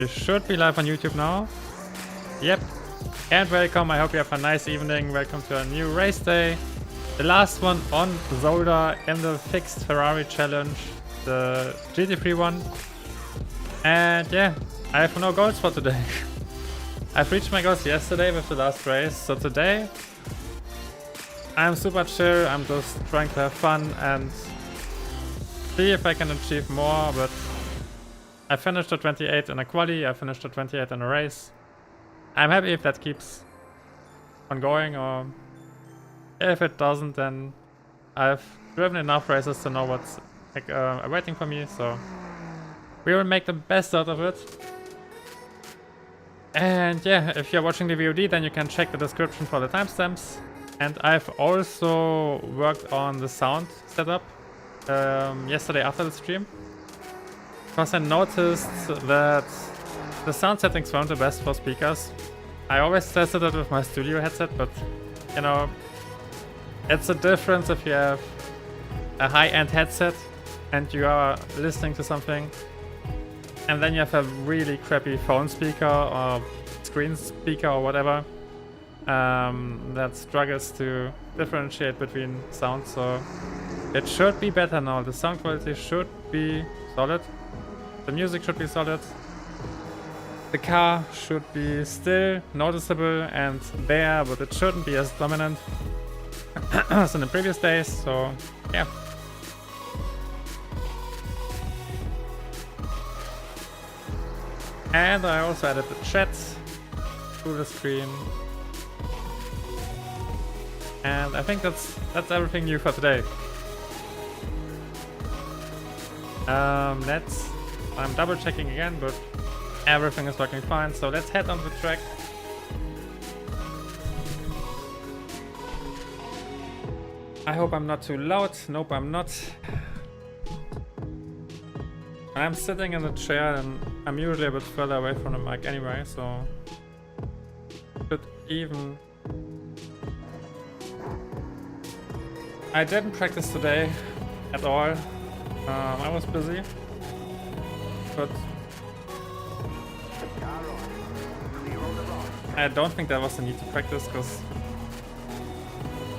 You should be live on YouTube now. Yep. And welcome. I hope you have a nice evening. Welcome to a new race day. The last one on Zolder in the fixed Ferrari challenge. The GT3 one. And yeah, I have no goals for today. I've reached my goals yesterday with the last race. So today, I'm super chill. I'm just trying to have fun and see if I can achieve more, but I finished at 28 in a quali, I finished at 28 in a race. I'm happy if that keeps on going, or if it doesn't, then I've driven enough races to know what's waiting for me, so we will make the best out of it. And yeah, if you're watching the VOD, then you can check the description for the timestamps. And I've also worked on the sound setup yesterday after the stream, because I noticed that the sound settings weren't the best for speakers. I always tested it with my studio headset, but you know, it's a difference if you have a high-end headset and you are listening to something, and then you have a really crappy phone speaker or screen speaker or whatever that struggles to differentiate between sounds. So it should be better now. The sound quality should be solid. The music should be solid. The car should be still noticeable and there, but it shouldn't be as dominant as in the previous days. So yeah. And I also added the chat to the screen. And I think that's everything new for today. I'm double checking again, but everything is working fine. So let's head on the track. I hope I'm not too loud. Nope, I'm not. I'm sitting in the chair and I'm usually a bit further away from the mic anyway, so should even. I didn't practice today at all. I was busy, but I don't think there was a need to practice, because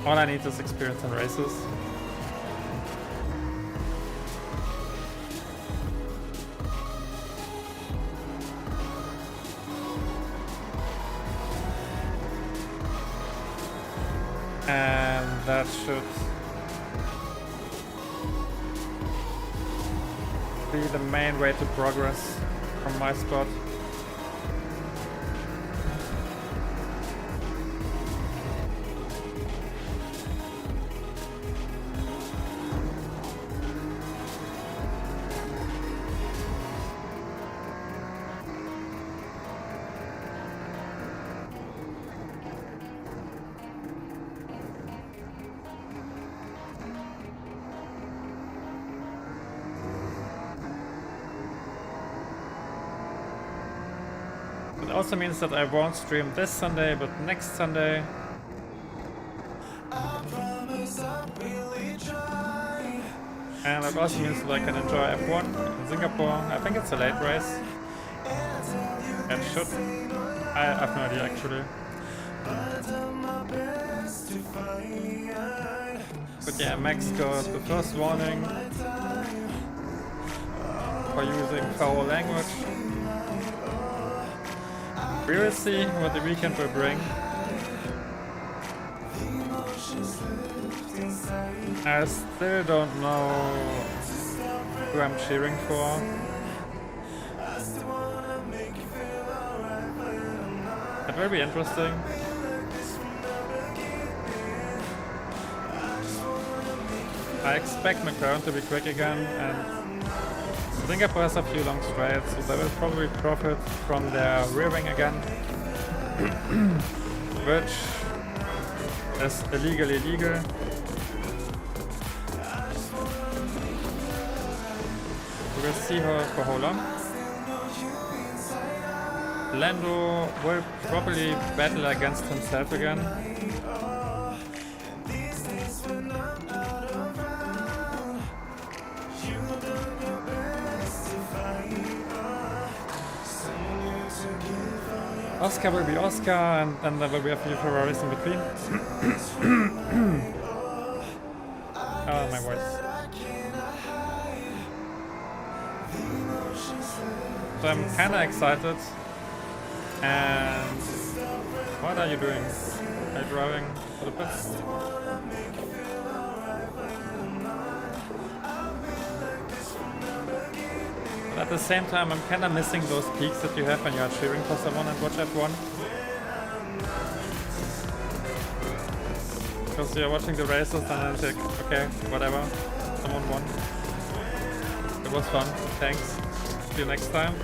all I need is experience in races. And that should be the main way to progress from my spot. It also means that I won't stream this Sunday, but next Sunday. And it also means that I can enjoy F1 in Singapore. I think it's a late race. It should. I have no idea actually. But yeah, Max got the first warning for using foul language. We will see what the weekend will bring. I still don't know who I'm cheering for. It will be interesting. I expect McLaren to be quick again, and Singapore has a few long straights, so they will probably profit from their rear wing again, which is illegally legal. We will see for how long. Lando will probably battle against himself again. Oscar will be Oscar, and then there will be a few Ferraris in between. Oh, my voice. So I'm kinda excited. And what are you doing? Are you driving for the pits? But at the same time, I'm kinda missing those peaks that you have when you are cheering for someone and watch F1. Because you're watching the races and then it's like, okay, whatever, someone won. It was fun, thanks. See you next time.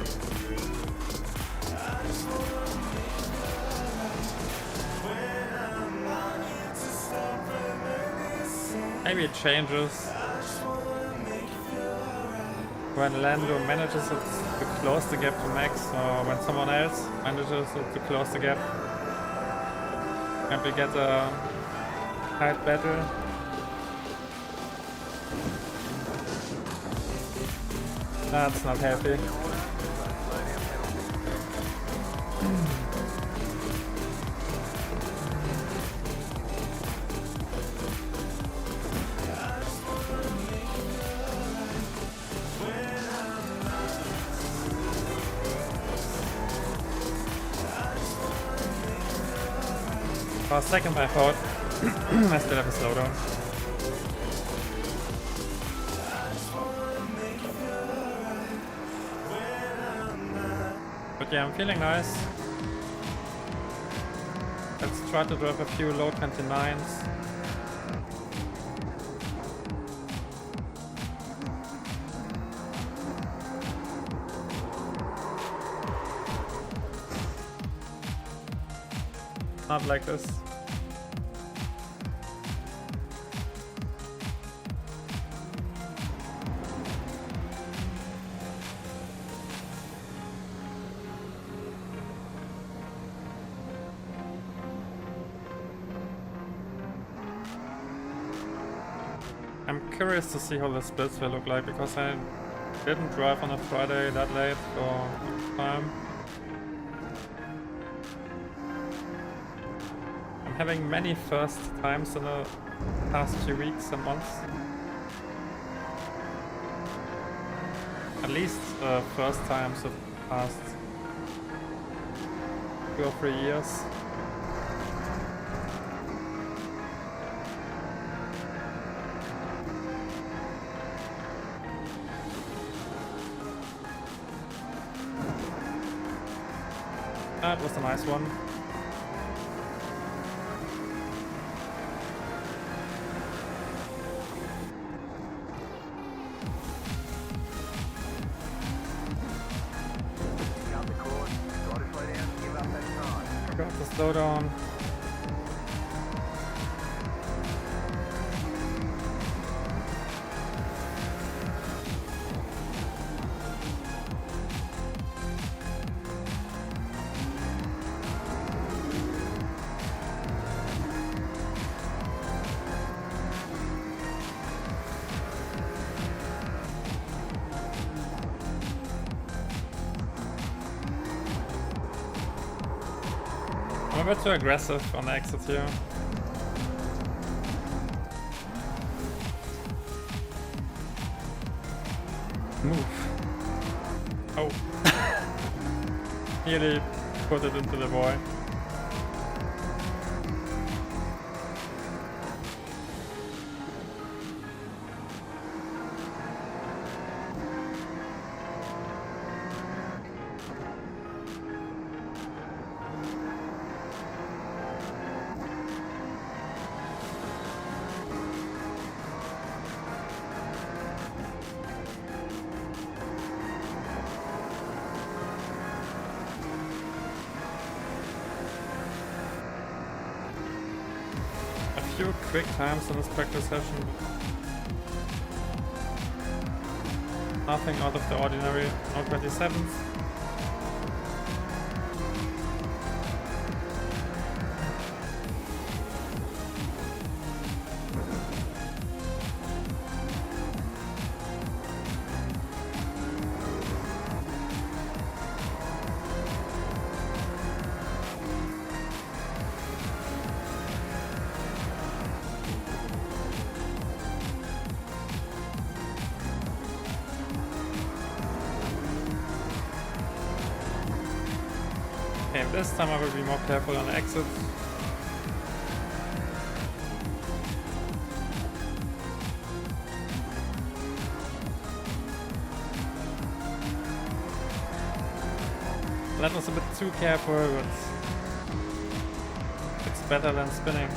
Maybe it changes when Lando manages to close the gap to Max, or when someone else manages to close the gap, and we get a tight battle. That's not healthy. For a second I thought I still have a slowdown. But yeah, I'm feeling nice. Let's try to drive a few low 29s. Not like this. I'm curious to see how the splits will look like, because I didn't drive on a Friday that late for time. I'm having many first times in the past few weeks and months. At least first times of the past 2 or 3 years. That was a nice one. Got the slowdown. I'm a bit too aggressive on the exit here. Move. Oh. Nearly put it into the void. Few quick times in this practice session. Nothing out of the ordinary. No 27s. Okay, this time I will be more careful on the exit. That was a bit too careful, but it's better than spinning.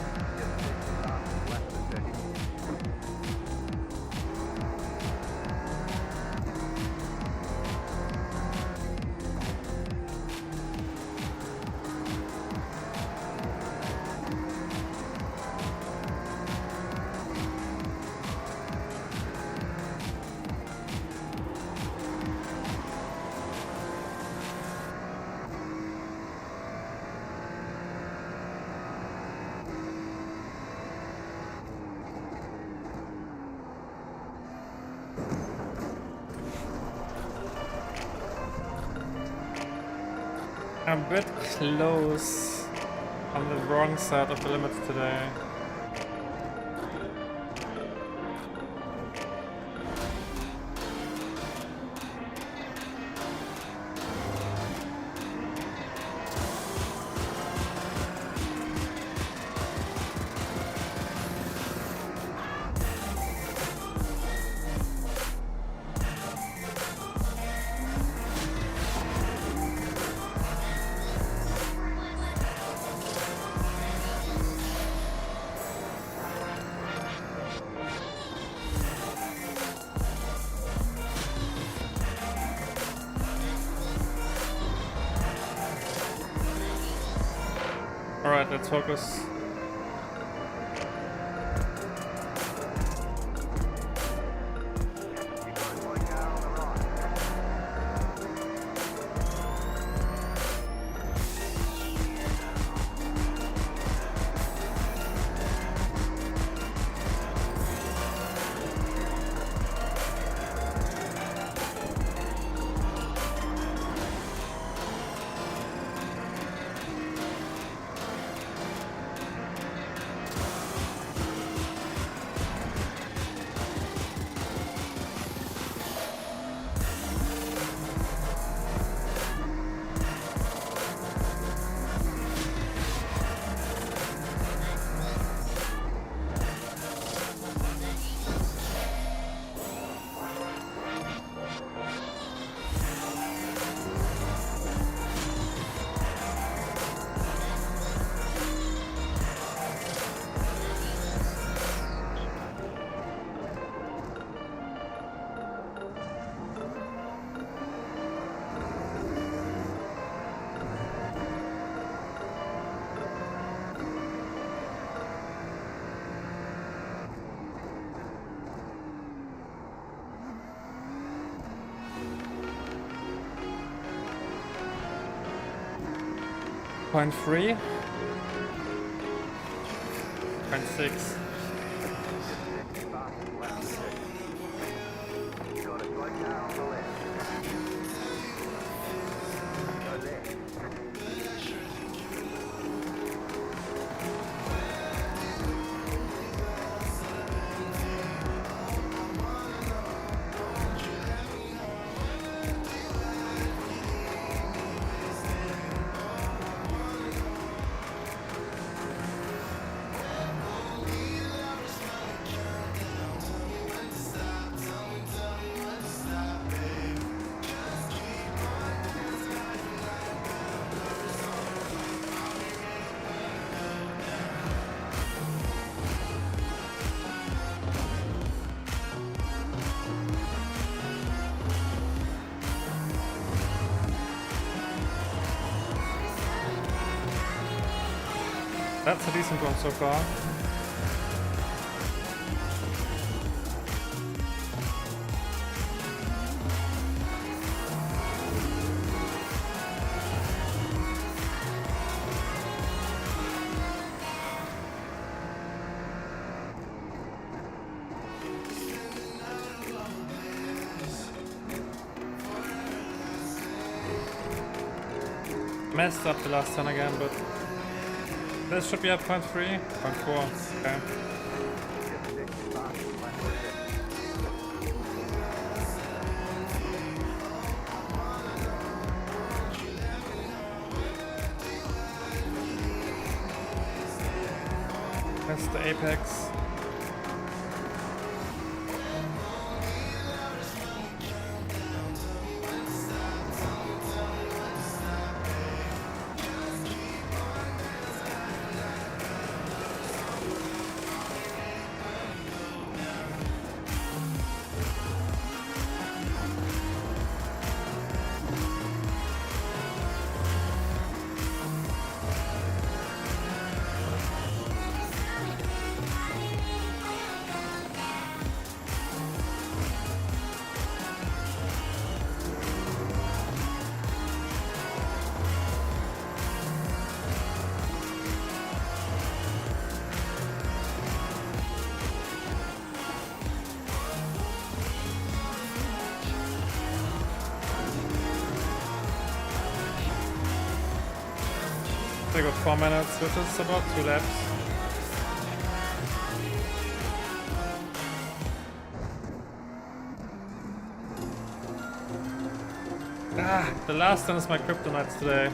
A bit close on the wrong side of the limits today. Alright, let's focus. Point 3. Point 6. That's a decent one so far. Messed up the last turn again, but this should be at point 3, point 4, okay. Mr. Apex. I got 4 minutes, which is about 2 laps. The last one is my kryptonite today.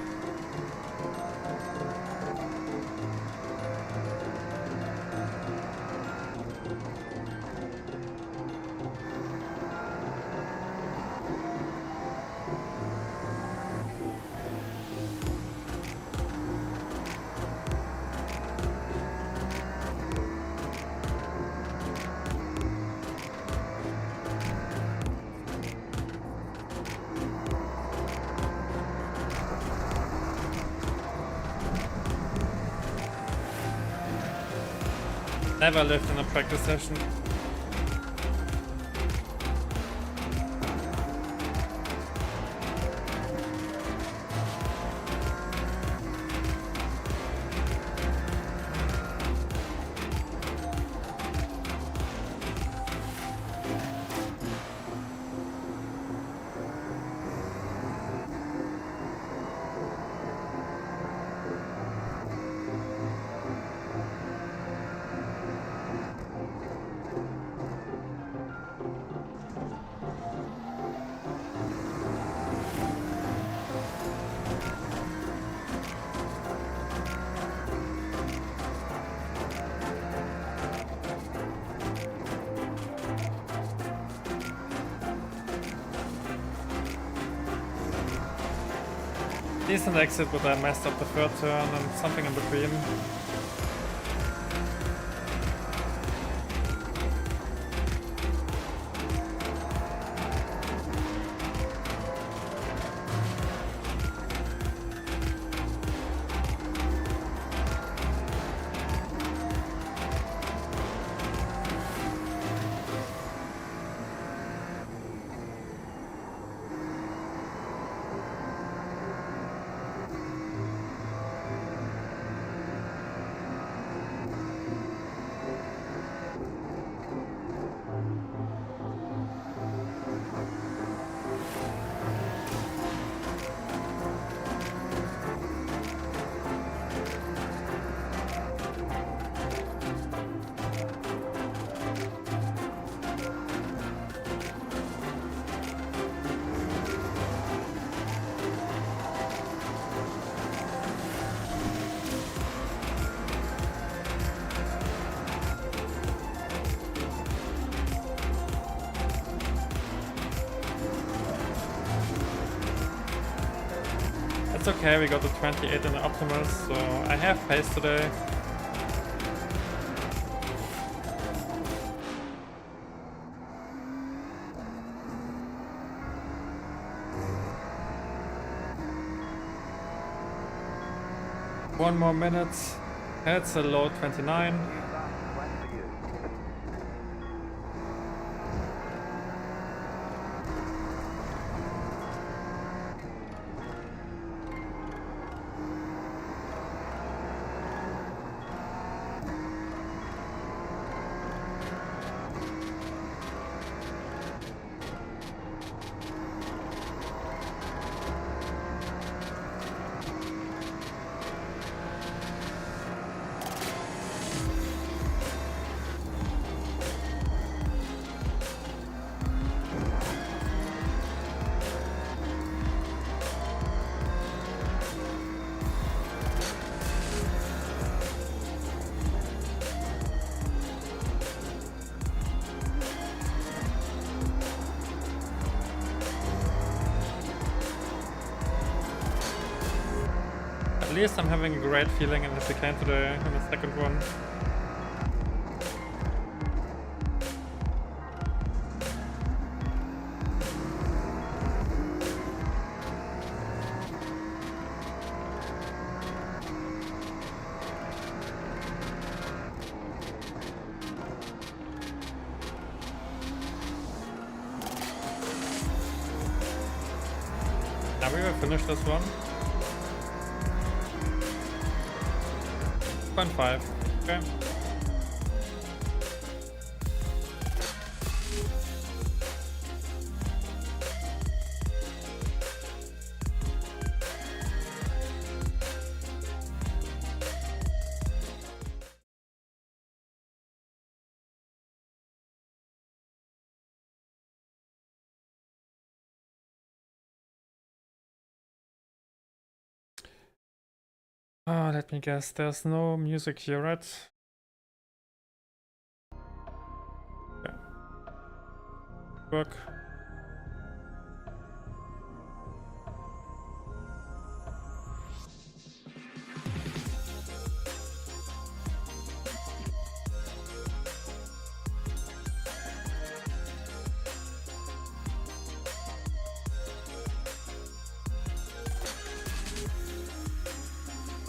Never lived in a practice session. Decent exit, but I messed up the third turn and something in between. It's okay, we got the 28 in the optimals, so I have pace today. One more minute. That's a low 29. At least I'm having a great feeling in the chicane today, in the second one. Now we will finish this one. 0.5. Okay. Oh, let me guess, there's no music here, right? Okay. Work.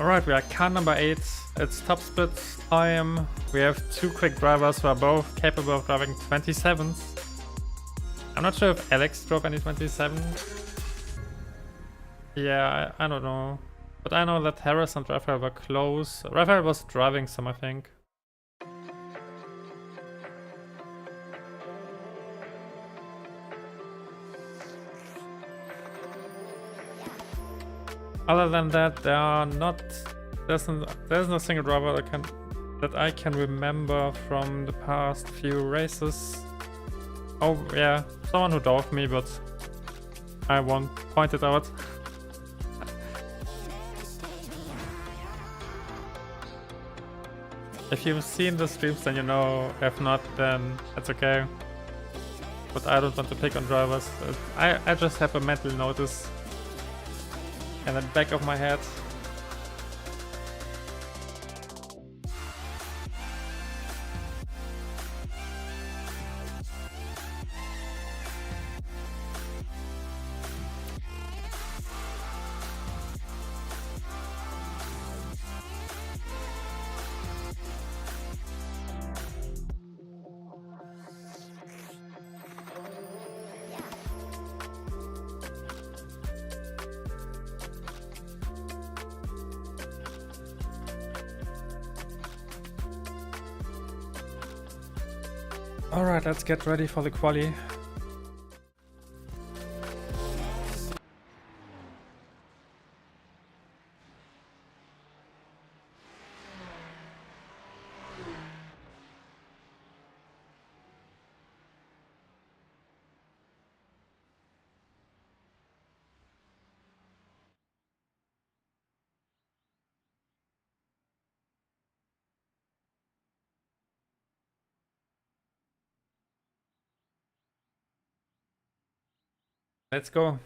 Alright, we are car number 8. It's top split time. We have 2 quick drivers who are both capable of driving 27s. I'm not sure if Alex drove any 27. Yeah, I don't know. But I know that Harris and Raphael were close. Raphael was driving some, I think. Other than that, there are not. There's no single driver that I can remember from the past few races. Oh yeah, someone who drove me, but I won't point it out. If you've seen the streams, then you know. If not, then it's okay. But I don't want to pick on drivers. I just have a mental notice in the back of my head. Alright, let's get ready for the quali. Let's go.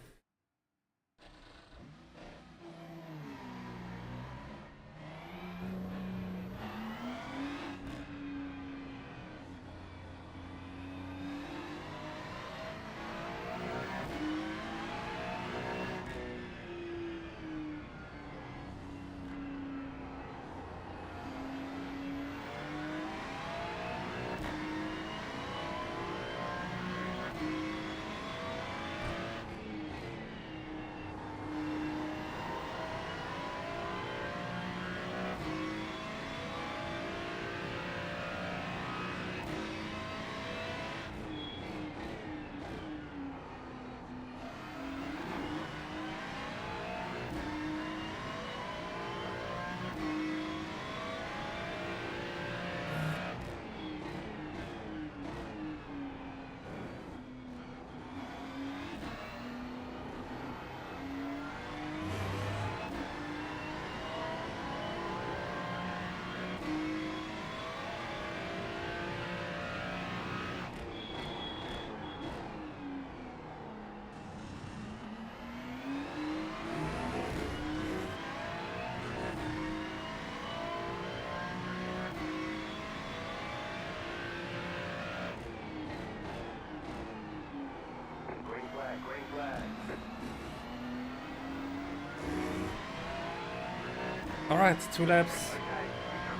Alright, 2 laps.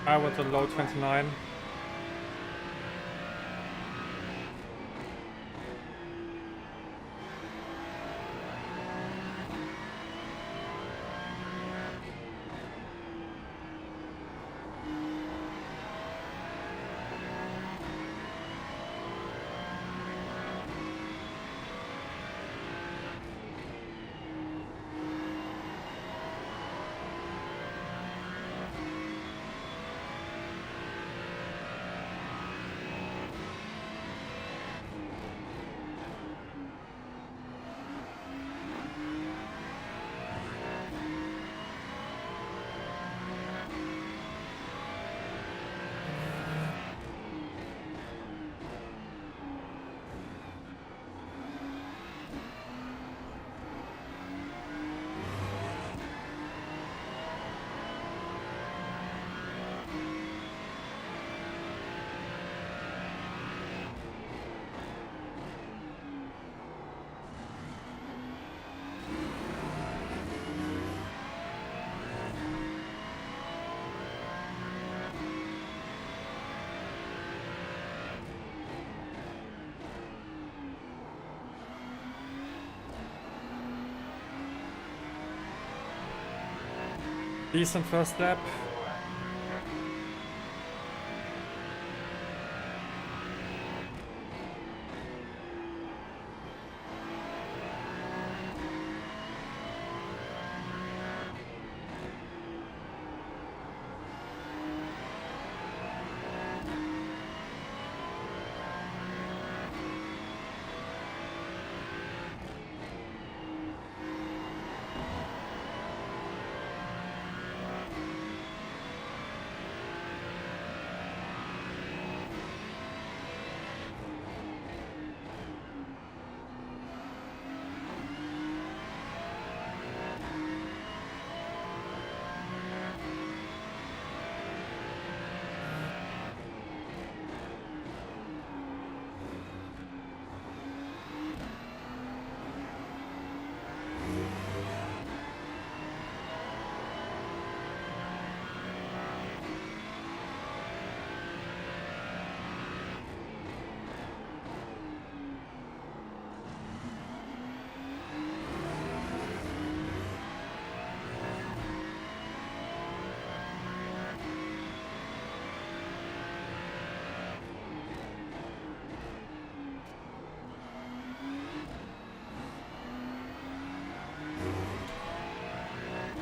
I was a low 29. Decent first lap.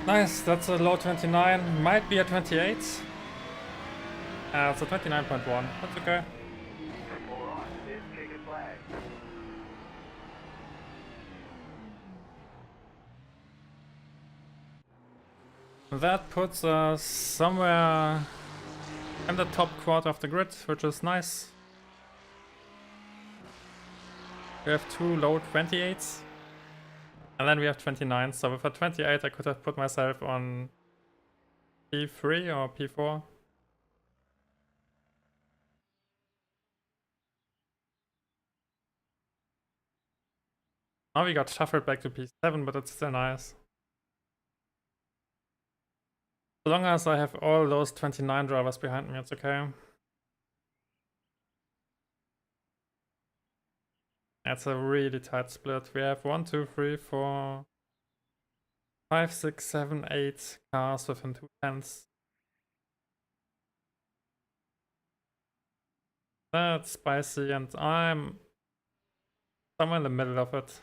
Nice, that's a low 29, might be a 28. It's a 29.1, that's okay. That puts us somewhere in the top quarter of the grid, which is nice. We have 2 low 28s. And then we have 29, so with a 28 I could have put myself on P3 or P4. Now we got shuffled back to P7, but it's still nice. As long as I have all those 29 drivers behind me, it's okay. That's a really tight split. We have 1, 2, 3, 4, 5, 6, 7, 8 cars within 2 tenths. That's spicy, and I'm somewhere in the middle of it.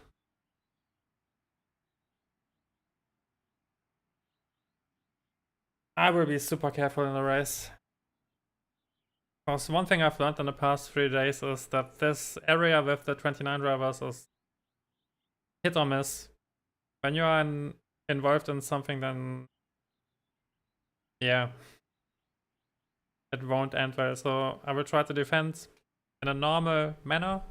I will be super careful in the race. Because one thing I've learned in the past 3 days is that this area with the 29 drivers is hit or miss. When you are involved in something, then yeah, it won't end well. So I will try to defend in a normal manner.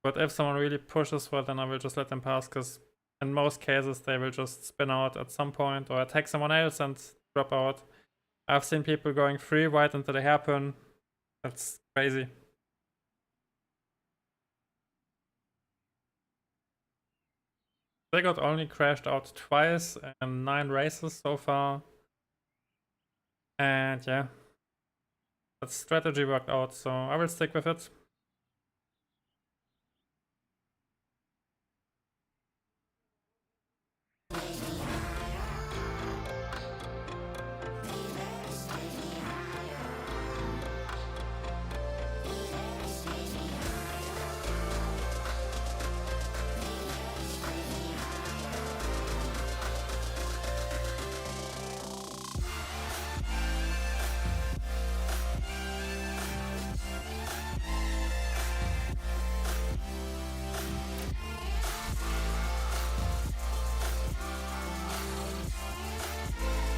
But if someone really pushes for it, then I will just let them pass, because in most cases they will just spin out at some point or attack someone else and drop out. I've seen people going free right into the hairpin. That's crazy. They got only crashed out twice in 9 races so far. And yeah, that strategy worked out, so I will stick with it.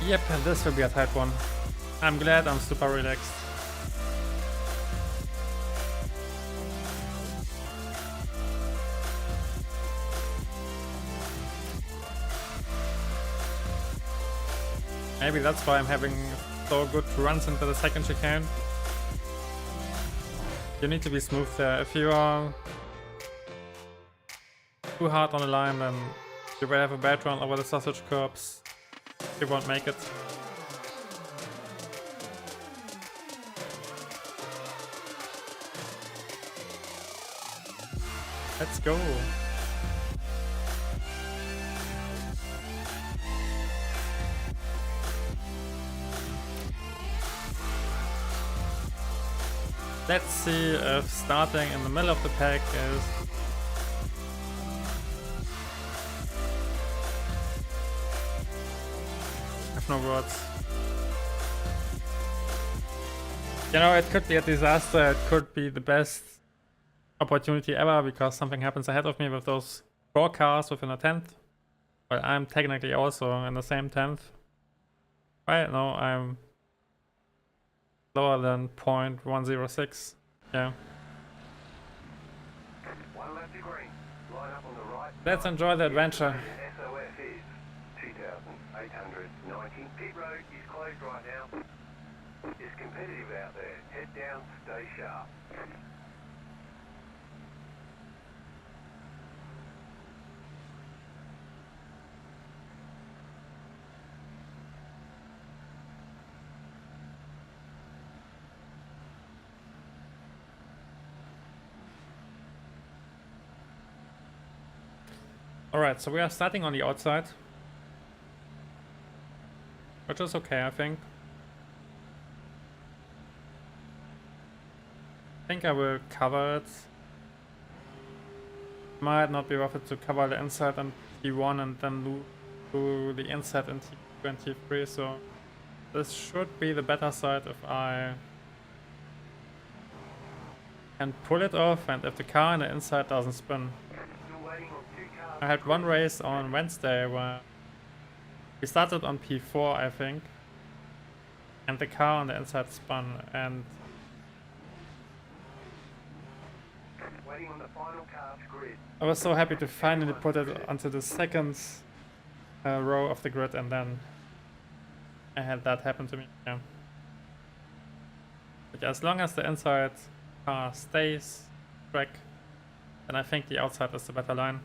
Yep, this will be a tight one. I'm glad I'm super relaxed. Maybe that's why I'm having so good runs into the second chicane. You need to be smooth there. If you are too hard on the line, then you will have a bad run over the sausage curbs. You won't make it. Let's go. Let's see if starting in the middle of the pack is I have no words. You know, it could be a disaster, it could be the best opportunity ever because something happens ahead of me with those 4 cars within a 10th. But I'm technically also in the same 10th. Right? No, I'm lower than 0.106. Yeah. Let's enjoy the adventure. SOF is 2,890. Pit road is closed right now. It's competitive out there. Head down, stay sharp. Alright, so we are starting on the outside. Which is okay, I think. I think I will cover it. Might not be worth it to cover the inside in T1 and then do the inside in T2 and T3, so this should be the better side if I can pull it off and if the car on the inside doesn't spin. I had one race on Wednesday where we started on P4, I think, and the car on the inside spun, and I was so happy to finally put it onto the second row of the grid, and then I had that happen to me. Yeah. But as long as the inside car stays track, then I think the outside is the better line.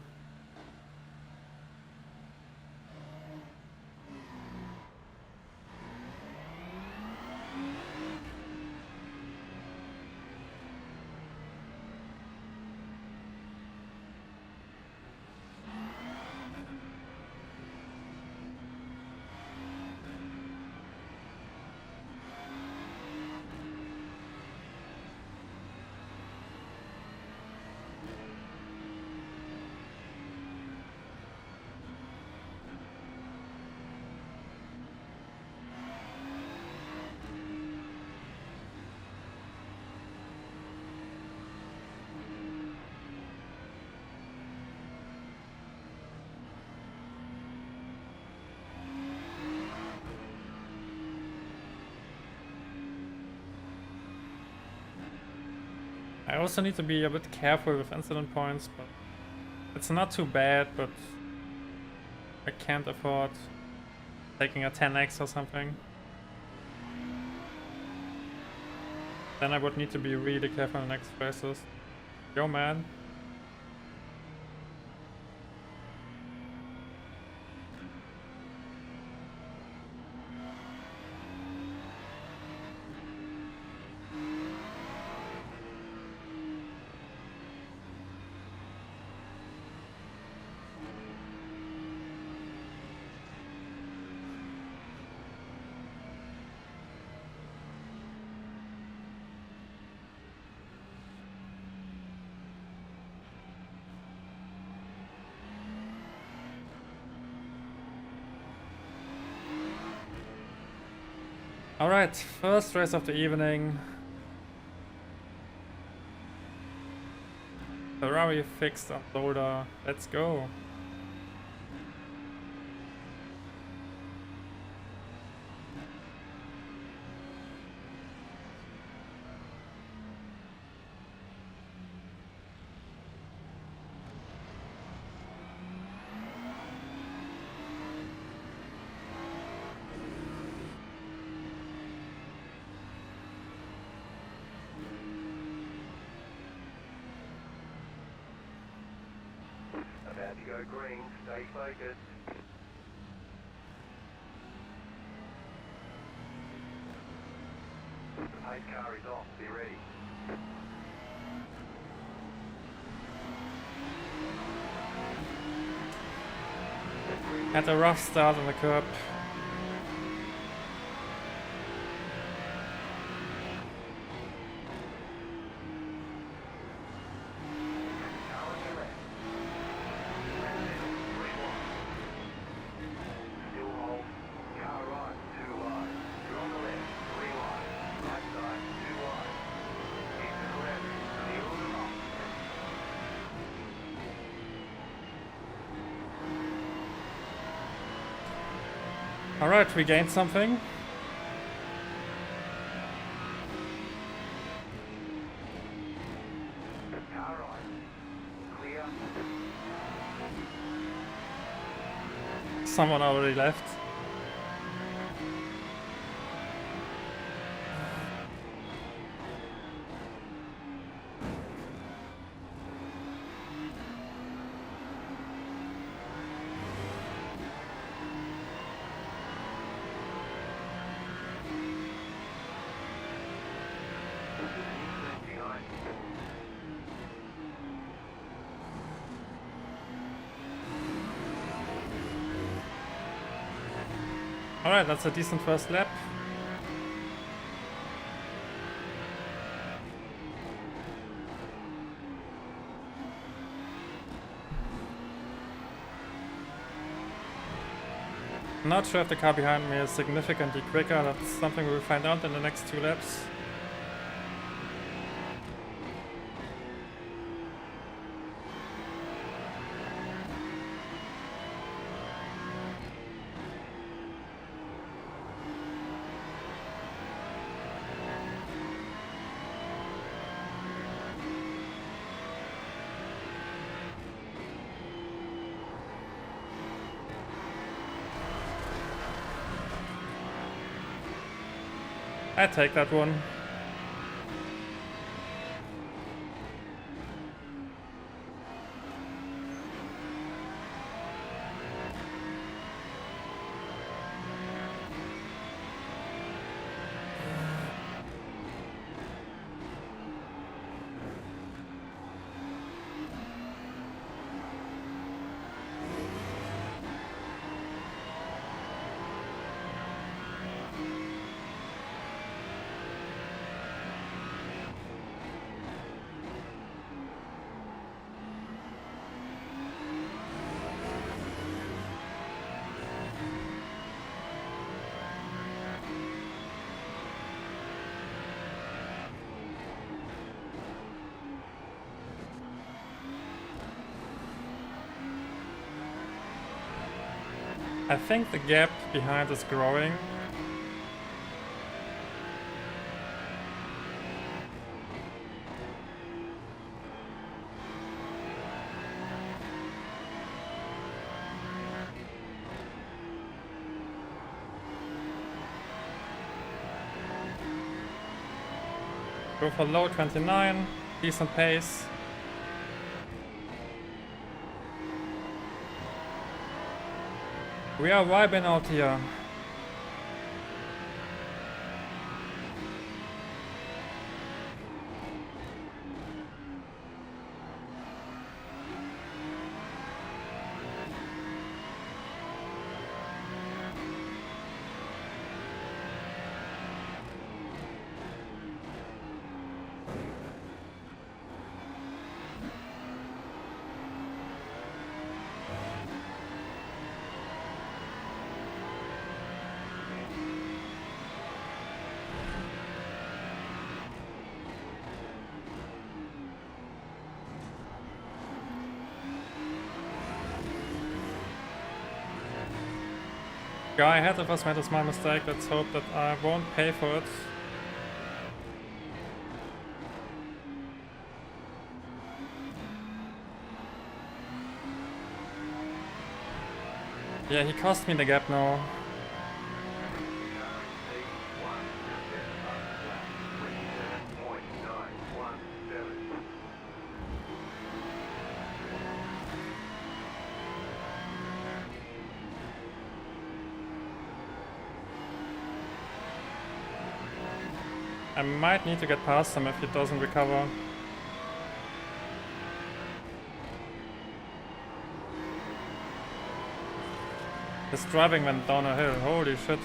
I also need to be a bit careful with incident points, but it's not too bad, but I can't afford taking a 10x or something. Then I would need to be really careful in the next races. Yo, man. Alright, first race of the evening. Ferrari fixed on Zolder. Let's go. About to go green, stay focused. The pace car is off, be ready. Had a rough start on the curb. Car on your left. Still hold. Car right, too wide. You're on the left, 3 wide. Right side, 2 wide. Keep the left, seal them off. Alright, we gained something. Car right. Clear. Someone already left. Behind. Alright, that's a decent first lap. Not sure if the car behind me is significantly quicker. That's something we'll find out in the next 2 laps. I take that one. I think the gap behind is growing. Go for low 29, decent pace. We are vibing out here. Guy ahead of us made a small mistake. Let's hope that I won't pay for it. Yeah, he cost me the gap now. I might need to get past him if he doesn't recover. His driving went down a hill, holy shit.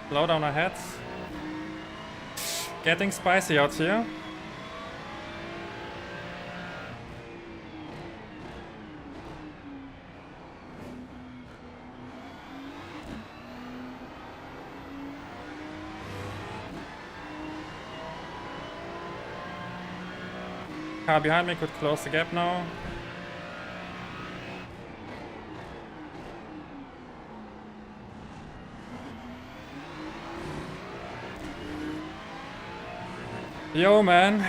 Slow down ahead. Getting spicy out here. Car behind me could close the gap now. Yo, man.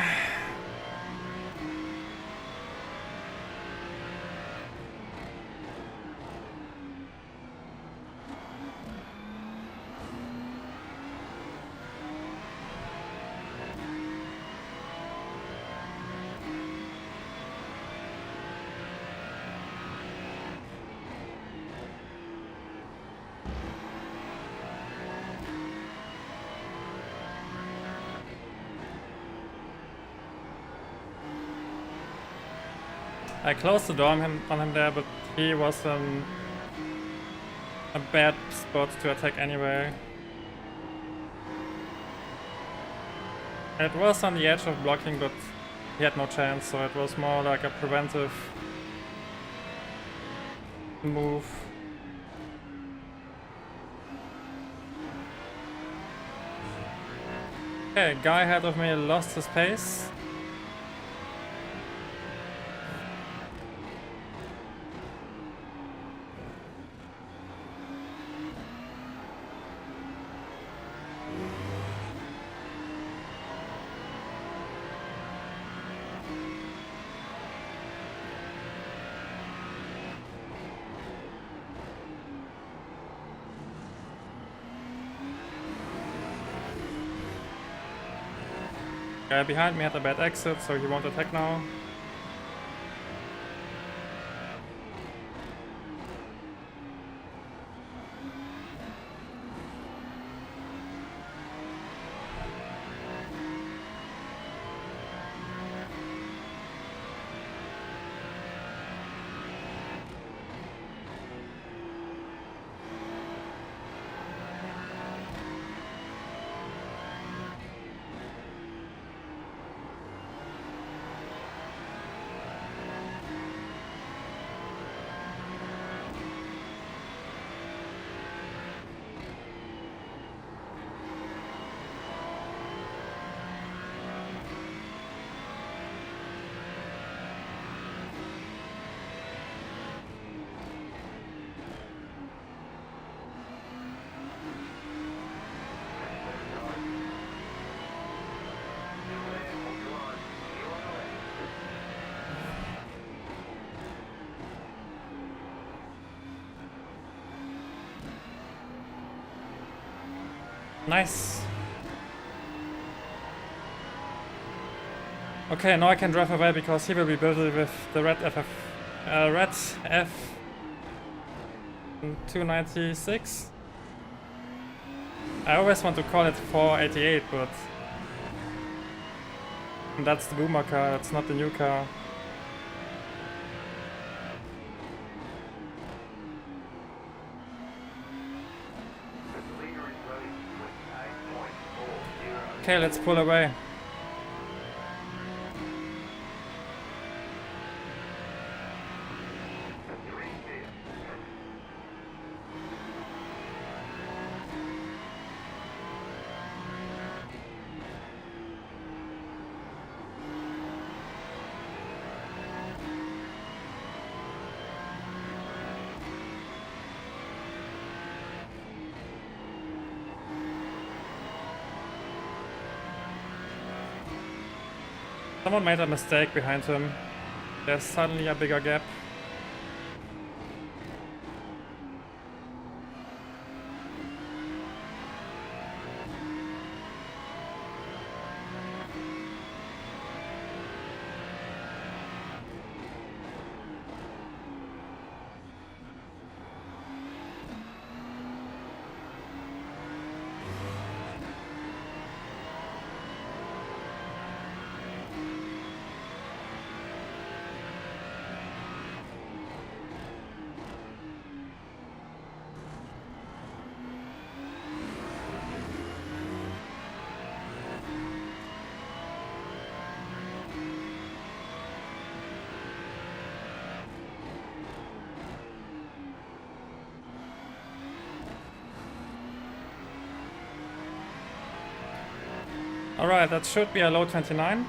I closed the door on him there, but he was in a bad spot to attack anyway. It was on the edge of blocking, but he had no chance, so it was more like a preventive move. Okay, guy ahead of me lost his pace. Guy behind me had a bad exit, so he won't attack now. Nice. Okay, now I can drive away because he will be busy with the red F 296. I always want to call it 488, but that's the boomer car, that's not the new car. Okay, let's pull away. Someone made a mistake behind him. There's suddenly a bigger gap. Alright, that should be a low 29.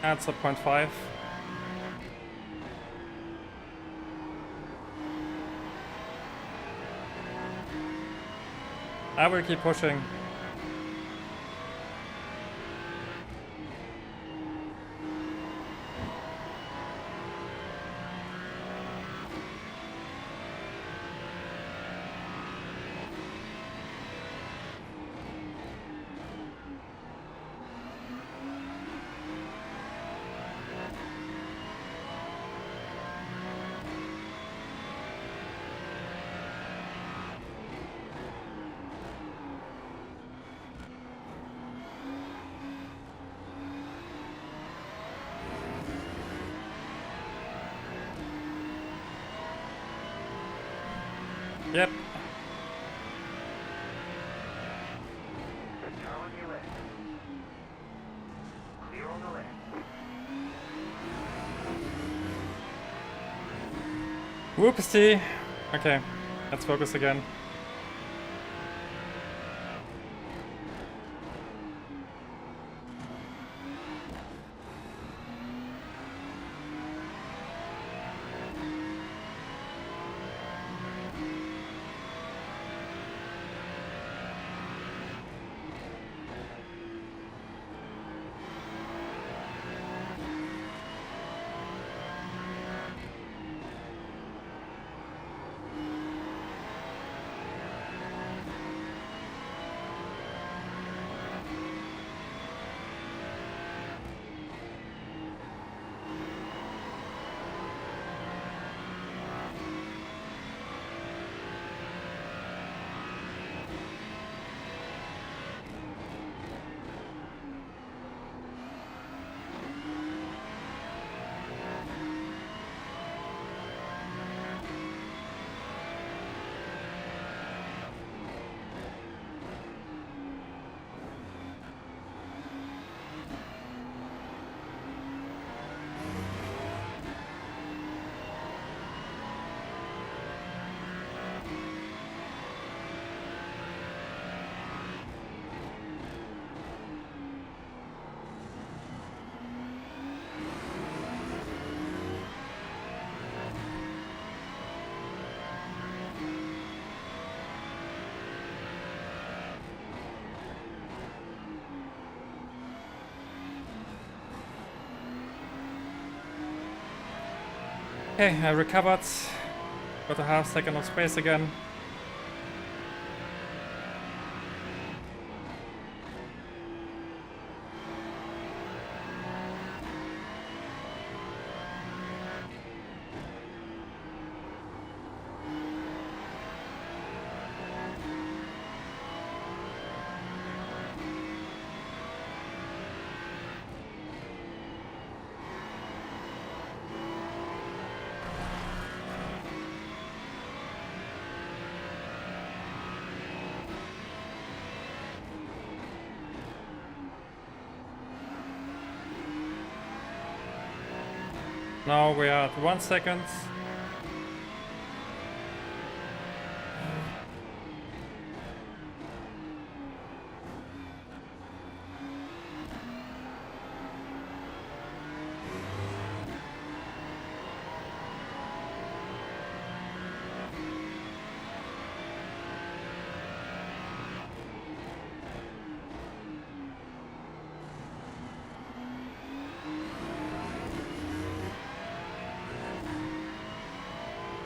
That's a 0.5. I will keep pushing. Yep. Car on your left. Clear on the left. Whoopsie. Okay, let's focus again. Okay, I recovered. Got a half second of space again. Now we are at 1 second.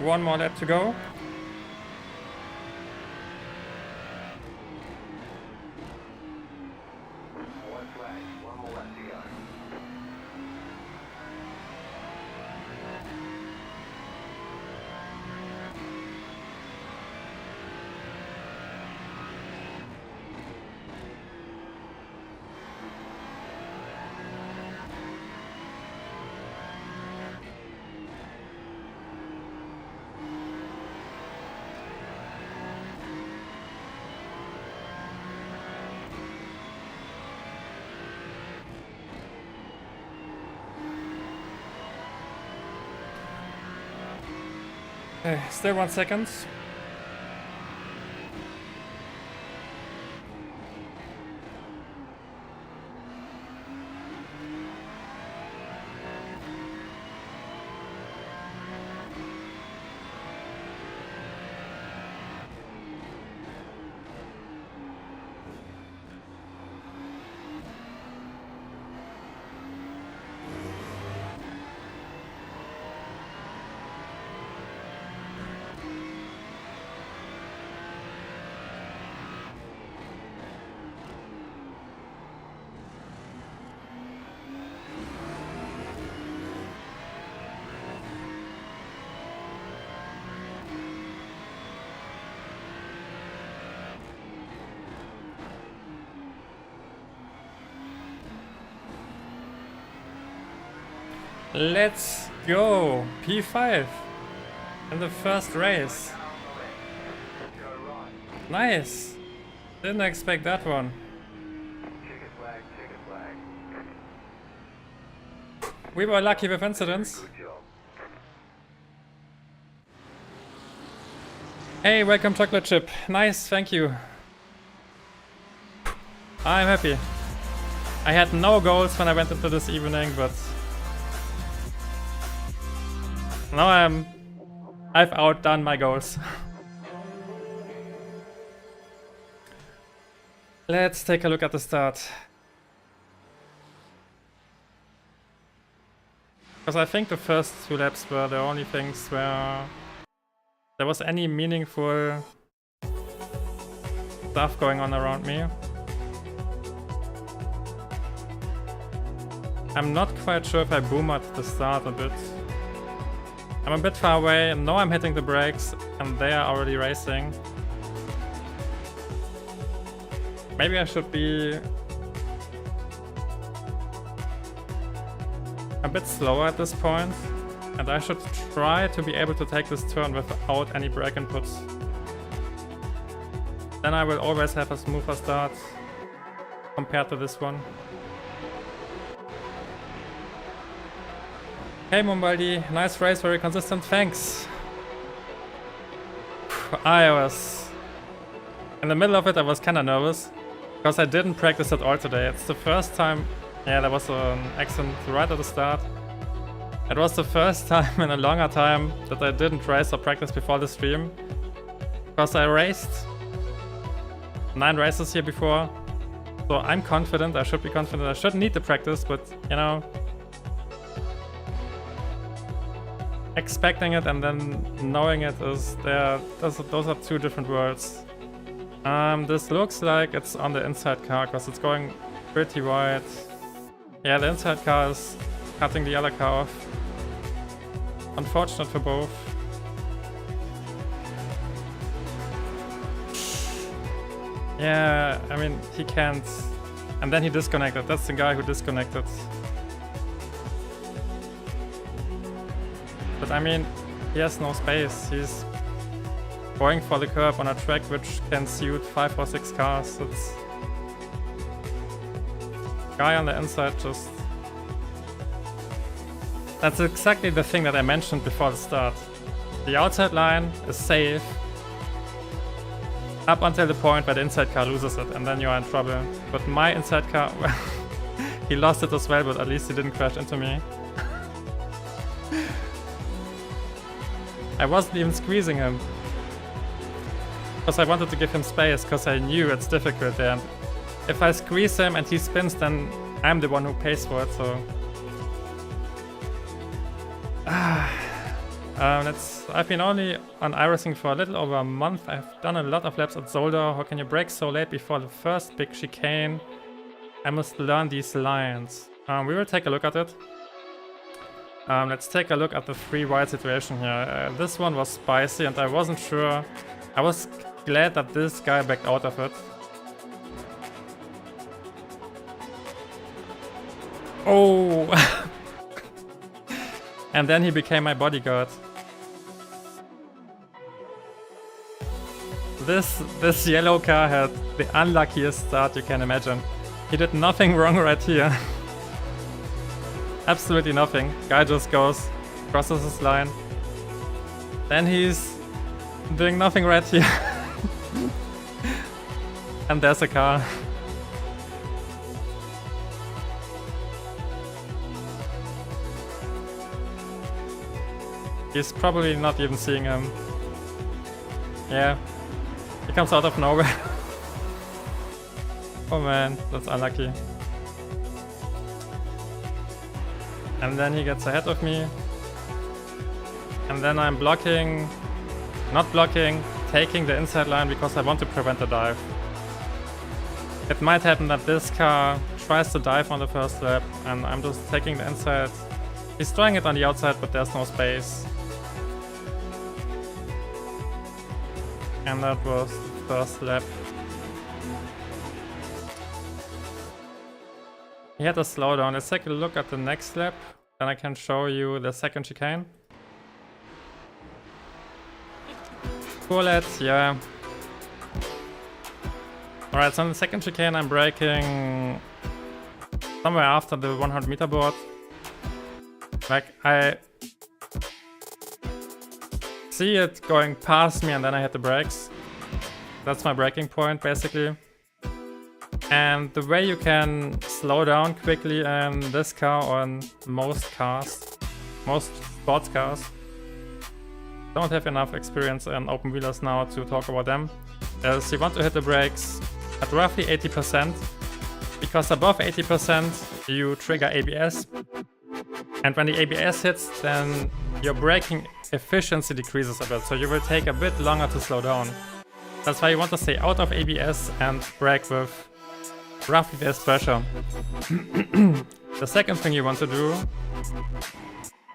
One more lap to go. One flag, one more lap to go. Still 1 second. Let's go! P5 in the first race. Go right. Nice! Didn't expect that one. Check a flag, check a flag. We were lucky with incidents. Good job. Hey, welcome chocolate chip. Nice, thank you. I'm happy. I had no goals when I went into this evening, but now I've outdone my goals. Let's take a look at the start. Because I think the first 2 laps were the only things where there was any meaningful stuff going on around me. I'm not quite sure if I boom at the start a bit. I'm a bit far away, now I'm hitting the brakes and they are already racing. Maybe I should be a bit slower at this point, and I should try to be able to take this turn without any brake inputs. Then I will always have a smoother start compared to this one. Hey Mumbaldi, nice race, very consistent, thanks. I was in the middle of it, I was kinda nervous because I didn't practice at all today. It's the first time, yeah, there was an accident right at the start. It was the first time in a longer time that I didn't race or practice before the stream. Because I raced 9 races here before. So I'm confident, I should be confident, I shouldn't need the practice, but you know, expecting it and then knowing it is there. Those are 2 different worlds. This looks like it's on the inside car because it's going pretty wide. Yeah, the inside car is cutting the other car off. Unfortunate for both. Yeah, I mean, he can't. And then he disconnected. That's the guy who disconnected. But I mean, he has no space. He's going for the curb on a track which can suit 5 or 6 cars. It's guy on the inside just... That's exactly the thing that I mentioned before the start. The outside line is safe up until the point where the inside car loses it, and then you are in trouble. But my inside car, well, he lost it as well, but at least he didn't crash into me. I wasn't even squeezing him. Because I wanted to give him space, because I knew it's difficult there. And if I squeeze him and he spins, then I'm the one who pays for it, so... I've been only on iracing for a little over a month. I've done a lot of laps at Zolder. How can you brake so late before the first big chicane? I must learn these lines. We will take a look at it. Let's take a look at the free wide situation here. This one was spicy and I wasn't sure. I was glad that this guy backed out of it. Oh! And then he became my bodyguard. This yellow car had the unluckiest start you can imagine. He did nothing wrong right here. Absolutely nothing. Guy just goes, crosses his line. Then he's doing nothing right here. And there's a car. He's probably not even seeing him. Yeah. He comes out of nowhere. Oh man, that's unlucky. And then he gets ahead of me. And then I'm blocking, not blocking, taking the inside line because I want to prevent the dive. It might happen that this car tries to dive on the first lap and I'm just taking the inside. He's trying it on the outside, but there's no space. And that was the first lap. He had a slowdown. Let's take a look at the next lap. Then I can show you the second chicane. Cool, yeah. Alright, so on the second chicane I'm braking somewhere after the 100 meter board. Like, I see it going past me and then I hit the brakes. That's my braking point, basically. And the way you can slow down quickly in this car or in most cars, most sports cars, don't have enough experience in open wheelers now to talk about them, is you want to hit the brakes at roughly 80%, because above 80% you trigger ABS, and when the ABS hits, then your braking efficiency decreases a bit, so you will take a bit longer to slow down. That's why you want to stay out of ABS and brake with roughly this pressure. The second thing you want to do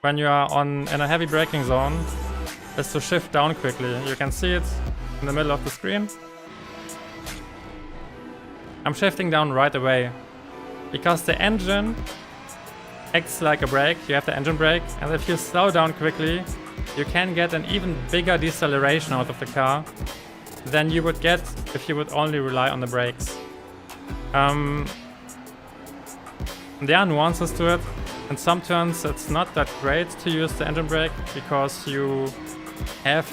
when you are in a heavy braking zone is to shift down quickly. You can see it in the middle of the screen. I'm shifting down right away because the engine acts like a brake. You have the engine brake, and if you slow down quickly, you can get an even bigger deceleration out of the car than you would get if you would only rely on the brakes. There are nuances to it. In some turns it's not that great to use the engine brake because you have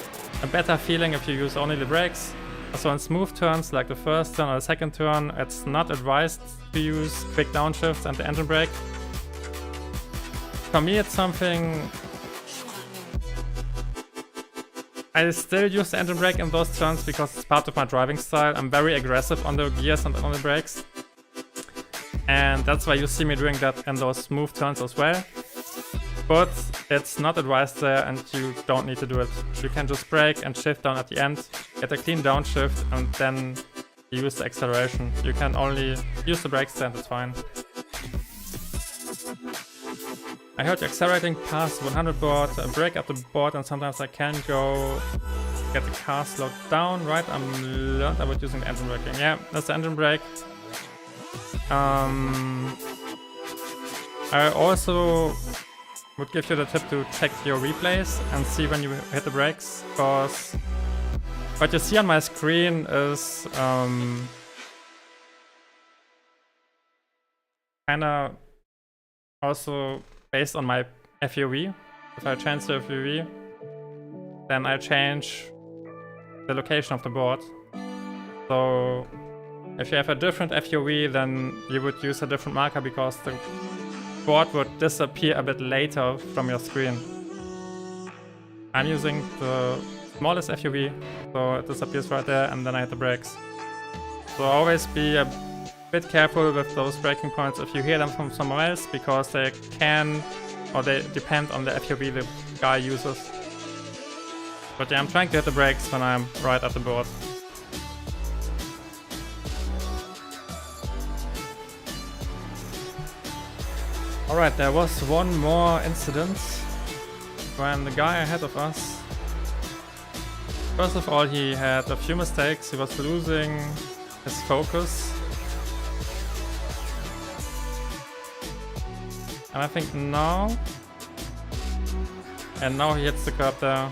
a better feeling if you use only the brakes. So in smooth turns like the first turn or the second turn, it's not advised to use quick downshifts and the engine brake. For me it's something... I still use the engine brake in those turns because it's part of my driving style. I'm very aggressive on the gears and on the brakes. And that's why you see me doing that in those smooth turns as well. But it's not advised there and you don't need to do it. You can just brake and shift down at the end, get a clean downshift and then use the acceleration. You can only use the brakes there and it's fine. I heard you accelerating past 100 board, brake up the board, and sometimes I can go get the car slowed down, right? I'm learned about using the engine braking. Yeah, that's the engine brake. I also would give you the tip to check your replays and see when you hit the brakes, because what you see on my screen is kinda also based on my FUV. If I change the FUV, then I change the location of the board. So if you have a different FUV, then you would use a different marker because the board would disappear a bit later from your screen. I'm using the smallest FUV, so it disappears right there and then I hit the brakes. So always be a bit careful with those braking points if you hear them from somewhere else, because they can, or they depend on the FUV the guy uses. But yeah, I'm trying to hit the brakes when I'm right at the board. Alright, there was one more incident when the guy ahead of us, first of all, he had a few mistakes. He was losing his focus. And I think now... And now he hits the curb there.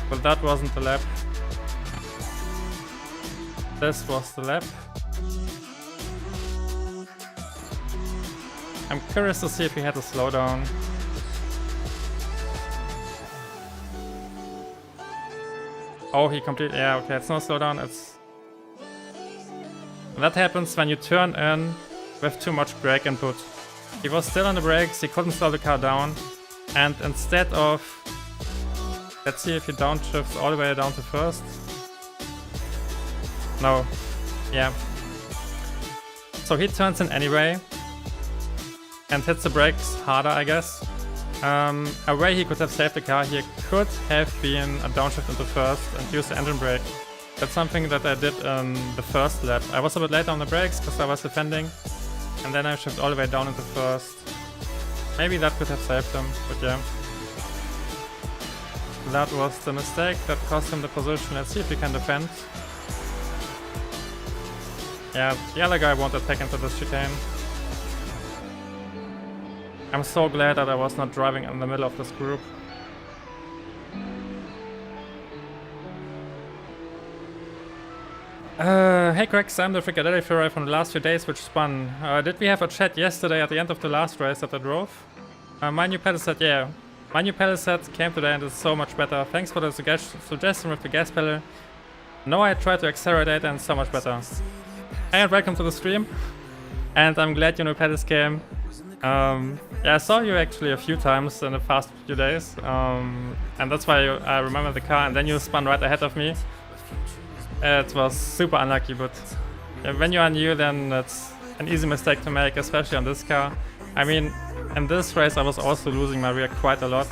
But that wasn't the lap. This was the lap. I'm curious to see if he had a slowdown. Oh, he completely... Yeah, okay, it's no slowdown, it's... That happens when you turn in with too much brake input. He was still on the brakes, he couldn't slow the car down, and instead of... Let's see if he downshifts all the way down to first. No. Yeah. So he turns in anyway, and hits the brakes harder, I guess. A way he could have saved the car here could have been a downshift into first and use the engine brake. That's something that I did in the first lap. I was a bit late on the brakes because I was defending, and then I shifted all the way down into first. Maybe that could have saved him, but yeah. That was the mistake that cost him the position. Let's see if he can defend. Yeah, the other guy won't attack into this chicane. I'm so glad that I was not driving in the middle of this group. Hey Crex, I'm the Fricadeli Ferrari from the last few days which spun. Did we have a chat yesterday at the end of the last race that I drove? My new pedal set, yeah. My new pedal set came today and it's so much better. Thanks for the suggestion with the gas pedal. No, I tried to accelerate and it's so much better. Hey and welcome to the stream. And I'm glad your new pedals came. Yeah, I saw you actually a few times in the past few days, and that's why I remember the car, and then you spun right ahead of me. It was super unlucky, but when you are new, then it's an easy mistake to make, especially on this car. I mean, in this race I was also losing my rear quite a lot,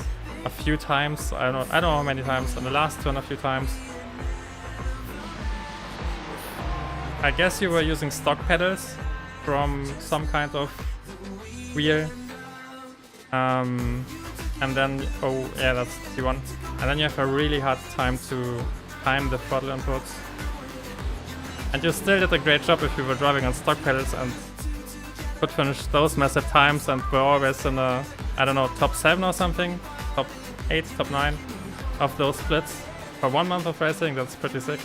a few times. I don't know how many times. In the last turn, a few times. I guess you were using stock pedals from some kind of wheel. And then, oh yeah, that's the one. And then you have a really hard time to time the throttle inputs. And you still did a great job if you were driving on stock pedals and could finish those massive times and were always in a, I don't know, top 7 or something, top 8, top 9 of those splits. For 1 month of racing, that's pretty sick.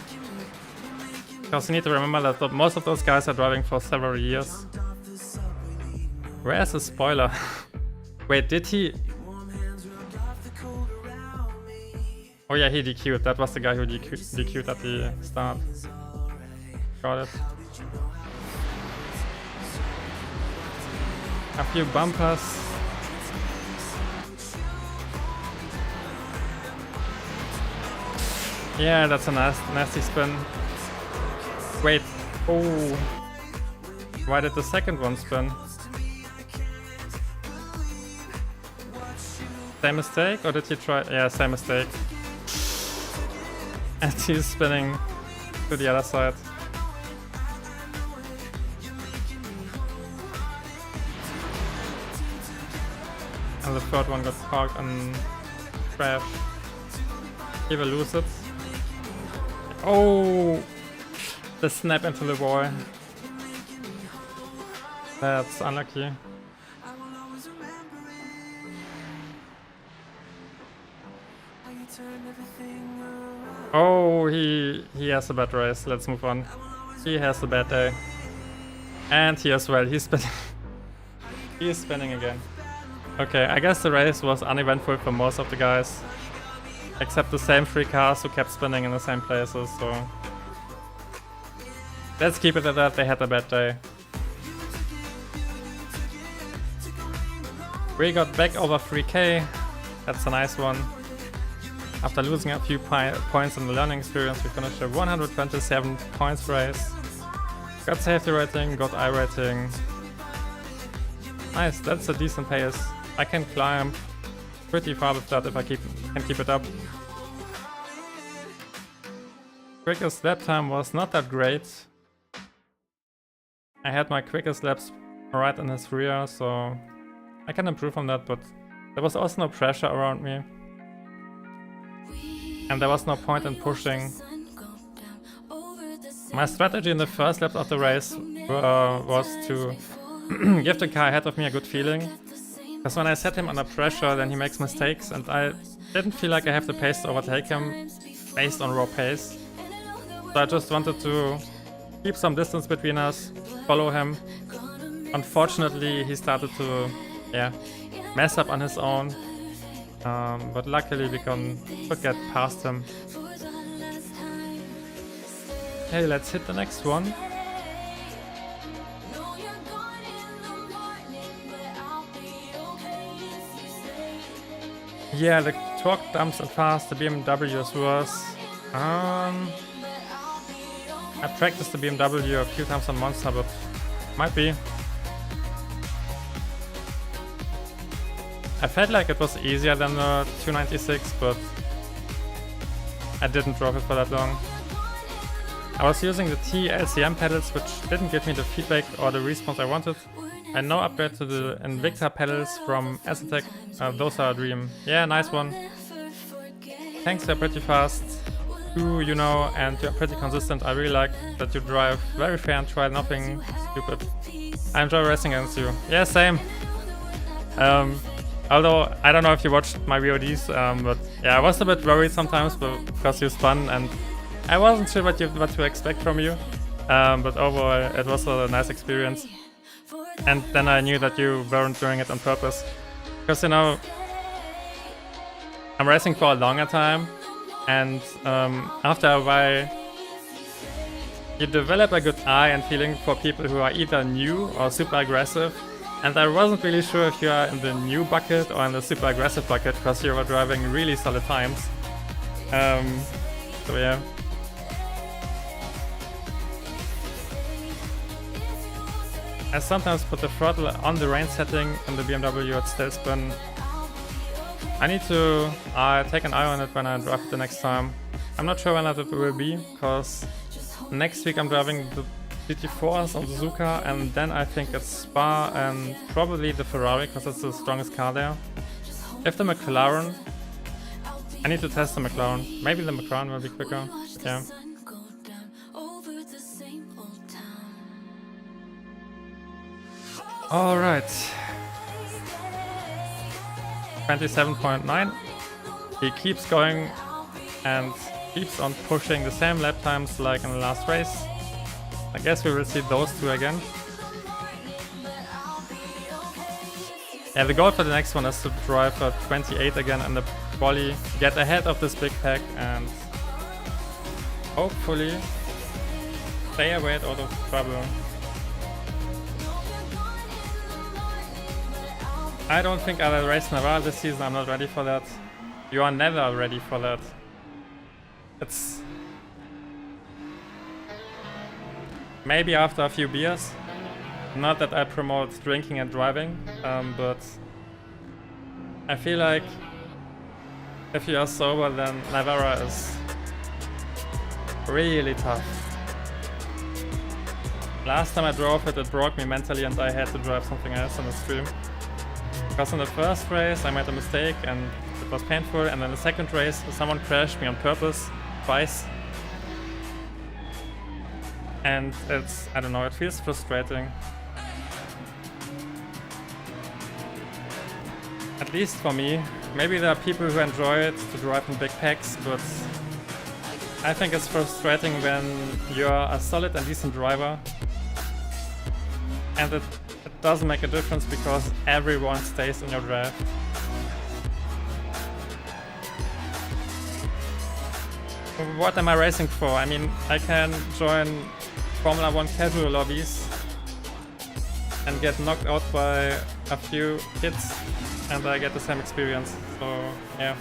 Because you need to remember that most of those guys are driving for several years. Where's the spoiler? Wait, did he? Oh yeah, he DQ'd. That was the guy who DQ'd at the start. Got it. A few bumpers. Yeah, that's a nasty spin. Wait. Oh. Why did the second one spin? Same mistake, or did he try? Yeah, same mistake. And he's spinning to the other side. And the third one got parked and crashed. He will lose it. Oh! The snap into the wall. That's unlucky. Oh, he has a bad race. Let's move on. He has a bad day. And he as well. He's spinning. He's spinning again. Okay, I guess the race was uneventful for most of the guys. Except the same 3 cars who kept spinning in the same places, so... Let's keep it at that. They had a bad day. We got back over 3k. That's a nice one. After losing a few points in the learning experience, we finished a 127 points race. Got safety rating, got I rating. Nice, that's a decent pace. I can climb pretty far with that if I can keep it up. Quickest lap time was not that great. I had my quickest laps right in his rear, so I can improve on that, but there was also no pressure around me. And there was no point in pushing. My strategy in the first lap of the race was to give the car ahead of me a good feeling. Because when I set him under pressure, then he makes mistakes, and I didn't feel like I have the pace to overtake him based on raw pace. So I just wanted to keep some distance between us, follow him. Unfortunately, he started to, mess up on his own. But luckily we could get past him. Okay, let's hit the next one. Yeah, the torque dumps are fast, the BMW is worse. I practiced the BMW a few times on Monster, but might be. I felt like it was easier than the 296, but I didn't drove it for that long. I was using the T LCM pedals, which didn't give me the feedback or the response I wanted. I now upgrade to the Invicta pedals from Fanatec. Those are a dream. Yeah, nice one. Thanks, you're pretty fast. You know, and you're pretty consistent. I really like that you drive very fair and try nothing stupid. I enjoy racing against you. Yeah, same. Although, I don't know if you watched my VODs, but yeah, I was a bit worried sometimes because you spun and I wasn't sure what to expect from you. But overall, it was a nice experience. And then I knew that you weren't doing it on purpose. Because, you know, I'm racing for a longer time, and after a while, you develop a good eye and feeling for people who are either new or super aggressive. And I wasn't really sure if you are in the new bucket or in the super aggressive bucket, because you were driving really solid times. So yeah. I sometimes put the throttle on the range setting in the BMW at still spin. I need to take an eye on it when I drive it the next time. I'm not sure when that will be, because next week I'm driving the GT3s on Suzuka, and then I think it's Spa and probably the Ferrari, because it's the strongest car there. If the McLaren, I need to test the McLaren. Maybe the McLaren will be quicker. Yeah. Alright. 27.9. He keeps going and keeps on pushing the same lap times like in the last race. I guess we will see those two again. Yeah, the goal for the next one is to drive for 28 again in the Qualy, get ahead of this big pack, and hopefully stay away out of trouble. I don't think I'll race Navarre this season. I'm not ready for that. You are never ready for that. It's maybe after a few beers. Not that I promote drinking and driving, but I feel like if you are sober, then Navarre is really tough. Last time I drove it, it broke me mentally and I had to drive something else on the stream. Because in the first race I made a mistake and it was painful, and then the second race someone crashed me on purpose twice. And it's, I don't know, it feels frustrating. At least for me. Maybe there are people who enjoy it to drive in big packs, but I think it's frustrating when you're a solid and decent driver and it doesn't make a difference because everyone stays in your draft. What am I racing for? I mean, I can join Formula 1 casual lobbies and get knocked out by a few hits and I get the same experience, so yeah.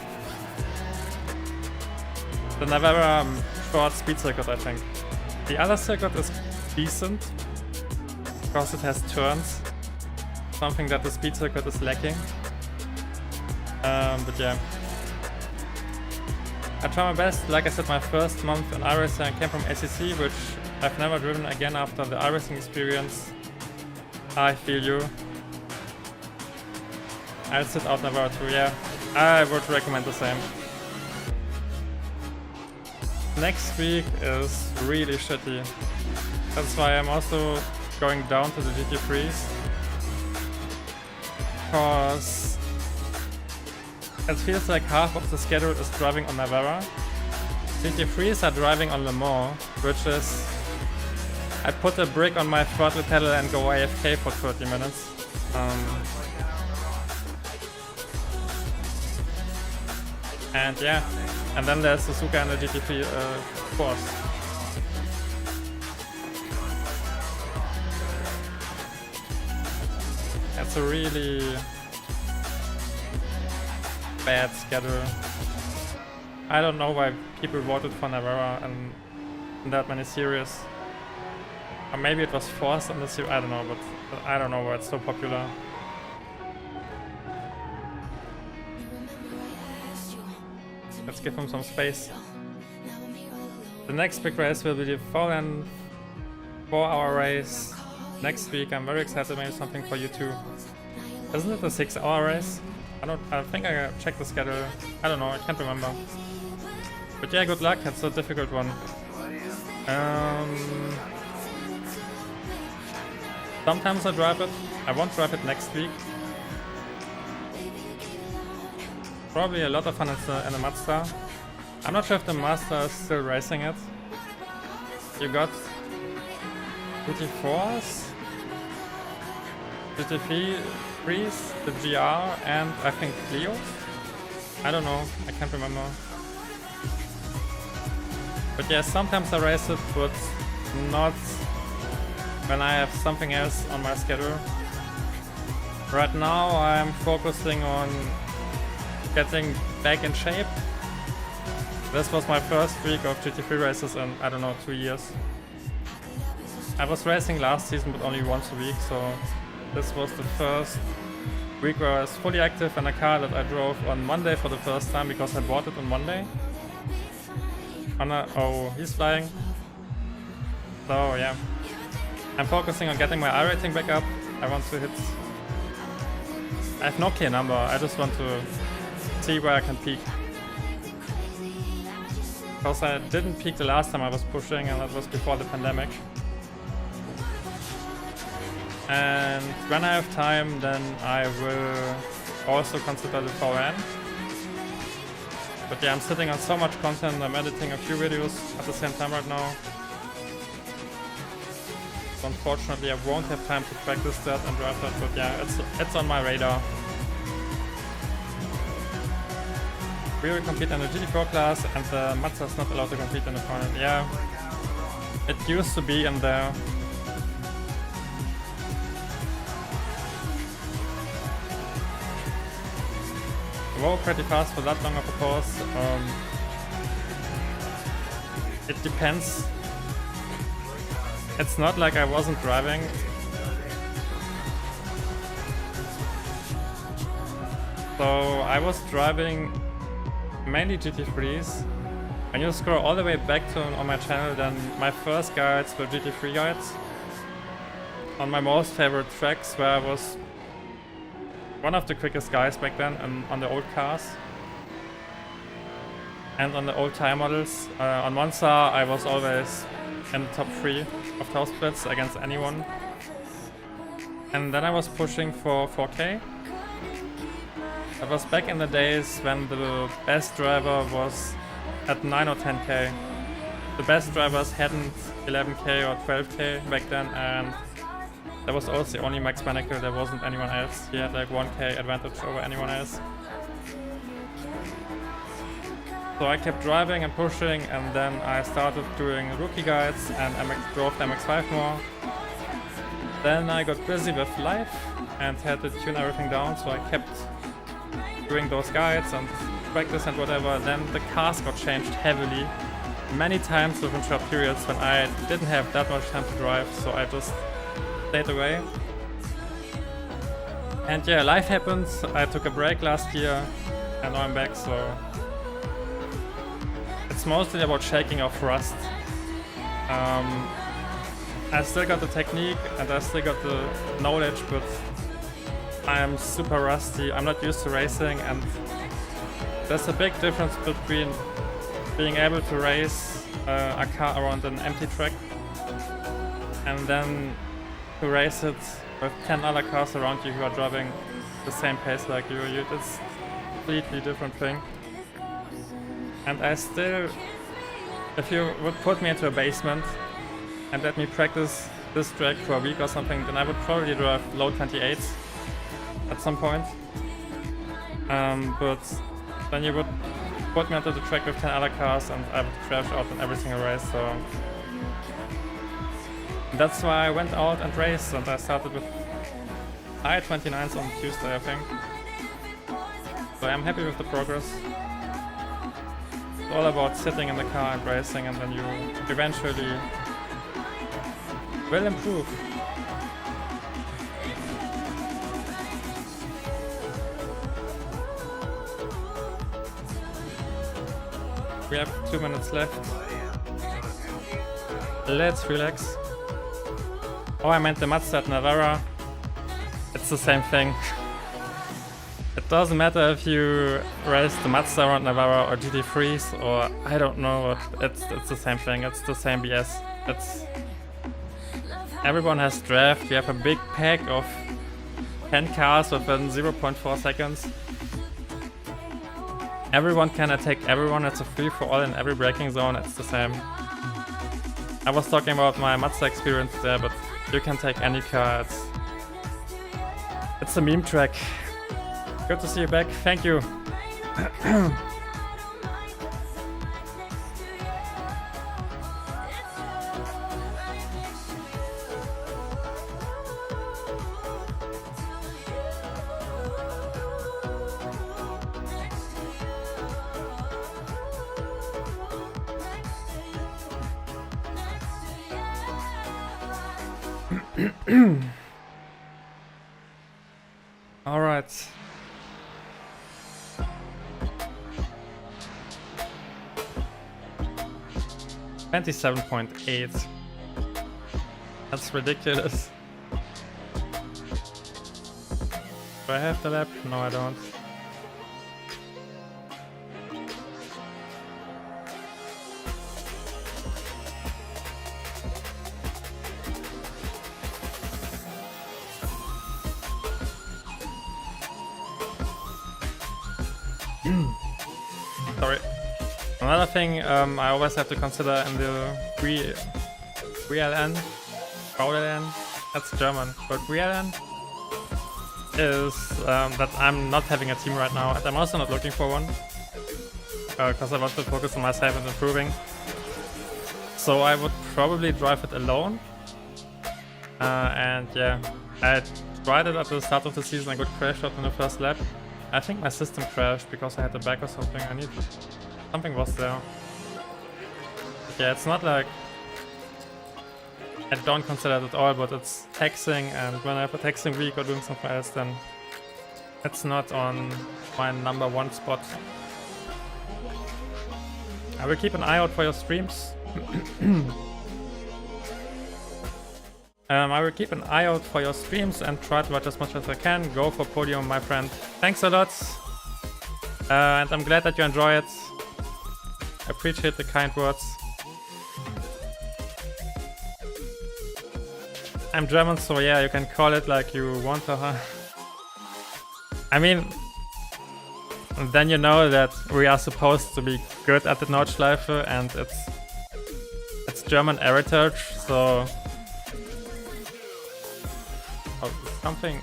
The Navarre short speed circuit, I think. The other circuit is decent because it has turns, something that the speed circuit is lacking. But yeah. I try my best. Like I said, my first month in iracing I came from ACC, which I've never driven again after the iracing experience. I feel you. I'll sit out Navarra too, yeah. I would recommend the same. Next week is really shitty. That's why I'm also going down to the GT3s. Because it feels like half of the schedule is driving on Navarra. GT3s are driving on Le Mans, which is I put a brick on my throttle pedal and go AFK for 30 minutes. And yeah, and then there's Suzuka and the GT3 course. It's a really bad schedule. I don't know why people voted for Navarra and in that many series. Or maybe it was forced on the series, I don't know, but I don't know why it's so popular. Let's give him some space. The next big race will be the 4-hour race next week. I'm very excited, maybe something for you too. Isn't it a 6-hour race? I think I checked the schedule. I don't know, I can't remember. But yeah, good luck, it's a difficult one. Sometimes I drive it. I won't drive it next week. Probably a lot of fun in the Mazda. I'm not sure if the Mazda is still racing it. You got GT4s, GT3s, the GR, and I think Clio. I don't know, I can't remember. But yeah, sometimes I race it, but not when I have something else on my schedule. Right now I'm focusing on getting back in shape. This was my first week of GT3 races in, I don't know, 2 years. I was racing last season but only once a week, so this was the first week where I was fully active in a car that I drove on Monday for the first time because I bought it on Monday. Oh, he's flying. So yeah, I'm focusing on getting my iRating back up. I want to hit... I have no clear number, I just want to see where I can peak. Because I didn't peak the last time I was pushing, and that was before the pandemic. And when I have time, then I will also consider the VN. But yeah, I'm sitting on so much content, I'm editing a few videos at the same time right now. So unfortunately I won't have time to practice that and drive that, but yeah, it's on my radar. We will compete in the GT4 class and the Mazda is not allowed to compete in the final. Yeah, it used to be in there. Whoa, pretty fast for that long of a course. It depends. It's not like I wasn't driving. So I was driving mainly GT3s. When you scroll all the way back to on my channel, then my first guides were GT3 guides. On my most favorite tracks, where I was one of the quickest guys back then on the old cars. And on the old tire models. On Monza I was always in the top 3 of toe splits against anyone. And then I was pushing for 4K. That was back in the days when the best driver was at 9 or 10K. The best drivers hadn't 11K or 12K back then, and that was also only Max Manecke, there wasn't anyone else. He had like 1K advantage over anyone else. So I kept driving and pushing, and then I started doing rookie guides and drove the MX-5 more. Then I got busy with live and had to tune everything down, so I kept doing those guides and practice and whatever. Then the cars got changed heavily, many times within short periods when I didn't have that much time to drive, so I just stayed away. And yeah, life happened. I took a break last year, And now I'm back, so it's mostly about shaking off rust. I still got the technique and I still got the knowledge, but I am super rusty. I'm not used to racing, and there's a big difference between being able to race a car around an empty track and then to race it with 10 other cars around you who are driving the same pace like you. It's a completely different thing. And I still, if you would put me into a basement and let me practice this track for a week or something, then I would probably drive low 28s at some point. But then you would put me onto the track with 10 other cars and I would crash out in every single race, so that's why I went out and raced, and I started with high 29s on Tuesday, I think. So I'm happy with the progress. It's all about sitting in the car and racing, and then you eventually will improve. We have 2 minutes left. Let's relax. Oh, I meant the Mazda at Navara. It's the same thing. It doesn't matter if you race the Mazda around Navara or GT3s or I don't know what. It's the same thing. It's the same BS. Everyone has draft. You have a big pack of 10 cars within 0.4 seconds. Everyone can attack everyone. It's a free-for-all in every braking zone. It's the same. I was talking about my Mazda experience there, but you can take any car. It's a meme track. Good to see you back. Thank you. All right. $27.8. That's ridiculous. Do I have the lap? No, I don't. Sorry. Another thing I always have to consider in the VLN, that's German, but VLN is that I'm not having a team right now, and I'm also not looking for one because I want to focus on myself and improving. So I would probably drive it alone, and yeah, I tried it at the start of the season. I got crashed out in the first lap. I think my system crashed because I had a bug or something. Something was there. But yeah, it's not like I don't consider it at all, but it's taxing, and when I have a taxing week or doing something else, then it's not on my #1 spot. I will keep an eye out for your streams. I will keep an eye out for your streams and try to watch as much as I can. Go for podium, my friend. Thanks a lot. And I'm glad that you enjoy it. I appreciate the kind words. I'm German, so yeah, you can call it like you want to, huh? I mean, then you know that we are supposed to be good at the Nordschleife, and it's German heritage, so... Oh, something...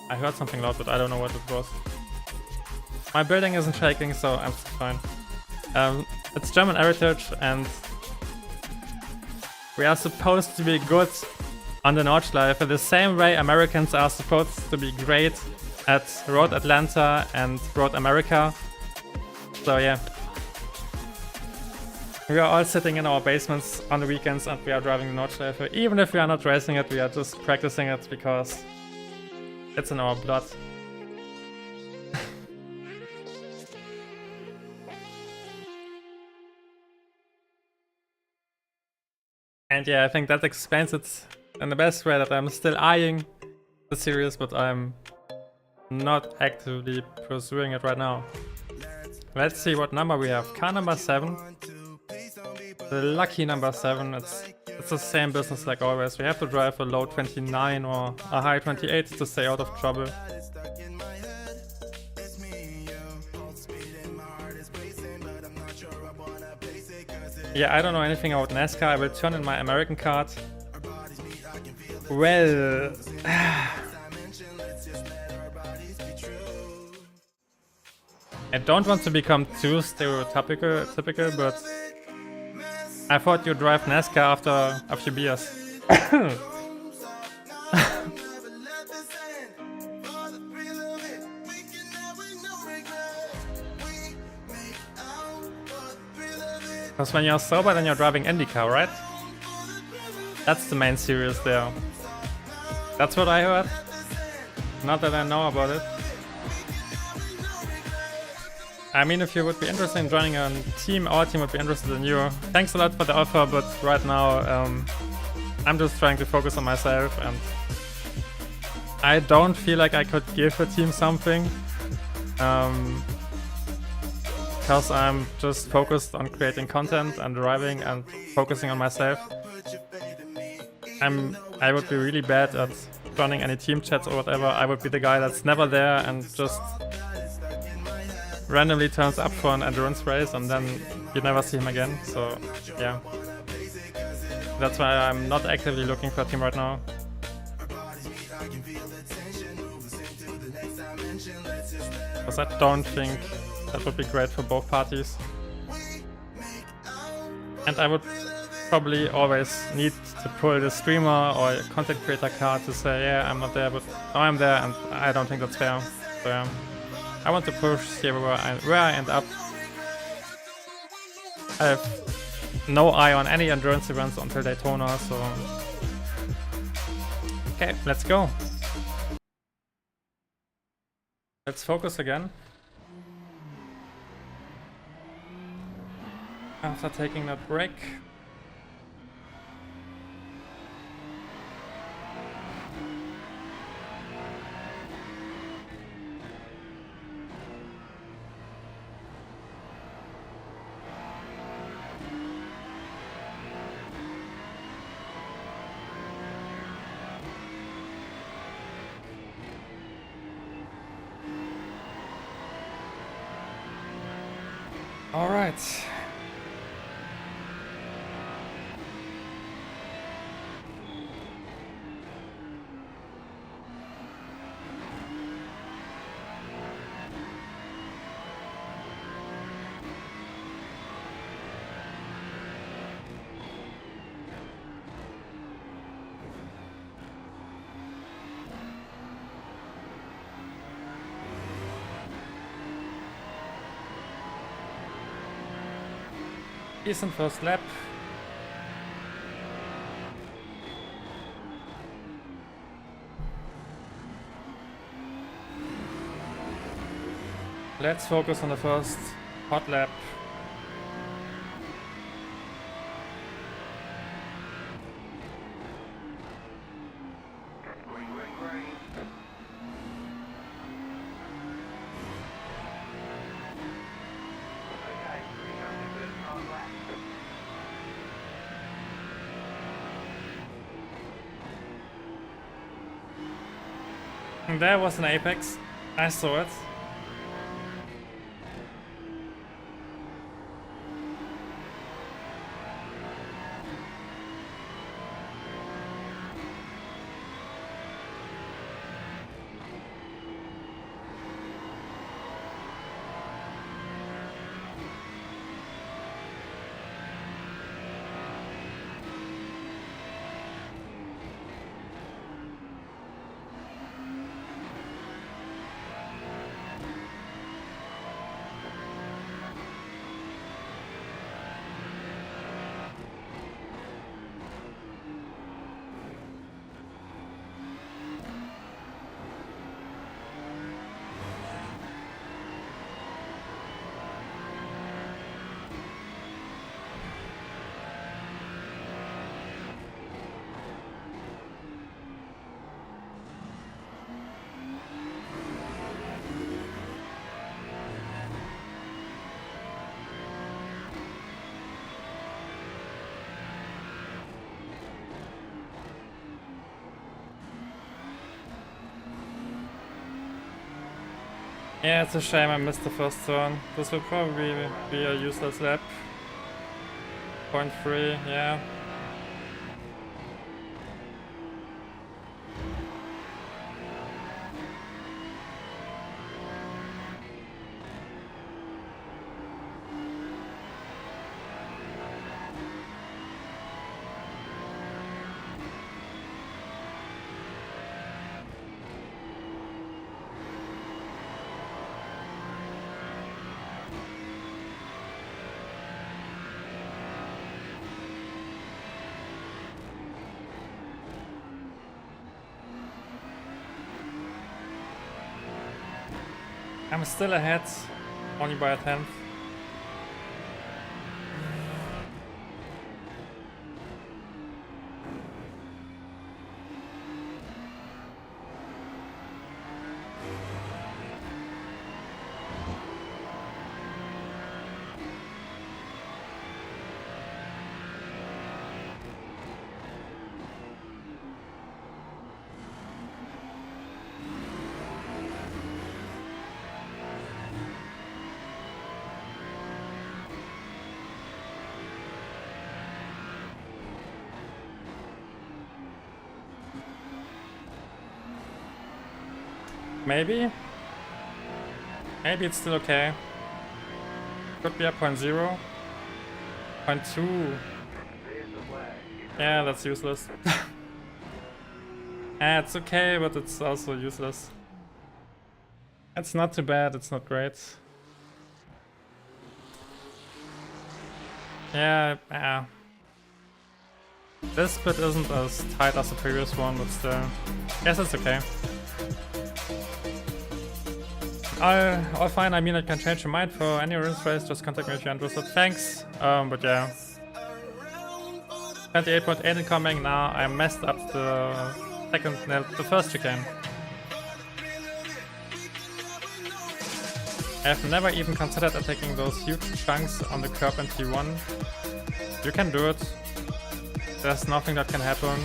I heard something loud, but I don't know what it was. My building isn't shaking, so I'm fine. It's German heritage, and we are supposed to be good on the Nordschleife the same way Americans are supposed to be great at Road Atlanta and Road America. So yeah. We are all sitting in our basements on the weekends and we are driving the Nordschleife. Even if we are not racing it, we are just practicing it because it's in our blood. And yeah, I think that explains it in the best way, that I'm still eyeing the series, but I'm not actively pursuing it right now. Let's see what number we have. Car number 7. The lucky number 7. It's the same business like always. We have to drive a low 29 or a high 28 to stay out of trouble. Yeah, I don't know anything about NASCAR. I will turn in my American card. Well... I don't want to become too stereotypical, but I thought you drive NASCAR after a few beers. Because when you're sober, then you're driving IndyCar, right? That's the main series there. That's what I heard. Not that I know about it. I mean, if you would be interested in joining a team, our team would be interested in you. Thanks a lot for the offer, but right now I'm just trying to focus on myself, and I don't feel like I could give a team something. Because I'm just focused on creating content and driving and focusing on myself. I would be really bad at running any team chats or whatever. I would be the guy that's never there and just randomly turns up for an endurance race and then you never see him again. So yeah, that's why I'm not actively looking for a team right now. Because I don't think that would be great for both parties. And I would probably always need to pull the streamer or content creator card to say, yeah, I'm not there, but now I'm there, and I don't think that's fair. So yeah, I want to push, see where I end up. I have no eye on any endurance events until Daytona, so... Okay, let's go. Let's focus again. After taking that break. All right. Decent first lap. Let's focus on the first hot lap. And there was an apex. I saw it. Yeah, it's a shame I missed the first turn. This will probably be a useless lap. 0.3, yeah. I'm still ahead, only by a tenth. Maybe? Maybe it's still okay. Could be a 0.0. 0.2. Yeah, that's useless. It's okay, but it's also useless. It's not too bad, it's not great. Yeah. This bit isn't as tight as the previous one, but still. Yes, it's okay. All fine, I mean I can change your mind for any race, just contact me if you're interested. Thanks, but yeah. 28.8 incoming now, I messed up the first chicane. I've never even considered attacking those huge chunks on the curb in T1. You can do it. There's nothing that can happen.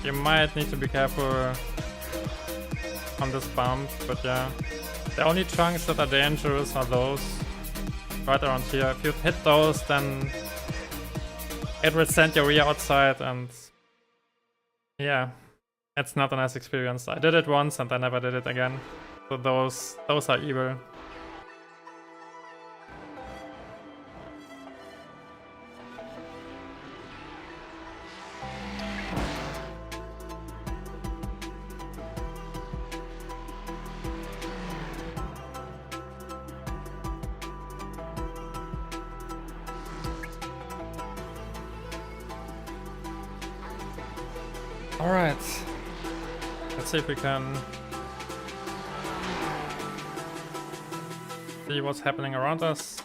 You might need to be careful on this bump, but yeah. The only chunks that are dangerous are those right around here. If you hit those, then it will send your rear outside, and yeah, it's not a nice experience. I did it once and I never did it again. So those are evil. Alright, let's see if we can see what's happening around us.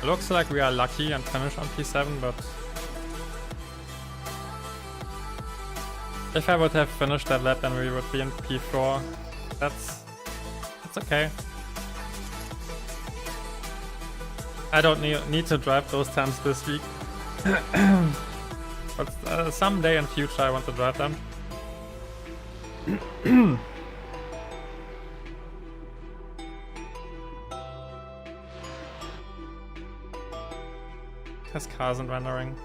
Looks like we are lucky and finish on P7, but if I would have finished that lap, then we would be in P4. That's okay. I don't need to drive those times this week. But someday in future I want to drive them. This car isn't rendering.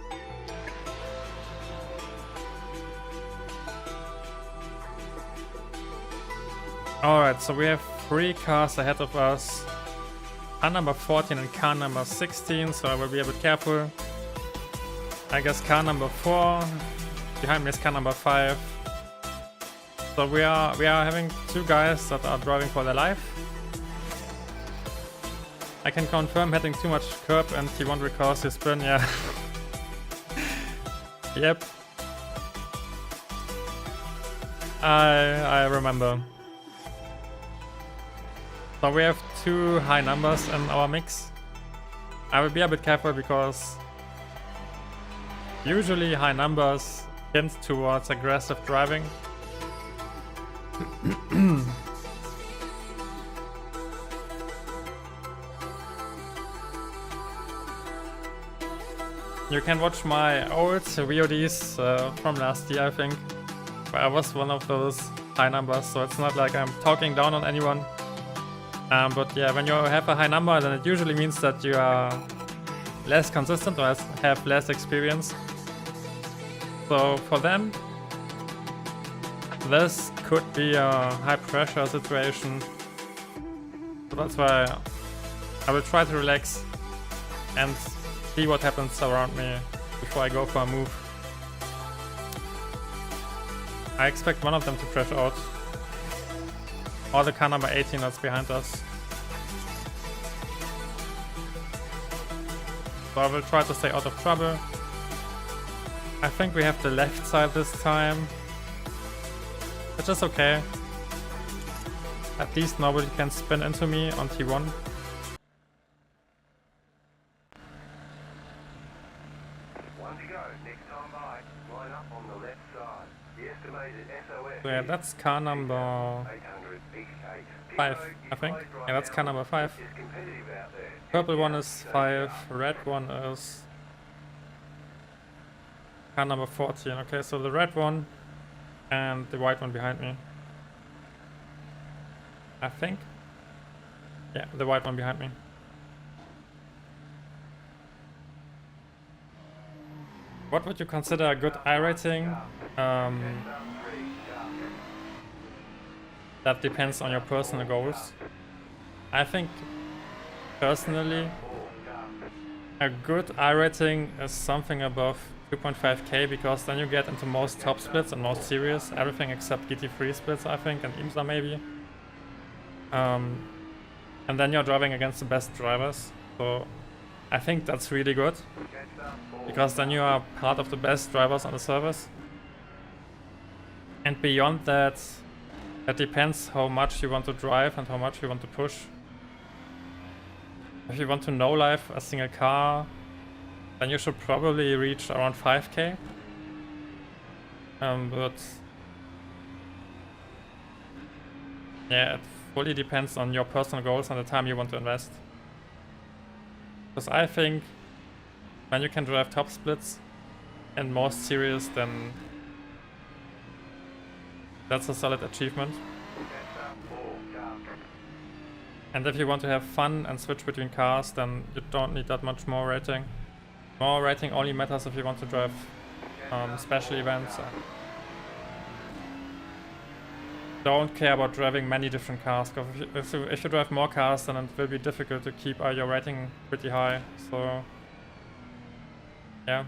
Alright, so we have 3 cars ahead of us. Car number 14 and car number 16, so I will be a bit careful. I guess car number 4, behind me is car number 5. So we are having 2 guys that are driving for their life. I can confirm hitting too much curb and T1 will cause you spin, yeah. Yep. I remember. So we have 2 high numbers in our mix. I will be a bit careful because usually high numbers hint towards aggressive driving. You can watch my old VODs from last year, I think. Where I was one of those high numbers, so it's not like I'm talking down on anyone. But yeah, when you have a high number, then it usually means that you are less consistent or have less experience. So for them, this could be a high pressure situation. So that's why I will try to relax and see what happens around me before I go for a move. I expect one of them to crash out. Or the car number 18 that's behind us. So I will try to stay out of trouble. I think we have the left side this time, which is okay. At least nobody can spin into me on T1. One to go. Next time by, line up on the left side. The estimated SOS. So yeah, that's car number 800 East 8. 5, I think. Yeah, that's car number 5. It's competitive out there. Purple one is 5, red one is car number 14. Okay, so the red one and the white one behind me. I think. Yeah, the white one behind me. What would you consider a good iracing? That depends on your personal goals. I think personally a good iracing is something above 2.5k, because then you get into most top splits and most series, everything except GT3 splits, I think, and IMSA maybe. And then you're driving against the best drivers, so I think that's really good, because then you are part of the best drivers on the service. And beyond that, it depends how much you want to drive and how much you want to push. If you want to no-life a single car, then you should probably reach around 5k. But yeah, it fully depends on your personal goals and the time you want to invest. Because I think when you can drive top splits in most series, then that's a solid achievement. And if you want to have fun and switch between cars, then you don't need that much more rating. More rating only matters if you want to drive special events. Don't care about driving many different cars, because if you drive more cars, then it will be difficult to keep your rating pretty high. So yeah.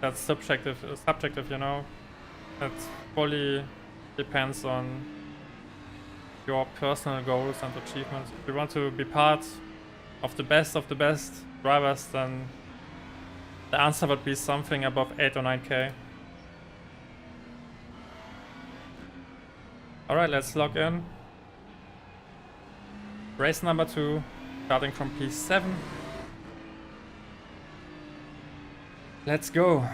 That's subjective, you know. It fully depends on your personal goals and achievements. If you want to be part of the best drivers, then the answer would be something above 8 or 9k. Alright, let's log in. Race number 2, starting from P7. Let's go.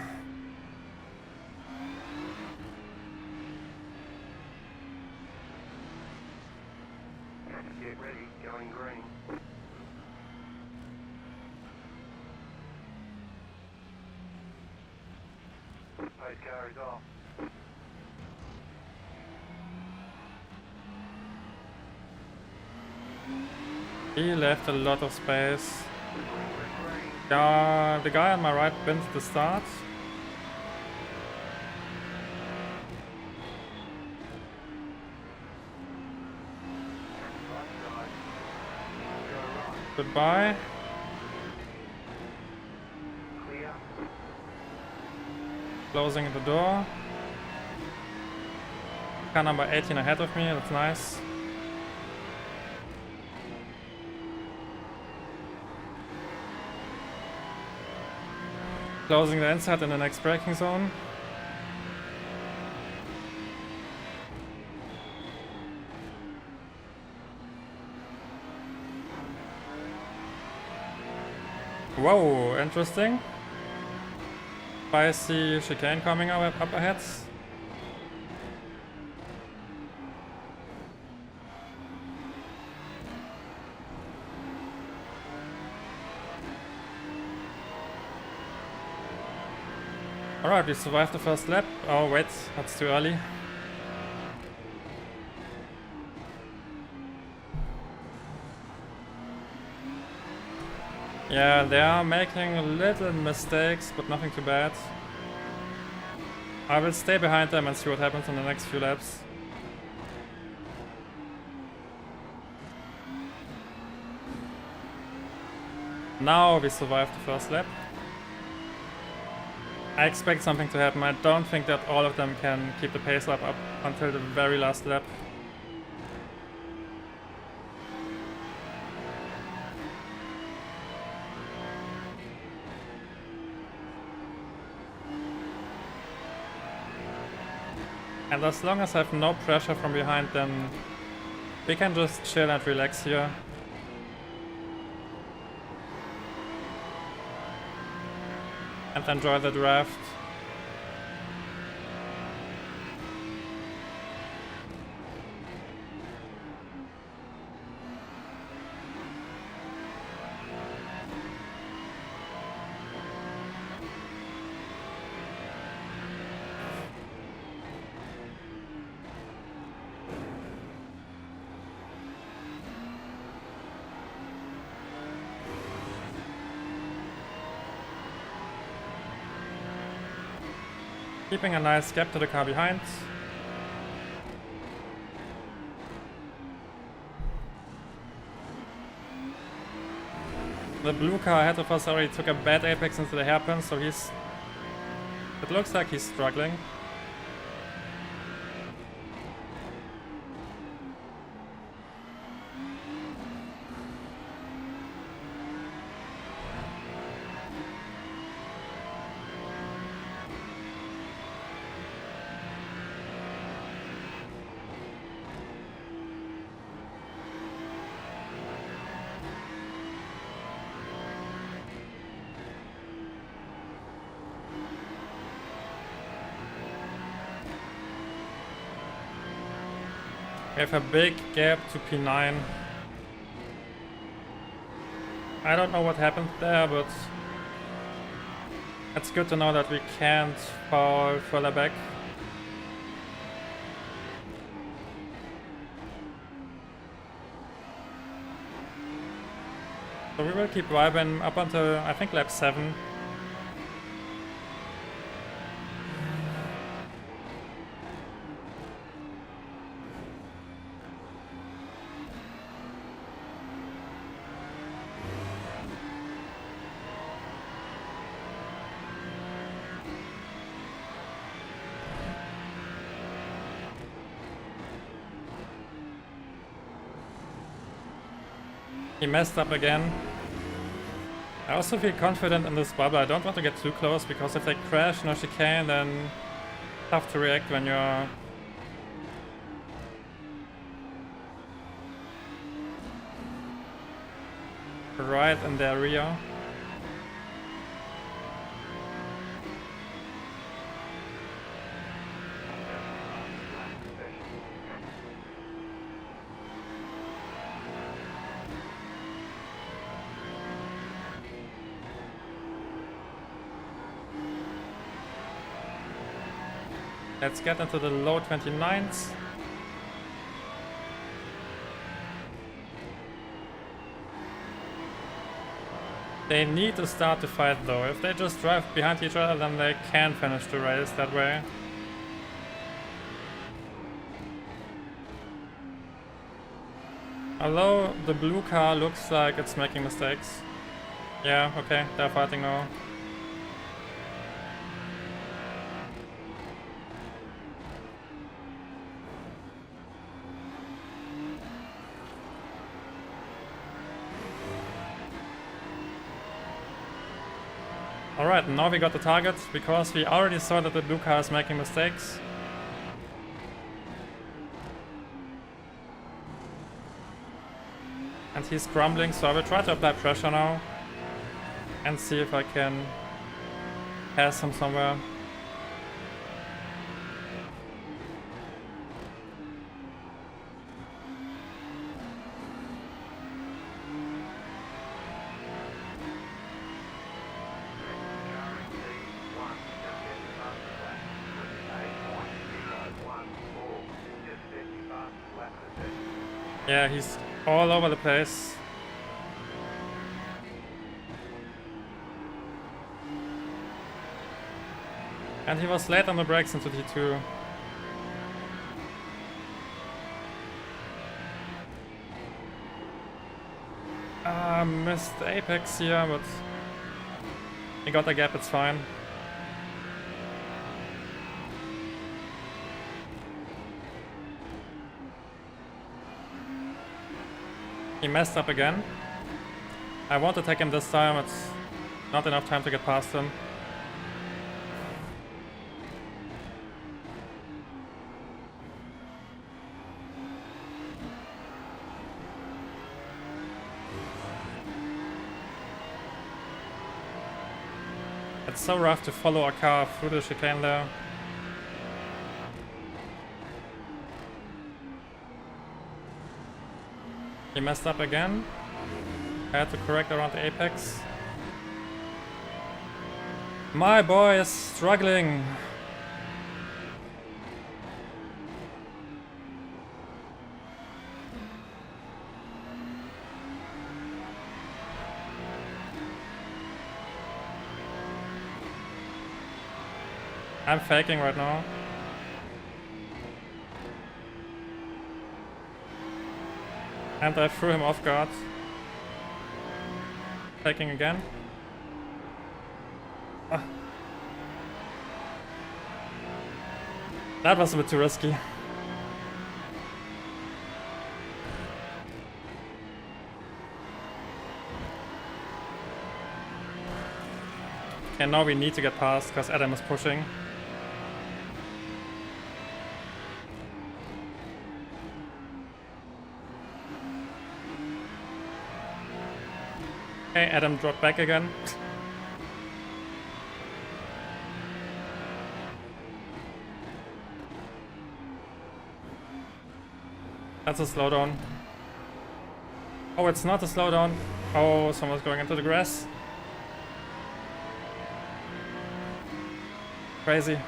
Get ready, going green. Pace car is off. He left a lot of space. Yeah, the guy on my right wins the start. Goodbye. Clear. Closing the door. Car number 18 ahead of me, that's nice. Closing the inside in the next braking zone. Whoa, interesting. spicy chicane coming up ahead. Alright, we survived the first lap. Oh wait, that's too early. Yeah, they are making little mistakes, but nothing too bad. I will stay behind them and see what happens in the next few laps. Now we survived the first lap. I expect something to happen. I don't think that all of them can keep the pace up until the very last lap. And as long as I have no pressure from behind, then we can just chill and relax here. And enjoy the draft. Keeping a nice gap to the car behind. The blue car ahead of us already took a bad apex into the hairpin, so it looks like he's struggling. We have a big gap to P9. I don't know what happened there, but it's good to know that we can't fall further back. So we will keep vibing up until I think lap 7. He messed up again. I also feel confident in this bubble. I don't want to get too close, because if they crash in a chicane, then tough to react when you're right in their rear. Let's get into the low 29s. They need to start the fight though. If they just drive behind each other, then they can finish the race that way. Although the blue car looks like it's making mistakes. Yeah, okay, they're fighting now. Alright, now we got the target, because we already saw that the blue car is making mistakes. And he's crumbling, so I will try to apply pressure now and see if I can pass him somewhere. Yeah, he's all over the place. And he was late on the brakes into T2. Missed the apex here, but he got the gap, it's fine. He messed up again. I want to take him this time, it's not enough time to get past him. It's so rough to follow a car through the chicane there. He messed up again. I had to correct around the apex. My boy is struggling. I'm faking right now. And I threw him off guard. Faking again. Ah. That was a bit too risky. Okay, now we need to get past because Adam is pushing. Okay, Adam dropped back again. That's a slowdown. Oh, it's not a slowdown. Oh, someone's going into the grass. Crazy.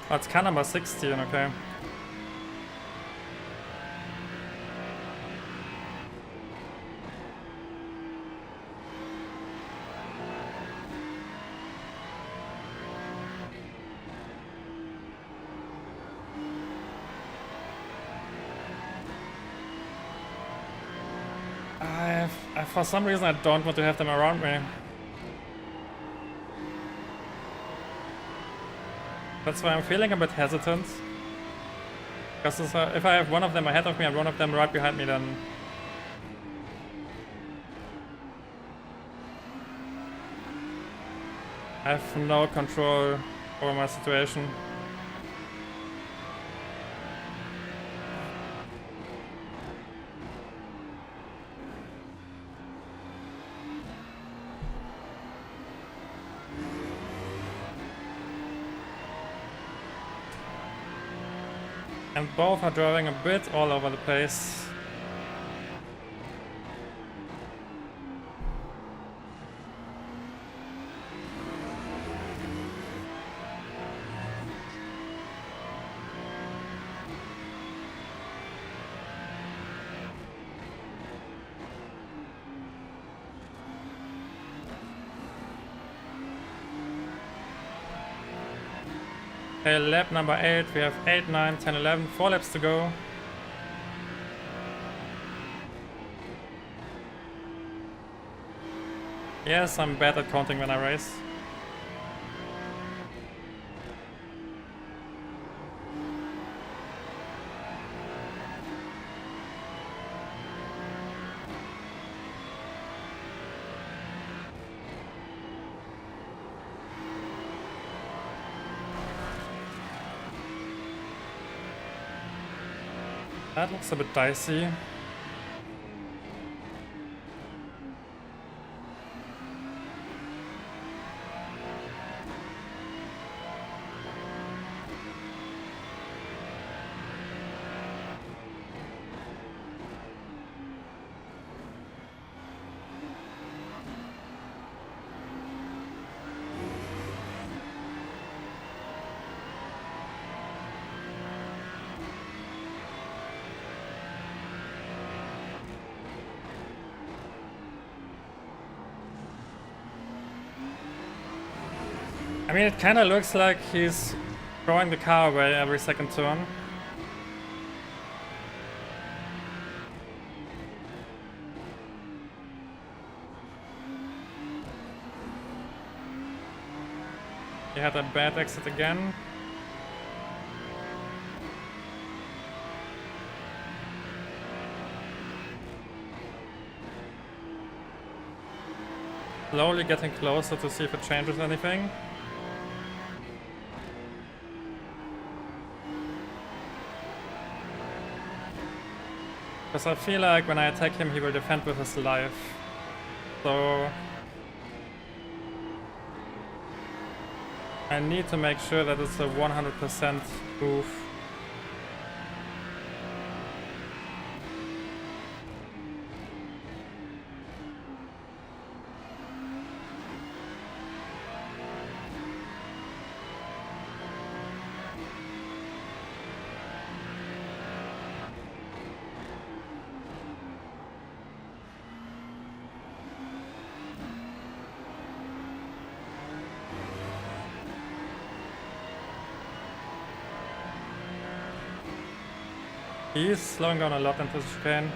Oh, it's car number 16, okay. For some reason I don't want to have them around me. That's why I'm feeling a bit hesitant. Because if I have one of them ahead of me and one of them right behind me, then I have no control over my situation. And both are driving a bit all over the place. Okay, lap number 8, we have 8, 9, 10, 11, 4 laps to go. Yes, I'm bad at counting when I race. That looks a bit dicey. I mean, it kind of looks like he's throwing the car away every second turn. He had a bad exit again. Slowly getting closer to see if it changes anything. Because I feel like when I attack him, he will defend with his life. So I need to make sure that it's a 100% move. He's slowing down a lot into the chicane.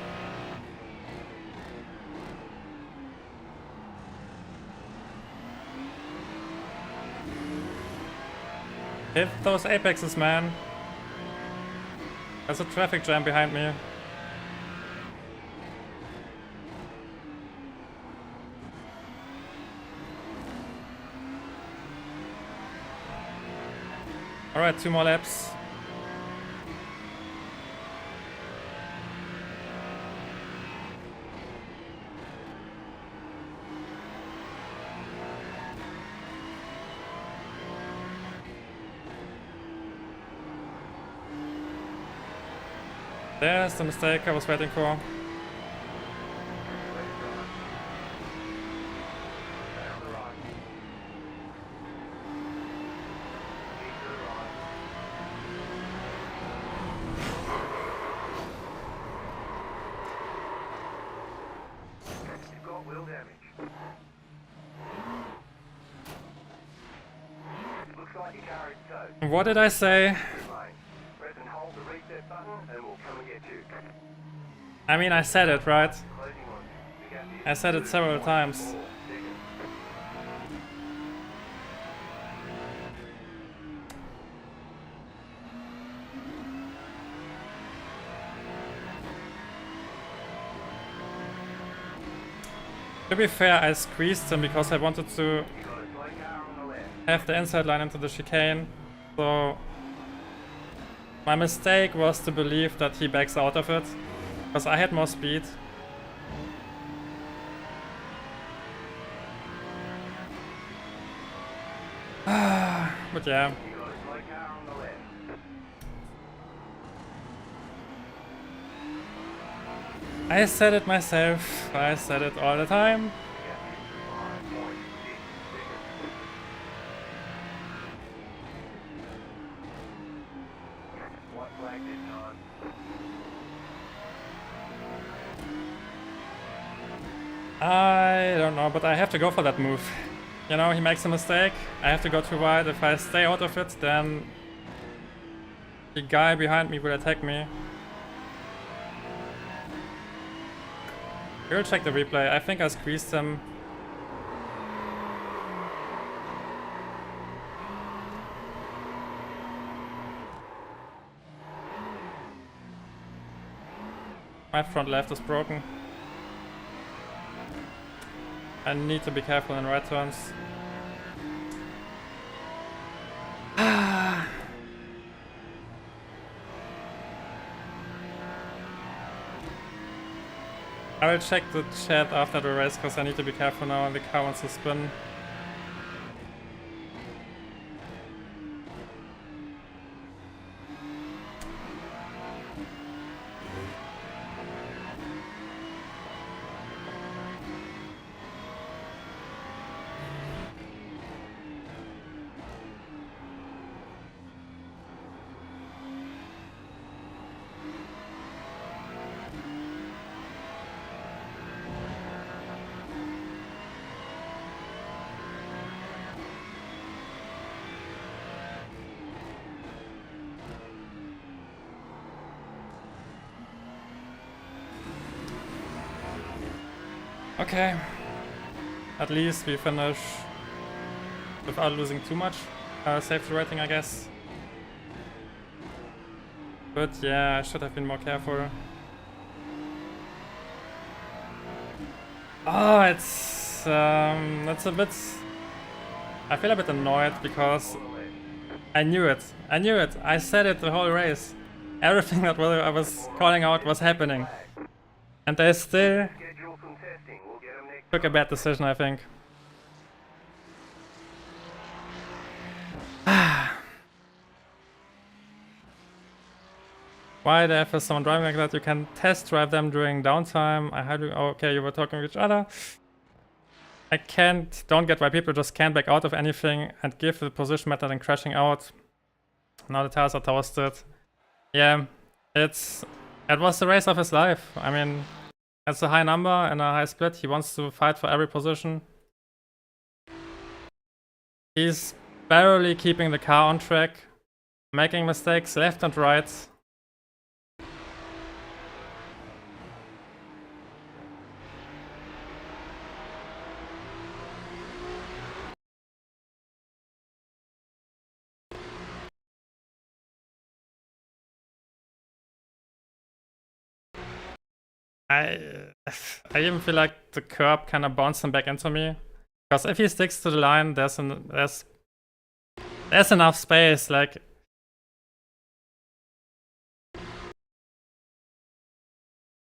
Hit those apexes, man. There's a traffic jam behind me. Alright, 2 more laps. There's the mistake I was waiting for. You've got wheel damage. Looks like your car is towed. What did I say? Press and hold the reset button and we'll come and get you. I mean, I said it, right? Closing on. The gap is I said it several times. 4 seconds. To be fair, I squeezed him because I wanted to You got a slow car on the left. have the inside line into the chicane. So my mistake was to believe that he backs out of it, because I had more speed. But yeah, You got a slow car on the left. I said it myself. I said it all the time. The gap is 5.6 seconds. White flag this time. I don't know, but I have to go for that move. You know, he makes a mistake, I have to go too wide. If I stay out of it, then the guy behind me will attack me. We'll check the replay. I think I squeezed him. My front left is broken. I need to be careful in right turns. I will check the chat after the race because I need to be careful now and the car wants to spin. Okay, at least we finish without losing too much safety rating, I guess. But yeah, I should have been more careful. Oh, it's a bit... I feel a bit annoyed because I knew it. I said it the whole race. Everything that I was calling out was happening. And they still took a bad decision, I think. Why the F is someone driving like that? You can test drive them during downtime. I had to, okay, you were talking with each other. I don't get why people just can't back out of anything and give the position method and crashing out. Now the tires are toasted. Yeah, it was the race of his life. I mean, it's a high number and a high split. He wants to fight for every position. He's barely keeping the car on track, making mistakes left and right. I even feel like the curb kind of bounced him back into me. Because if he sticks to the line, there's enough space, like...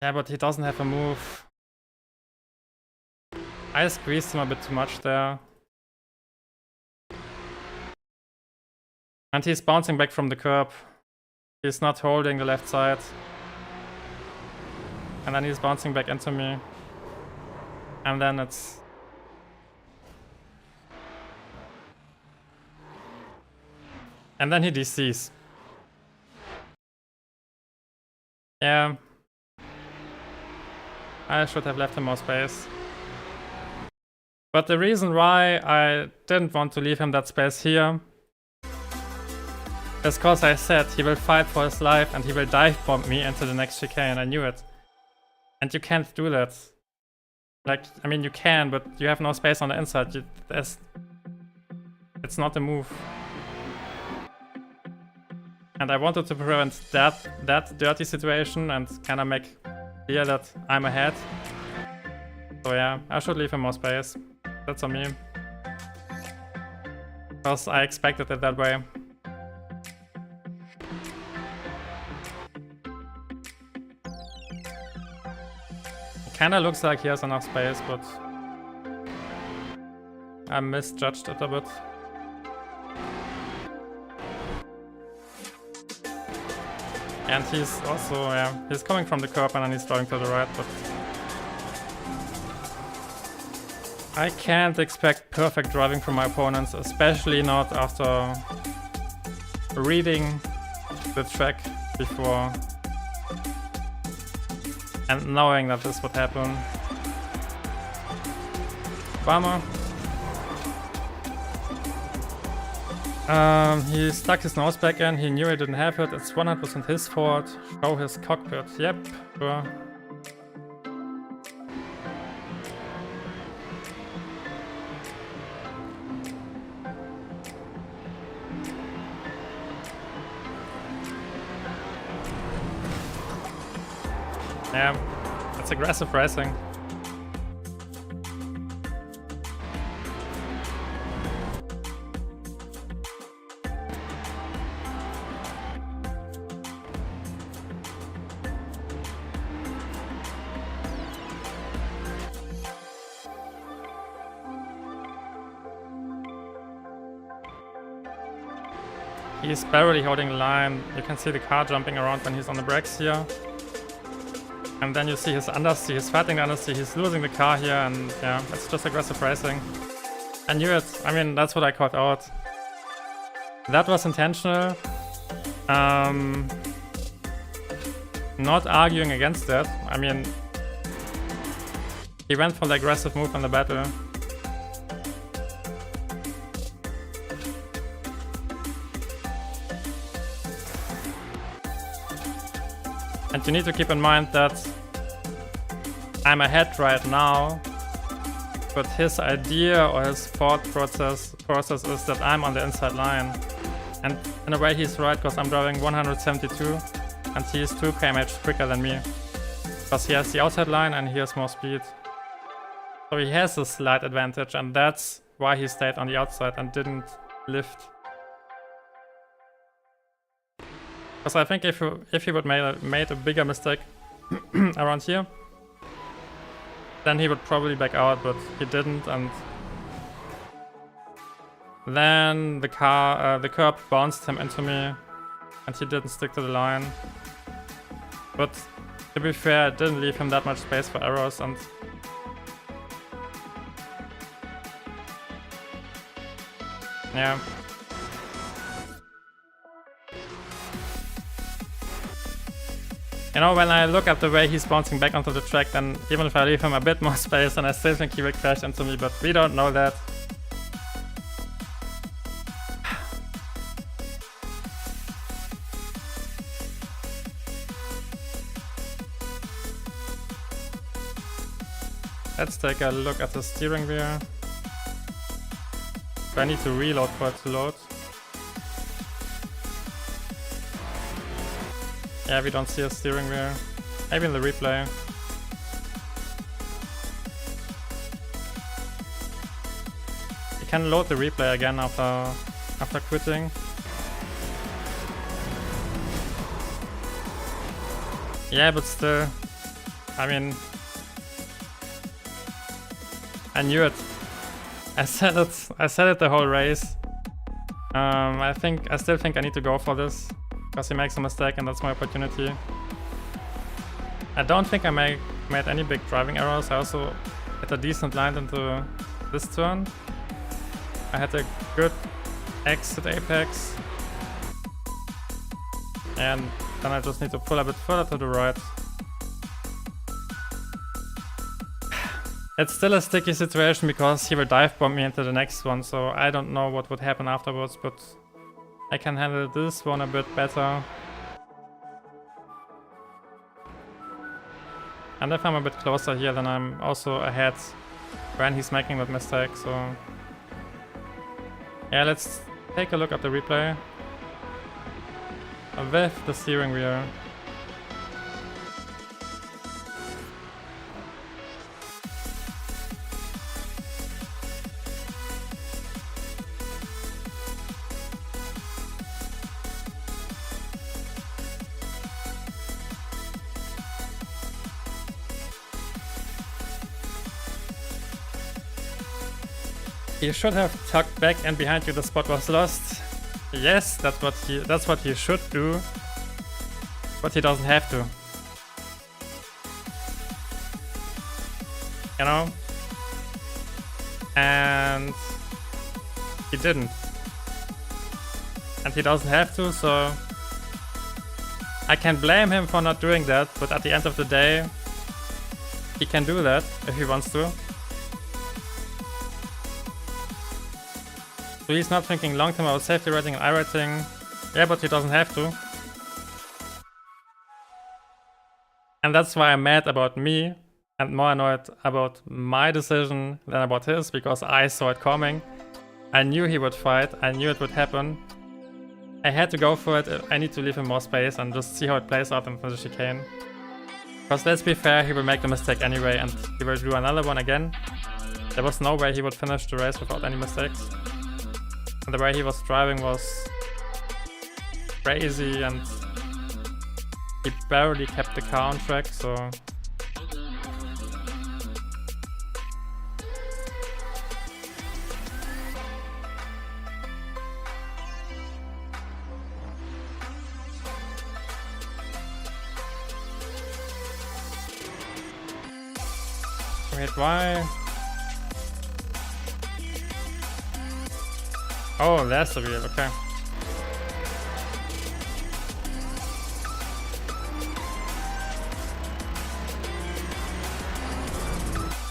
Yeah, but he doesn't have a move. I squeezed him a bit too much there. And he's bouncing back from the curb. He's not holding the left side. And then he's bouncing back into me. And then it's... And then he DCs. Yeah. I should have left him more space. But the reason why I didn't want to leave him that space here is because I said he will fight for his life and he will dive bomb me into the next chicane. I knew it. And you can't do that. Like, I mean, you can, but you have no space on the inside. It's not a move. And I wanted to prevent that dirty situation and kind of make clear that I'm ahead. So yeah, I should leave him more space. That's on me. Because I expected it that way. Kinda looks like he has enough space, but I misjudged it a bit. And he's also, yeah, he's coming from the curb and then he's driving to the right, but I can't expect perfect driving from my opponents, especially not after reading the track before. And knowing that this would happen. Bummer. He stuck his nose back in, he knew he didn't have it, it's 100% his fault. Show his cockpit, yep, sure. Yeah, it's aggressive racing. He's barely holding the line. You can see the car jumping around when he's on the brakes here. And then you see his understeer, he's fighting the understeer, he's losing the car here, and yeah, it's just aggressive racing. I knew it. I mean, that's what I called out. That was intentional. Not arguing against that. I mean, he went for the aggressive move in the battle. And you need to keep in mind that I'm ahead right now, but his idea or his thought process is that I'm on the inside line. And in a way he's right, because I'm driving 172 and he is 2 km/h quicker than me. Because he has the outside line and he has more speed. So he has a slight advantage, and that's why he stayed on the outside and didn't lift. Because I think if he would made a bigger mistake around here, then he would probably back out, but he didn't, and then the curb bounced him into me, and he didn't stick to the line. But to be fair, it didn't leave him that much space for errors, and yeah. You know, when I look at the way he's bouncing back onto the track, then even if I leave him a bit more space, then I still think he will crash into me, but we don't know that. Let's take a look at the steering wheel. I need to reload for it to load. Yeah, we don't see a steering wheel. Maybe in the replay. You can load the replay again after quitting. Yeah, but still, I mean, I knew it. I said it the whole race. I still think I need to go for this, because he makes a mistake and that's my opportunity. I don't think I made any big driving errors. I also had a decent line into this turn. I had a good exit apex. And then I just need to pull a bit further to the right. It's still a sticky situation because he will dive bomb me into the next one, so I don't know what would happen afterwards, but I can handle this one a bit better. And if I'm a bit closer here, then I'm also ahead when he's making that mistake, so yeah, let's take a look at the replay with the steering wheel. He should have tucked back and behind you, the spot was lost. Yes, that's what he should do. But he doesn't have to. You know? And he didn't. And he doesn't have to, so I can blame him for not doing that, but at the end of the day, he can do that if he wants to. So he's not thinking long term about safety rating and iracing. Yeah, but he doesn't have to. And that's why I'm mad about me and more annoyed about my decision than about his, because I saw it coming. I knew he would fight, I knew it would happen. I had to go for it. I need to leave him more space and just see how it plays out into the chicane. Because let's be fair, he will make the mistake anyway and he will do another one again. There was no way he would finish the race without any mistakes. And the way he was driving was crazy, and he barely kept the car on track, so Wait, why? Oh, there's the wheel, okay.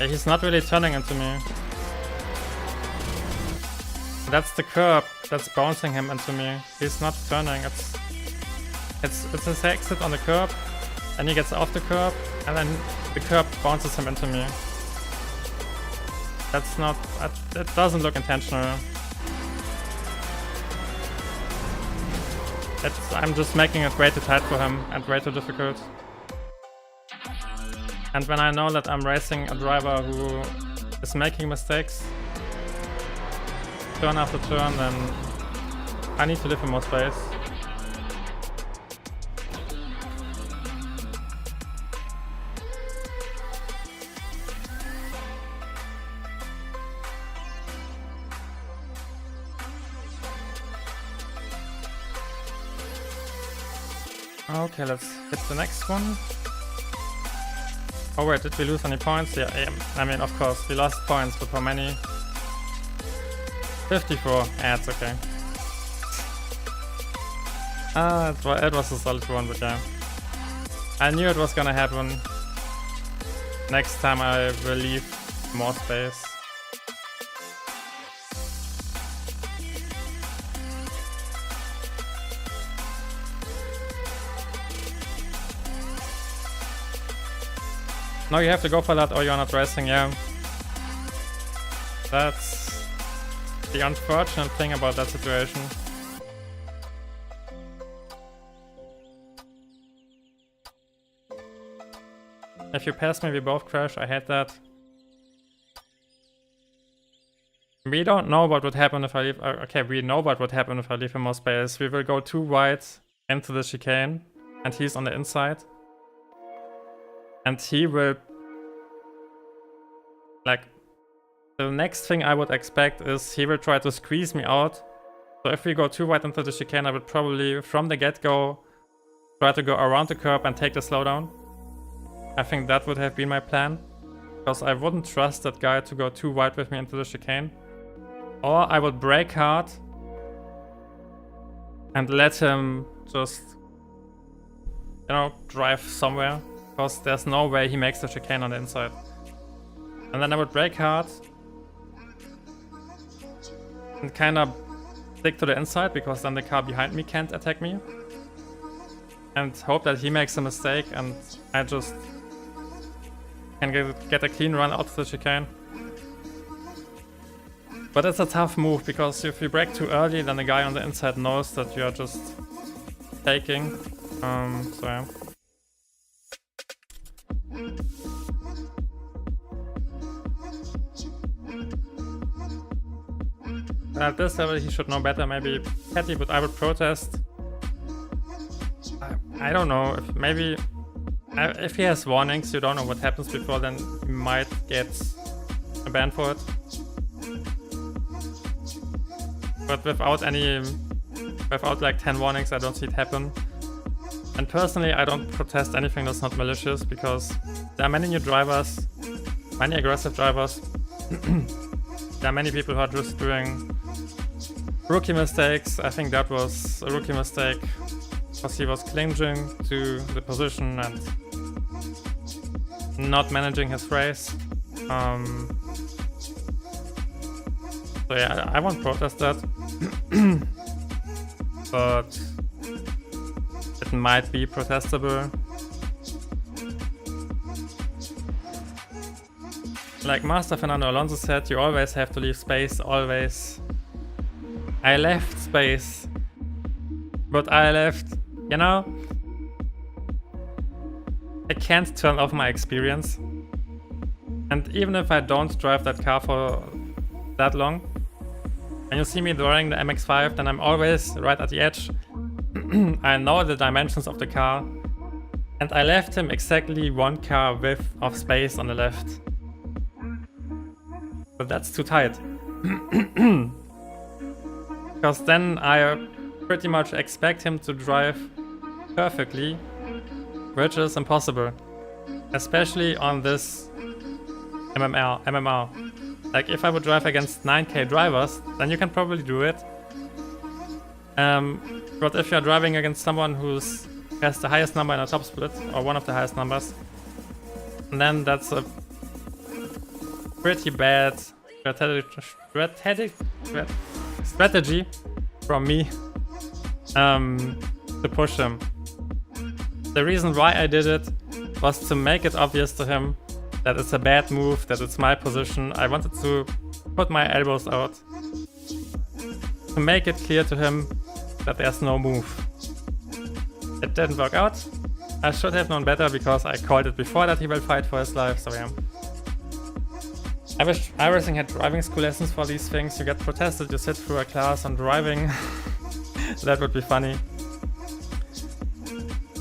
Yeah, he's not really turning into me. That's the curb that's bouncing him into me. He's not turning. It's his exit on the curb, and he gets off the curb, and then the curb bounces him into me. That's not. It doesn't look intentional. I'm just making it way too tight for him and way too difficult. And when I know that I'm racing a driver who is making mistakes turn after turn, then I need to leave him more space. Okay, let's hit the next one. Oh wait, did we lose any points? Yeah, I mean, of course, we lost points, but how many? 54. Yeah, it's okay. It was a solid one, but yeah. I knew it was gonna happen. Next time I will leave more space. No, you have to go for that or you're not racing, yeah. That's the unfortunate thing about that situation. If you pass me, we both crash. I hate that. We don't know what would happen if I leave. Okay, we know what would happen if I leave him more space. We will go too wide into the chicane, and he's on the inside. And he will, like, the next thing I would expect is he will try to squeeze me out. So if we go too wide into the chicane, I would probably, from the get-go, try to go around the curb and take the slowdown. I think that would have been my plan, because I wouldn't trust that guy to go too wide with me into the chicane. Or I would brake hard and let him just, you know, drive somewhere. Because there's no way he makes the chicane on the inside. And then I would brake hard and kind of stick to the inside, because then the car behind me can't attack me. And hope that he makes a mistake and I just can get a clean run out of the chicane. But it's a tough move, because if you brake too early, then the guy on the inside knows that you are just taking. So yeah. At this level he should know better, maybe petty, but I would protest. I don't know, if maybe if he has warnings, you don't know what happens before, then he might get a ban for it. But without like 10 warnings, I don't see it happen. And personally, I don't protest anything that's not malicious, because there are many new drivers, many aggressive drivers. There are many people who are just doing rookie mistakes. I think that was a rookie mistake, because he was clinging to the position and not managing his race. So yeah, I won't protest that. But it might be protestable. Like Master Fernando Alonso said, you always have to leave space, always. I left space. But I left, you know? I can't turn off my experience. And even if I don't drive that car for that long, and you see me driving the MX-5, then I'm always right at the edge. I know the dimensions of the car, and I left him exactly one car width of space on the left. But that's too tight. Because then I pretty much expect him to drive perfectly, which is impossible. Especially on this MMR. Like if I would drive against 9k drivers, then you can probably do it. But if you're driving against someone who has the highest number in a top split, or one of the highest numbers, then that's a pretty bad strategy from me to push him. The reason why I did it was to make it obvious to him that it's a bad move, that it's my position. I wanted to put my elbows out to make it clear to him that there's no move. It didn't work out. I should have known better because I called it before that he will fight for his life, so yeah. I wish iracing had driving school lessons for these things. You get protested, you sit through a class on driving. That would be funny.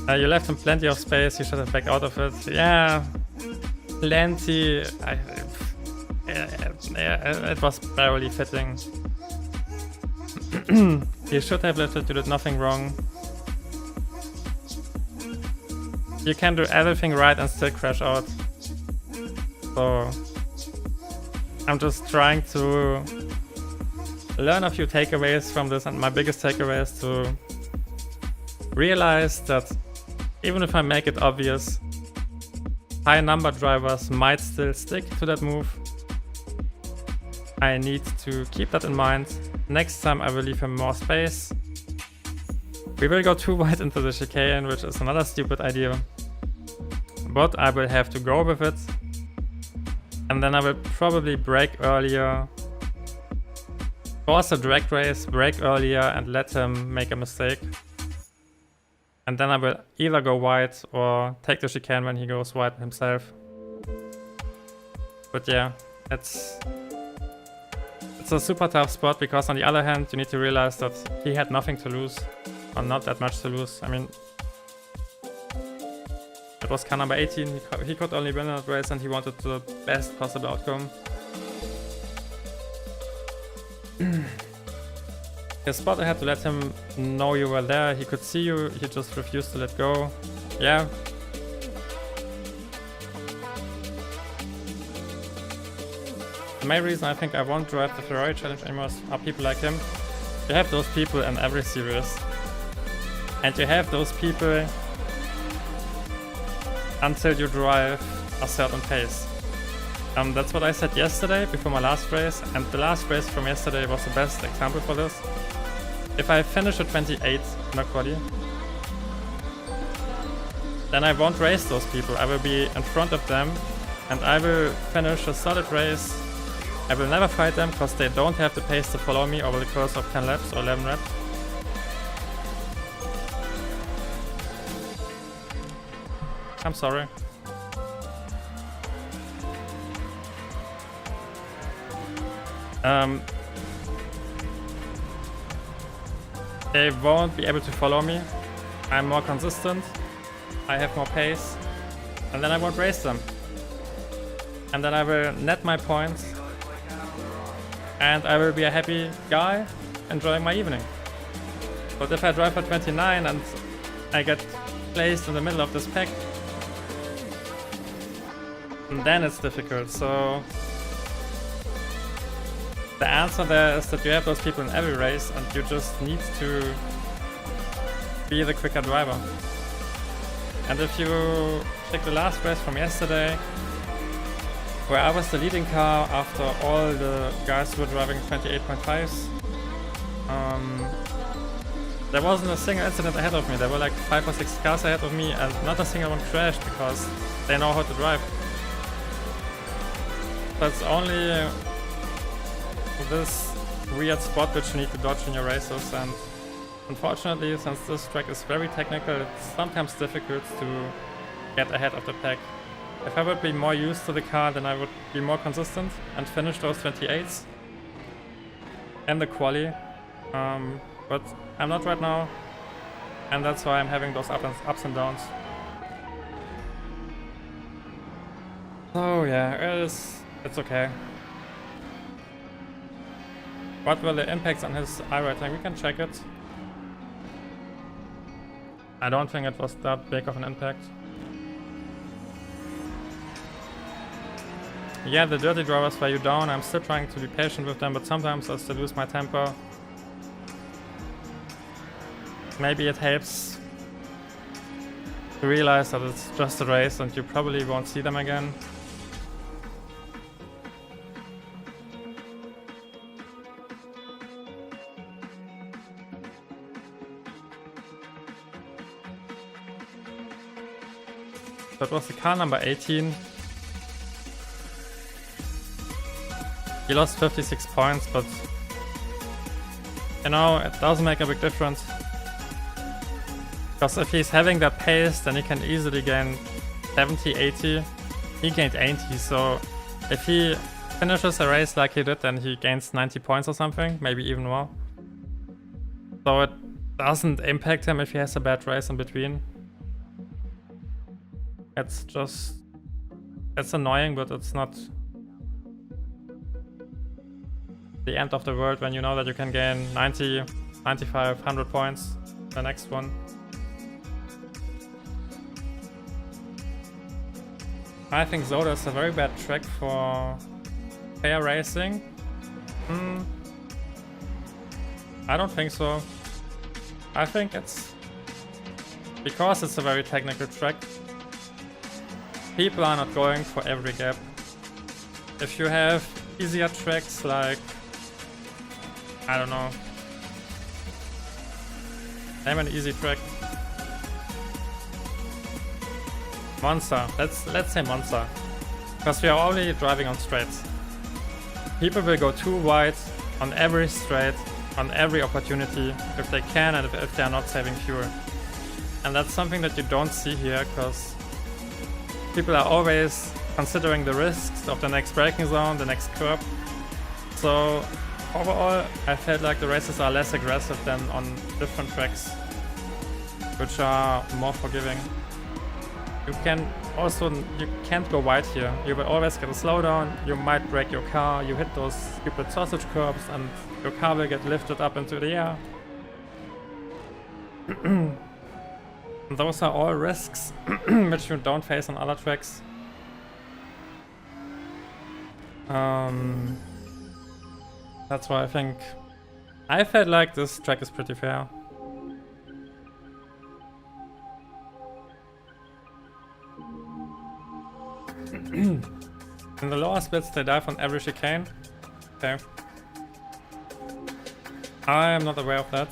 You left him plenty of space, you should have backed out of it. Yeah, plenty. It was barely fitting. You should have left it, you did nothing wrong. You can do everything right and still crash out. So I'm just trying to learn a few takeaways from this, and my biggest takeaway is to realize that even if I make it obvious, high number drivers might still stick to that move. I need to keep that in mind. Next time I will leave him more space. We will go too wide into the chicane, which is another stupid idea. But I will have to go with it. And then I will probably brake earlier. Force a drag race, brake earlier and let him make a mistake. And then I will either go wide or take the chicane when he goes wide himself. But yeah, it's a super tough spot because on the other hand you need to realize that he had nothing to lose. Or not that much to lose. I mean, it was car number 18, he could only win that race and he wanted the best possible outcome. His spotter had to let him know you were there, he could see you, he just refused to let go. Yeah. The main reason I think I won't drive the Ferrari challenge anymore are people like him. You have those people in every series. And you have those people until you drive a certain pace. That's what I said yesterday before my last race, and the last race from yesterday was the best example for this. If I finish at 28 in a quali, then I won't race those people. I will be in front of them and I will finish a solid race. I will never fight them because they don't have the pace to follow me over the course of 10 laps or 11 laps. I'm sorry. They won't be able to follow me. I'm more consistent. I have more pace. And then I won't race them. And then I will net my points. And I will be a happy guy enjoying my evening. But if I drive for 29 and I get placed in the middle of this pack, then it's difficult. So the answer there is that you have those people in every race and you just need to be the quicker driver. And if you check the last race from yesterday, where I was the leading car after all the guys who were driving 28.5s, there wasn't a single incident ahead of me. There were like 5 or 6 cars ahead of me and not a single one crashed because they know how to drive. That's only this weird spot which you need to dodge in your races, and unfortunately, since this track is very technical, it's sometimes difficult to get ahead of the pack. If I would be more used to the car, then I would be more consistent and finish those 28s in the quali, but I'm not right now, and that's why I'm having those ups and downs. So yeah, it's okay. What were the impacts on his iRating? We can check it. I don't think it was that big of an impact. Yeah, the dirty drivers wear you down. I'm still trying to be patient with them, but sometimes I still lose my temper. Maybe it helps to realize that it's just a race and you probably won't see them again. That was the car number 18. He lost 56 points, but you know, it doesn't make a big difference. Because if he's having that pace, then he can easily gain 70, 80. He gained 80, so if he finishes a race like he did, then he gains 90 points or something, maybe even more. So it doesn't impact him if he has a bad race in between. It's just... it's annoying, but it's not the end of the world when you know that you can gain 90, 95, 100 points the next one. I think Zolder is a very bad track for fair racing. I don't think so. I think it's because it's a very technical track. People are not going for every gap. If you have easier tracks like, I don't know, name an easy track. Monza. Let's say Monza, because we are only driving on straights. People will go too wide on every straight, on every opportunity, if they can and if they are not saving fuel. And that's something that you don't see here, because people are always considering the risks of the next braking zone, the next curb. So overall, I felt like the races are less aggressive than on different tracks, which are more forgiving. You can't go wide here. You will always get a slowdown, you might break your car, you hit those stupid sausage curbs and your car will get lifted up into the air. Those are all risks which you don't face on other tracks. That's why I felt like this track is pretty fair. In the lower splits they dive on every chicane. Okay. I am not aware of that.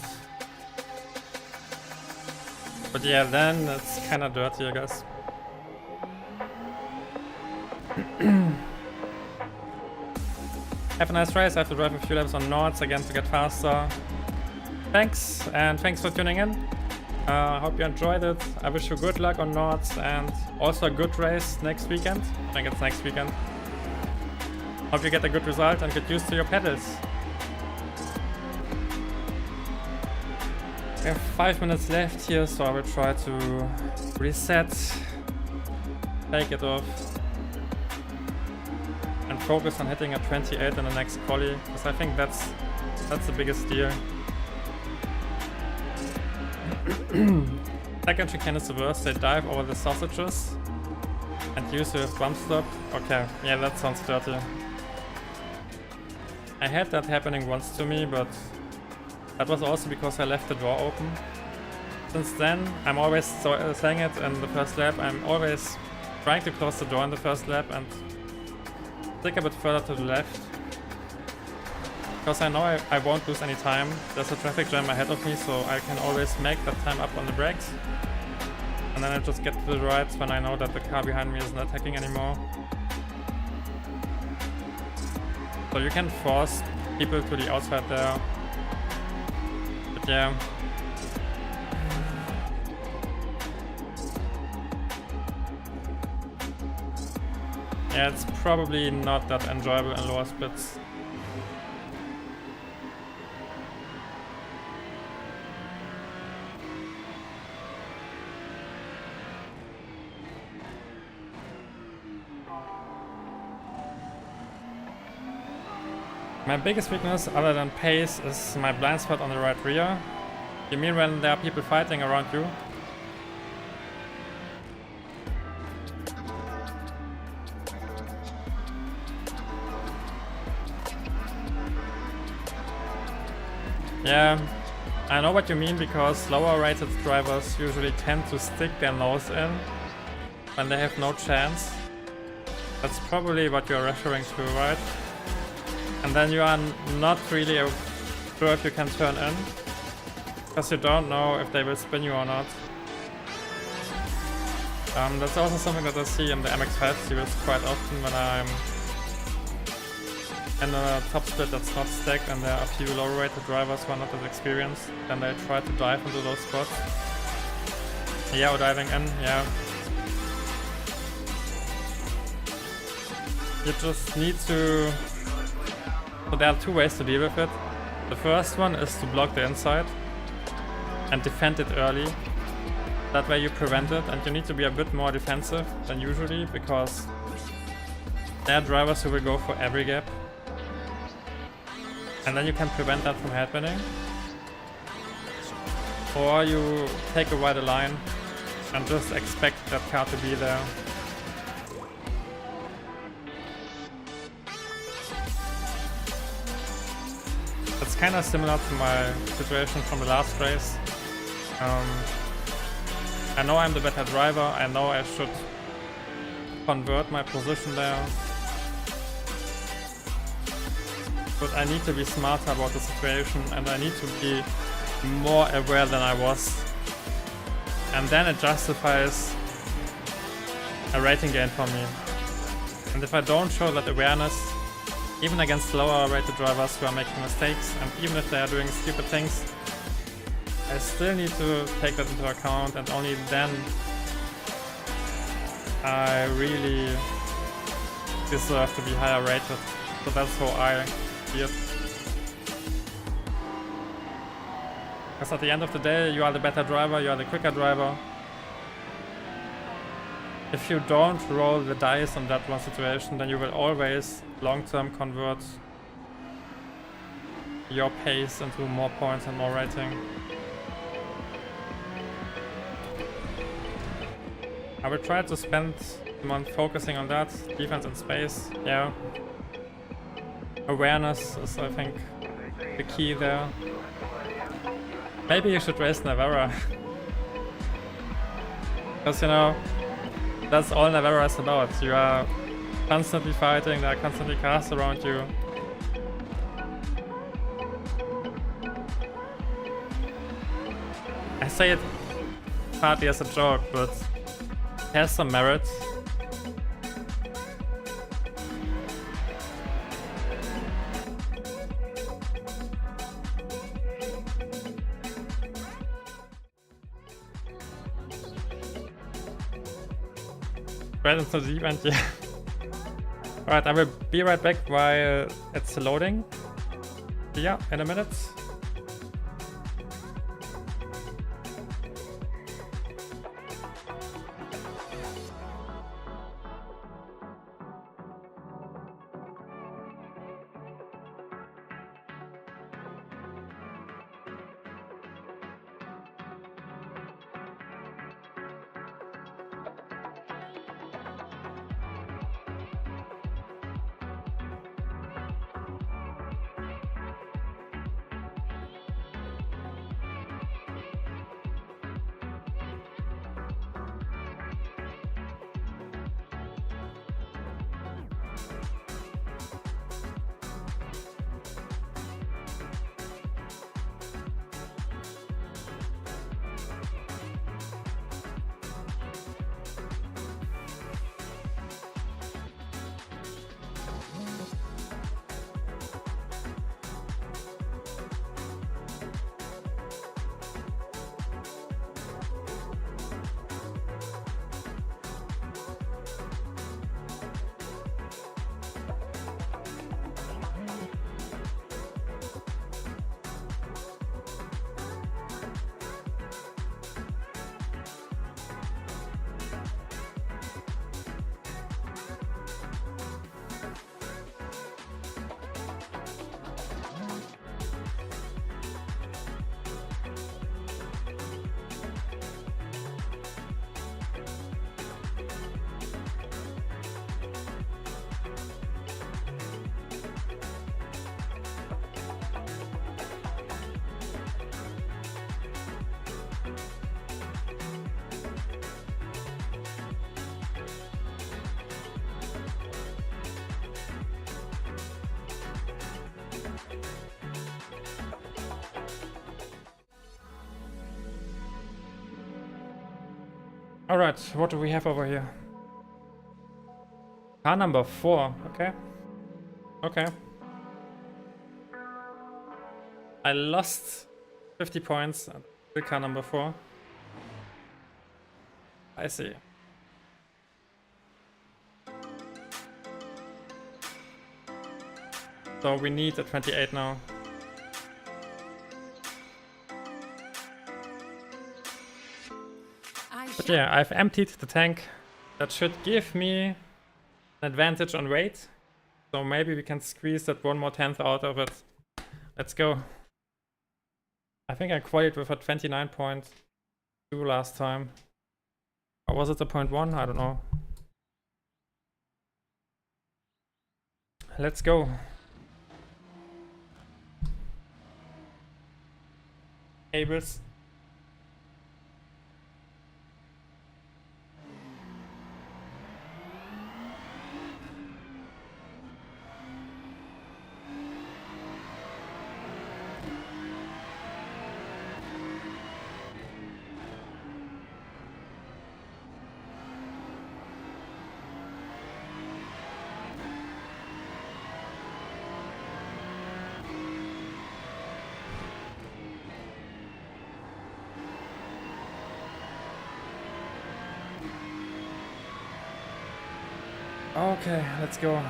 But yeah, then it's kinda dirty, I guess. Have a nice race. I have to drive a few laps on Nords again to get faster. Thanks, and thanks for tuning in. I hope you enjoyed it. I wish you good luck on Nords and also a good race next weekend. I think it's next weekend. Hope you get a good result and get used to your pedals. We have 5 minutes left here, so I will try to reset, take it off, and focus on hitting a 28 in the next quali, because I think that's the biggest deal. Second chicane is the worst. They dive over the sausages and use the bump stop. Okay, yeah, that sounds dirty. I had that happening once to me, but that was also because I left the door open. Since then, I'm always saying it in the first lap. I'm always trying to close the door in the first lap and stick a bit further to the left. Because I know I won't lose any time. There's a traffic jam ahead of me, so I can always make that time up on the brakes. And then I just get to the right when I know that the car behind me isn't attacking anymore. So you can force people to the outside there. But yeah. Yeah, it's probably not that enjoyable in lower splits. My biggest weakness, other than pace, is my blind spot on the right rear. You mean when there are people fighting around you? Yeah, I know what you mean, because lower rated drivers usually tend to stick their nose in when they have no chance. That's probably what you're referring to, right? And then you are not really sure if you can turn in, because you don't know if they will spin you or not. That's also something that I see in the MX-5 series quite often when I'm in a top split that's not stacked and there are a few lower rated drivers who are not as experienced. Then they try to dive into those spots. Yeah, or diving in, yeah. You just need to... So there are two ways to deal with it. The first one is to block the inside and defend it early. That way you prevent it, and you need to be a bit more defensive than usually, because there are drivers who will go for every gap. And then you can prevent that from happening. Or you take a wider line and just expect that car to be there. It's kind of similar to my situation from the last race. I know I'm the better driver, I know I should convert my position there. But I need to be smarter about the situation, and I need to be more aware than I was. And then it justifies a rating gain for me. And if I don't show that awareness, even against lower rated drivers who are making mistakes, and even if they are doing stupid things, I still need to take that into account, and only then I really deserve to be higher rated. So that's how I see it. Because at the end of the day, you are the better driver, you are the quicker driver. If you don't roll the dice on that one situation, then you will always long-term convert your pace into more points and more rating. I will try to spend a month focusing on that. Defense and space, yeah. Awareness is, I think, the key there. Maybe you should race Navarra. Because, you know, that's all Navarra is about. You are constantly fighting, there are constantly cars around you. I say it partly as a joke, but it has some merit. Right into the event, yeah. Alright, I will be right back while it's loading. Yeah, in a minute. Alright, what do we have over here? Car number 4, okay. Okay. I lost 50 points at the car number 4. I see. So we need a 28 now. But yeah, I've emptied the tank. That should give me an advantage on weight. So maybe we can squeeze that 1 more tenth out of it. Let's go. I think I qualified with a 29.2 last time. Or was it a 0.1? I don't know. Let's go. Cables. Okay, let's go.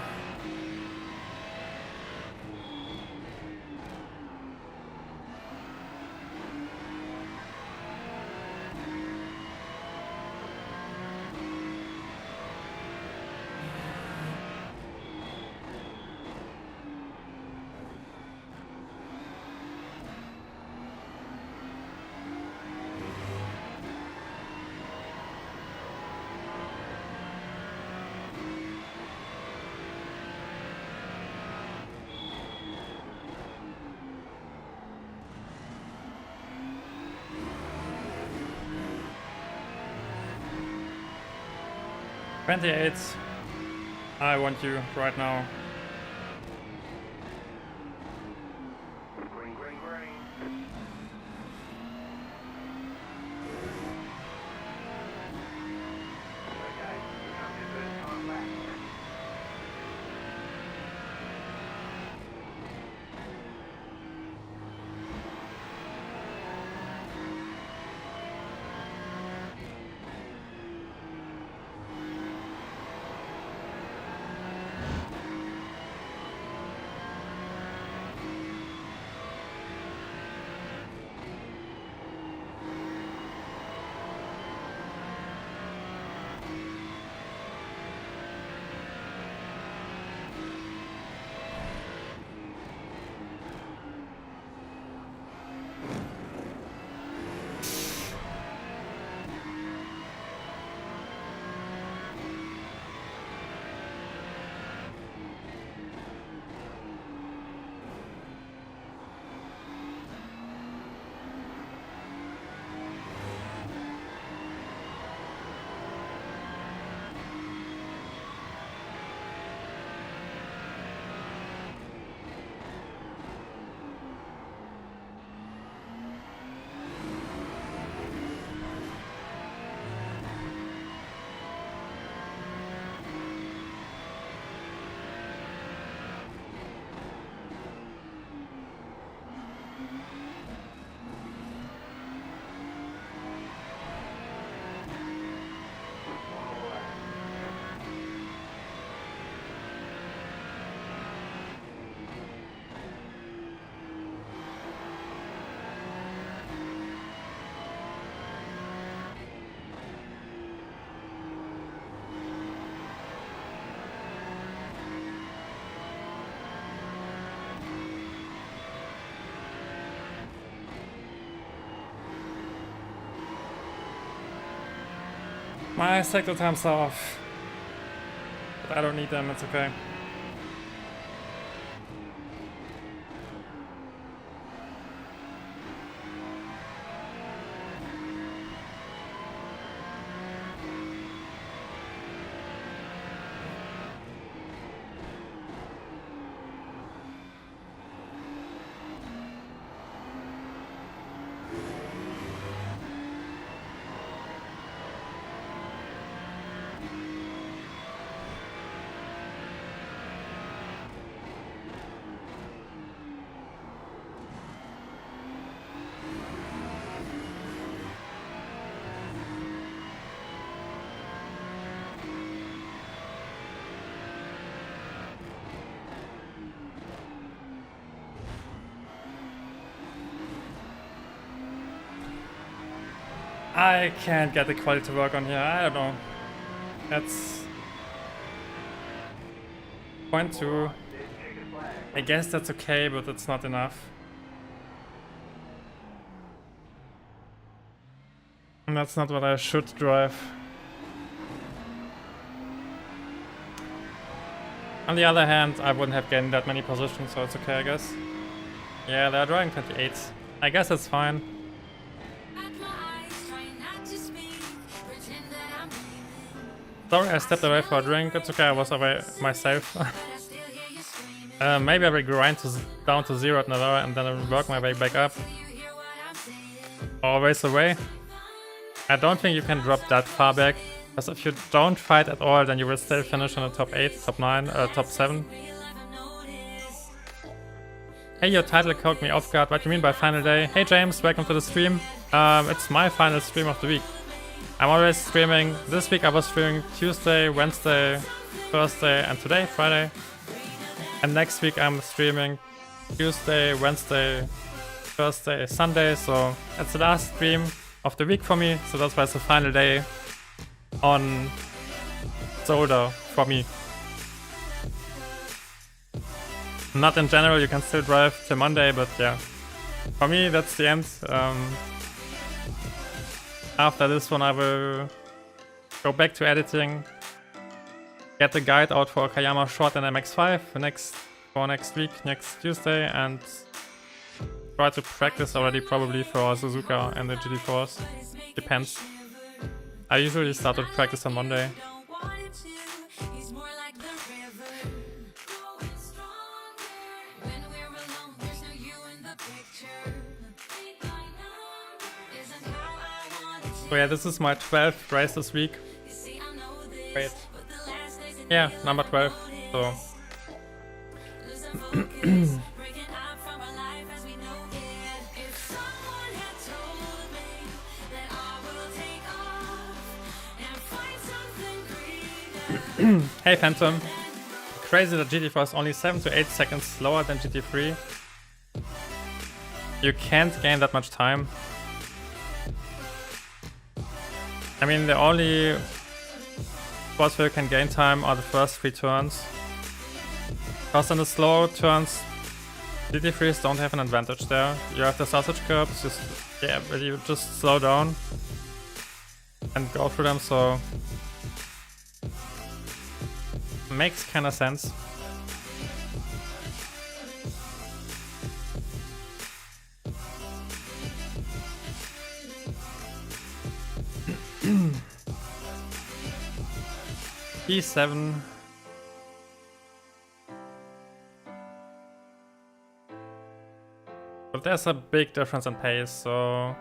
"28, I want you right now." Green, green, green. Okay, here comes your first time lap. My cycle times are off. But I don't need them, it's okay. I can't get the quality to work on here. I don't know. That's 0.2. I guess that's okay, but it's not enough. And that's not what I should drive. On the other hand, I wouldn't have gained that many positions, so it's okay, I guess. Yeah, they're driving 28. I guess it's fine. Sorry, I stepped away for a drink. It's okay, I was away myself. Maybe I will grind down to 0 at Navarra and then I will work my way back up. Always away. I don't think you can drop that far back, because if you don't fight at all, then you will still finish in the top 8, top 9, top 7. Hey, your title caught me off guard. What do you mean by final day? Hey James, welcome to the stream. It's my final stream of the week. I'm always streaming. This week I was streaming Tuesday, Wednesday, Thursday, and today, Friday. And next week I'm streaming Tuesday, Wednesday, Thursday, Sunday. So it's the last stream of the week for me. So that's why it's the final day on Zolder for me. Not in general, you can still drive till Monday, but yeah. For me, that's the end. After this one, I will go back to editing, get the guide out for Kayama Short and MX5 for next week, next Tuesday, and try to practice already probably for Suzuka and the GT4s. Depends. I usually start to practice on Monday. So yeah, this is my 12th race this week. Wait. Yeah, number 12. So. Hey Phantom. Crazy that GT4 is only 7 to 8 seconds slower than GT3. You can't gain that much time. I mean, the only spots where you can gain time are the first 3 turns. Because in the slow turns, GT3s don't have an advantage there. You have the sausage curbs, you just slow down and go through them, so makes kinda sense. P7. But there's a big difference in pace, so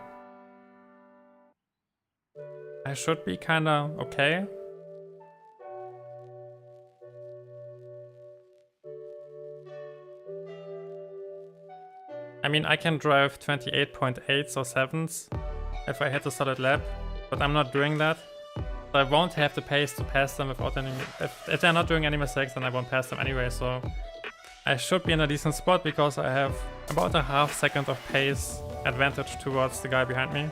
I should be kinda okay. I mean, I can drive 28.8s or 7s if I hit a solid lap, but I'm not doing that. So I won't have the pace to pass them without any... If they're not doing any mistakes, then I won't pass them anyway, so I should be in a decent spot because I have about a half second of pace advantage towards the guy behind me.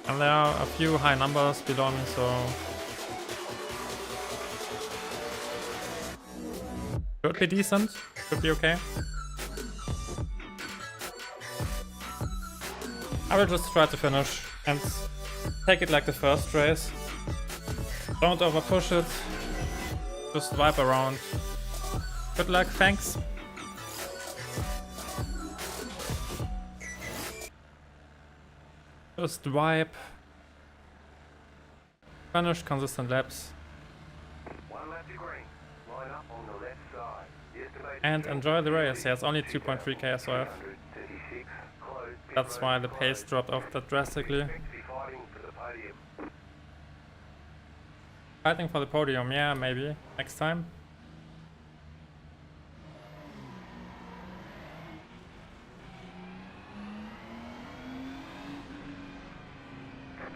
And there are a few high numbers below me, so... Should be decent, should be okay. I will just try to finish and take it like the first race. Don't over push it, just vibe around. Good luck, thanks. Just vibe. Finish consistent laps. One lap to green. Line up on the left side. And enjoy the race. Yeah, it's only 2.3k as well. That's why the pace dropped off that drastically. Fighting for the podium, yeah, maybe. Next time.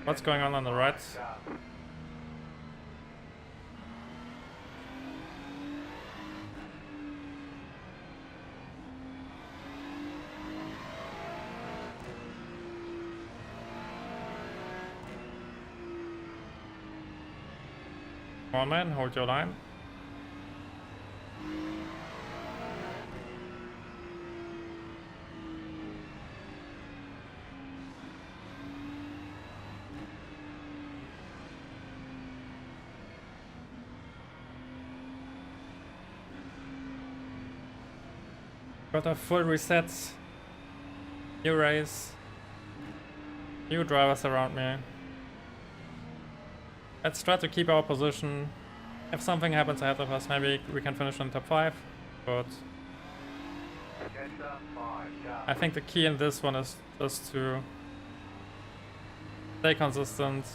What's going on the right? Come on, man, hold your line. Got a full reset. New race. New drivers around me. Let's try to keep our position. If something happens ahead of us, maybe we can finish in top 5. But I think the key in this one is just to stay consistent,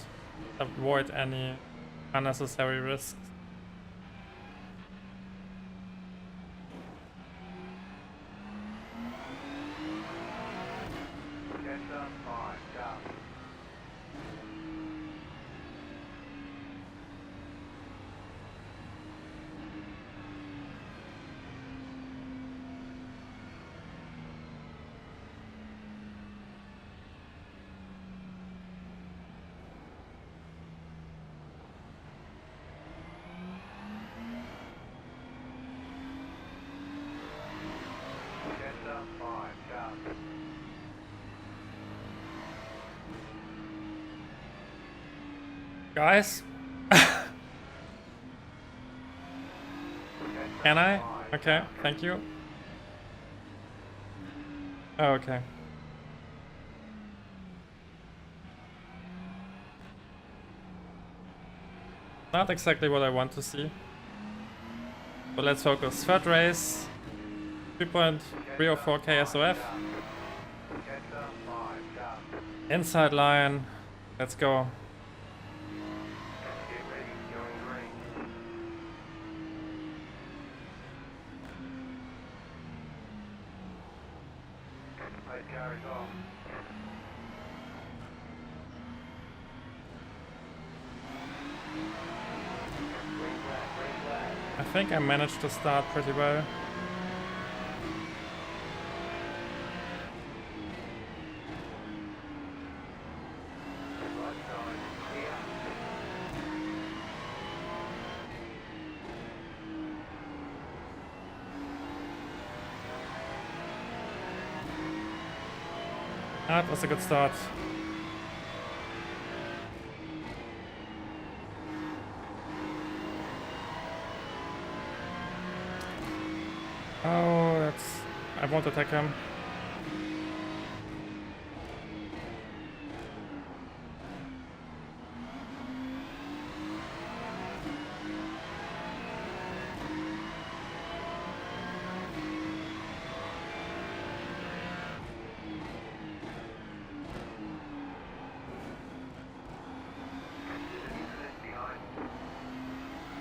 avoid any unnecessary risks. Guys? Can I? Okay, thank you. Oh, okay. Not exactly what I want to see. But let's focus. Third race. 3.304k SOF. Inside line. Let's go. I think I managed to start pretty well. That was a good start. Oh, that's... I won't attack him.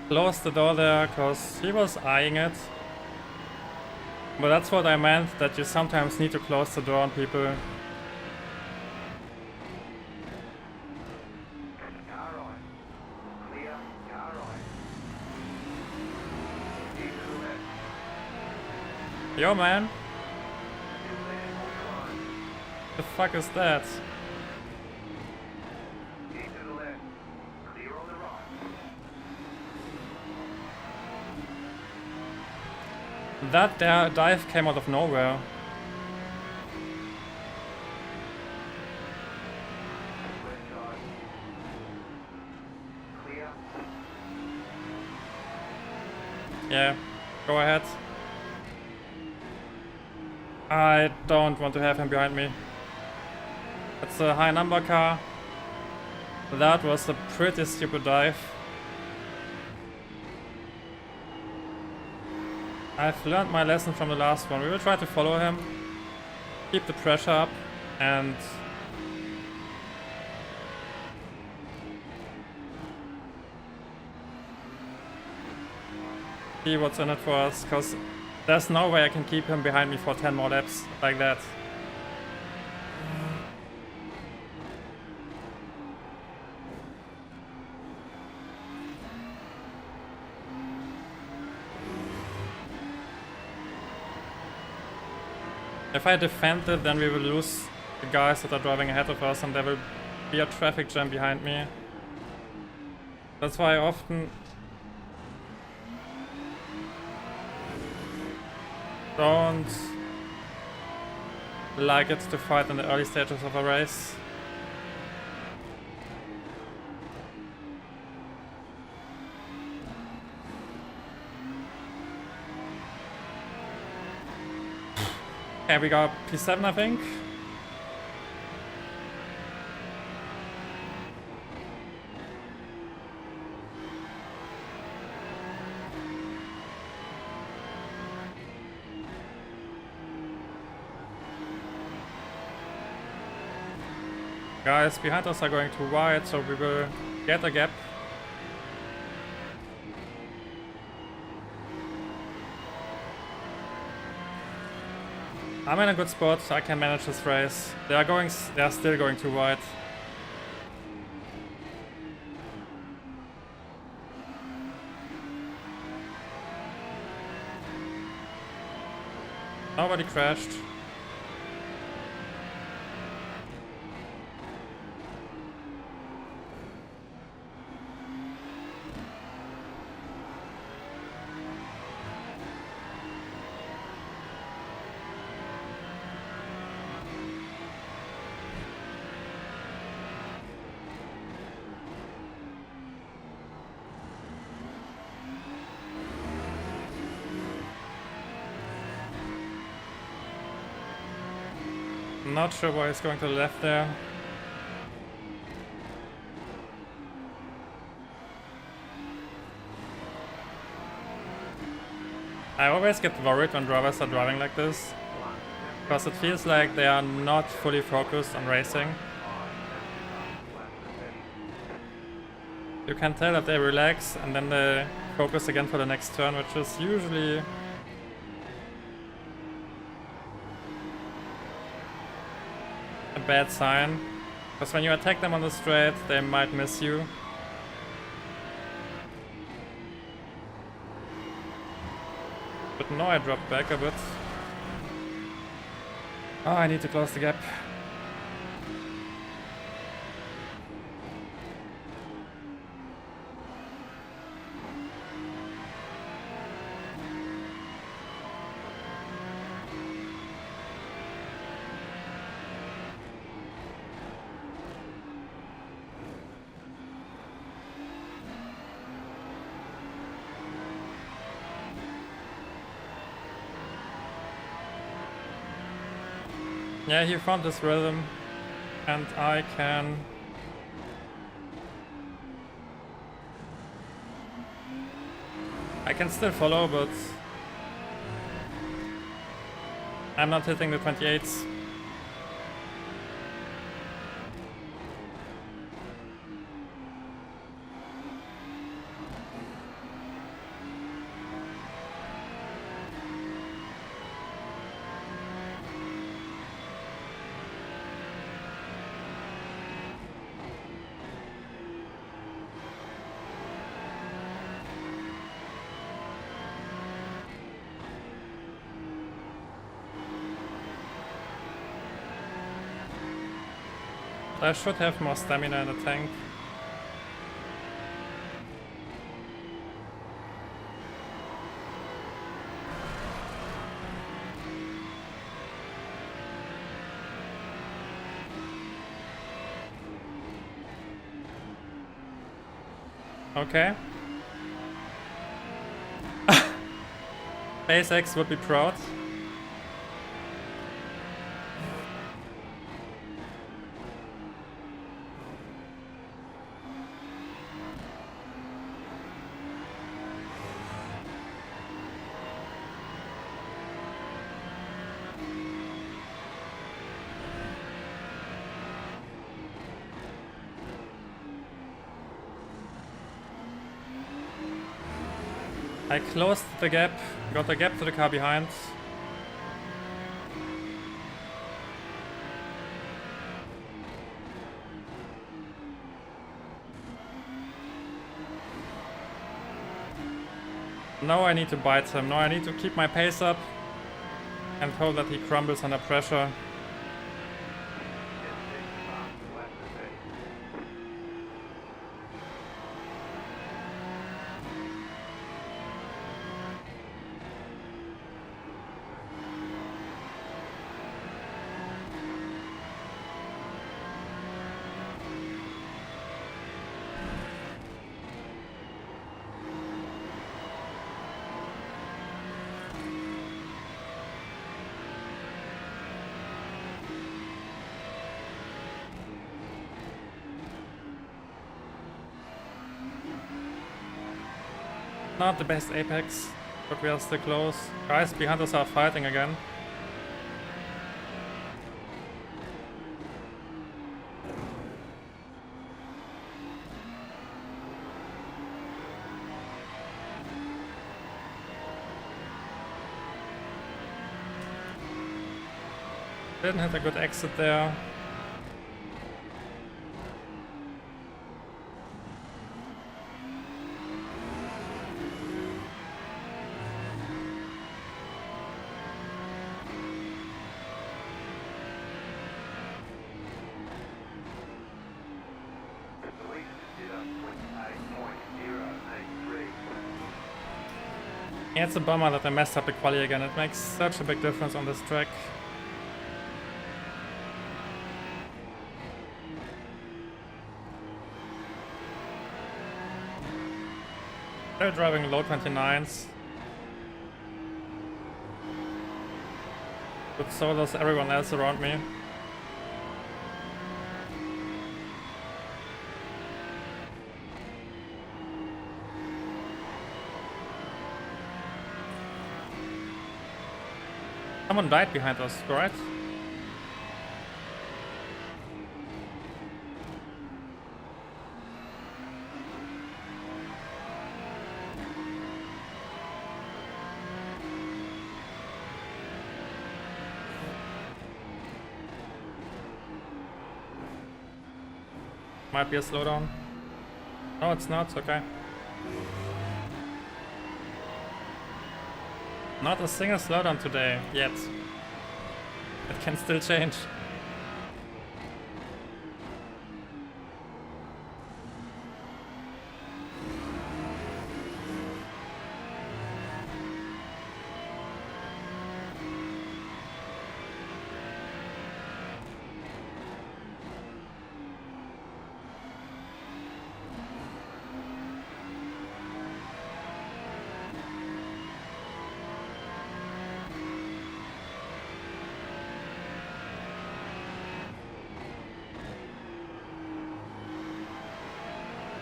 Close the door there, cause he was eyeing it. But that's what I meant, that you sometimes need to close the door on people. Yo, man. The fuck is that? That dive came out of nowhere. Yeah, go ahead. I don't want to have him behind me. It's a high number car. That was a pretty stupid dive. I've learned my lesson from the last one. We will try to follow him, keep the pressure up, and see what's in it for us, because there's no way I can keep him behind me for 10 more laps like that. If I defend it, then we will lose the guys that are driving ahead of us and there will be a traffic jam behind me. That's why I often don't like it to fight in the early stages of a race. Okay, we got P7, I think. Guys behind us are going too wide, so we will get a gap. I'm in a good spot, I can manage this race. They are still going too wide. Nobody crashed. Not sure why he's going to the left there. I always get worried when drivers are driving like this, because it feels like they are not fully focused on racing. You can tell that they relax and then they focus again for the next turn, which is usually a bad sign, because when you attack them on the straight, they might miss you. But now I dropped back a bit. Oh, I need to close the gap. Yeah, he found this rhythm, and I can still follow, but I'm not hitting the 28s. I should have more stamina in the tank. Okay. SpaceX would be proud. I closed the gap, got the gap to the car behind. Now I need to bite him, now I need to keep my pace up and hope that he crumbles under pressure. Not the best apex, but we are still close. Guys behind us are fighting again. Didn't hit a good exit there. Yeah, it's a bummer that I messed up the quali again. It makes such a big difference on this track. They're driving low 29s. But so does everyone else around me. Someone died behind us, right? Might be a slowdown. No, it's not, okay. Not a single slowdown today, yet. It can still change.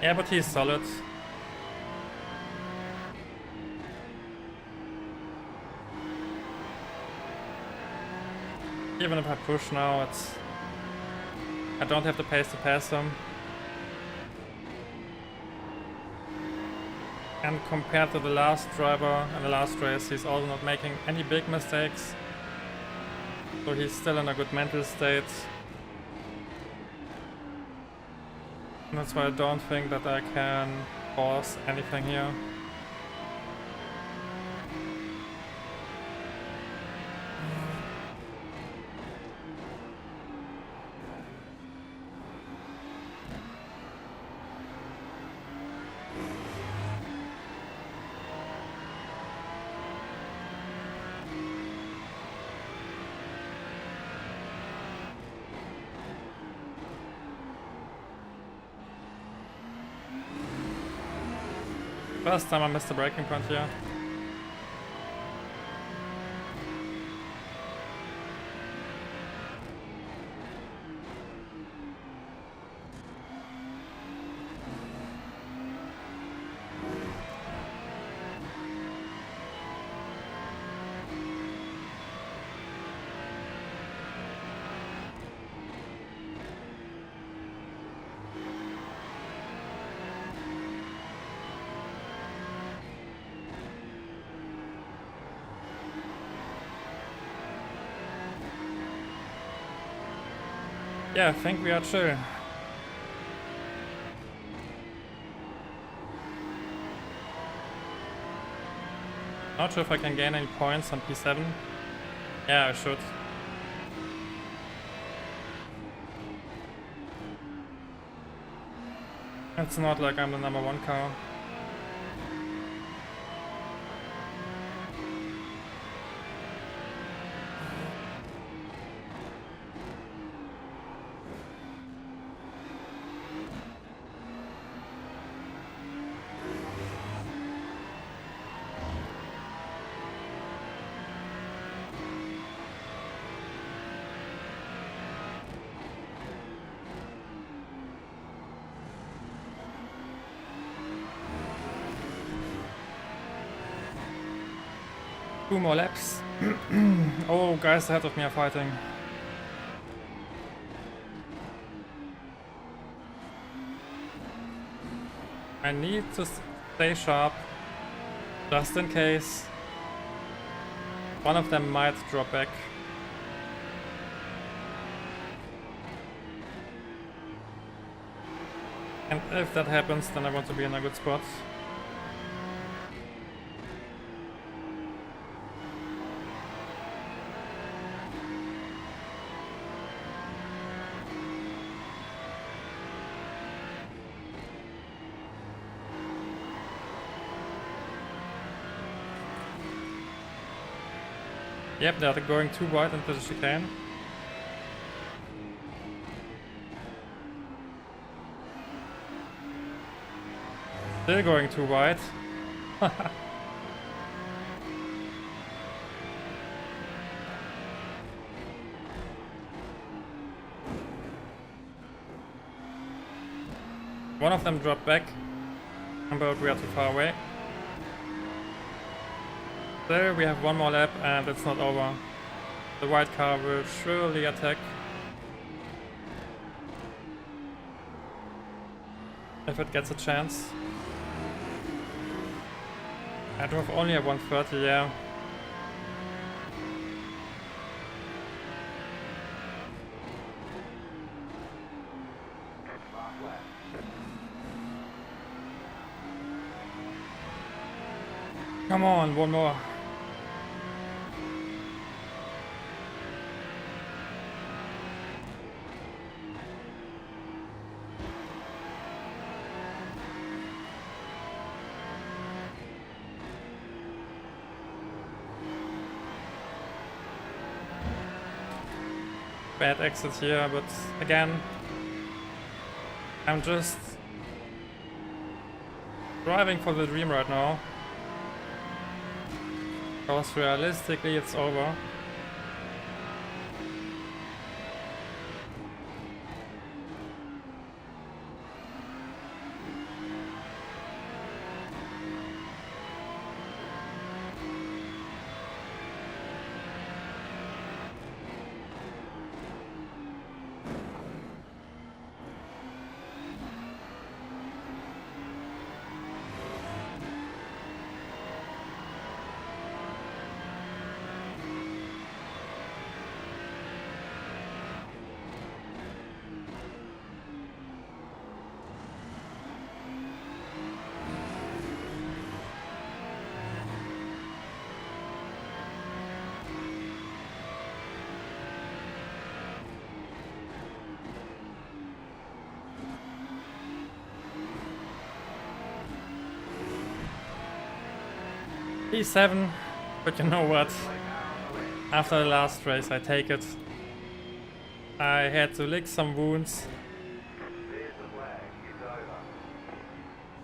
Yeah, but he's solid. Even if I push now, I don't have the pace to pass him. And compared to the last driver in the last race, he's also not making any big mistakes. So he's still in a good mental state. And that's why I don't think that I can force anything here. First time I missed the braking point here. Yeah, I think we are chill. Not sure if I can gain any points on P7. Yeah, I should. It's not like I'm the number one car. 2 more laps. Oh, guys ahead of me are fighting. I need to stay sharp, just in case one of them might drop back. And if that happens, then I want to be in a good spot. Yep, they're going too wide into the chicane. Still going too wide. One of them dropped back, but we are too far away. There we have one more lap and it's not over. The white car will surely attack. If it gets a chance. I drove only at 130, yeah. Come on, one more. Bad exit here, but again, I'm just driving for the dream right now. Because realistically it's over. P7, but you know what? After the last race I take it. I had to lick some wounds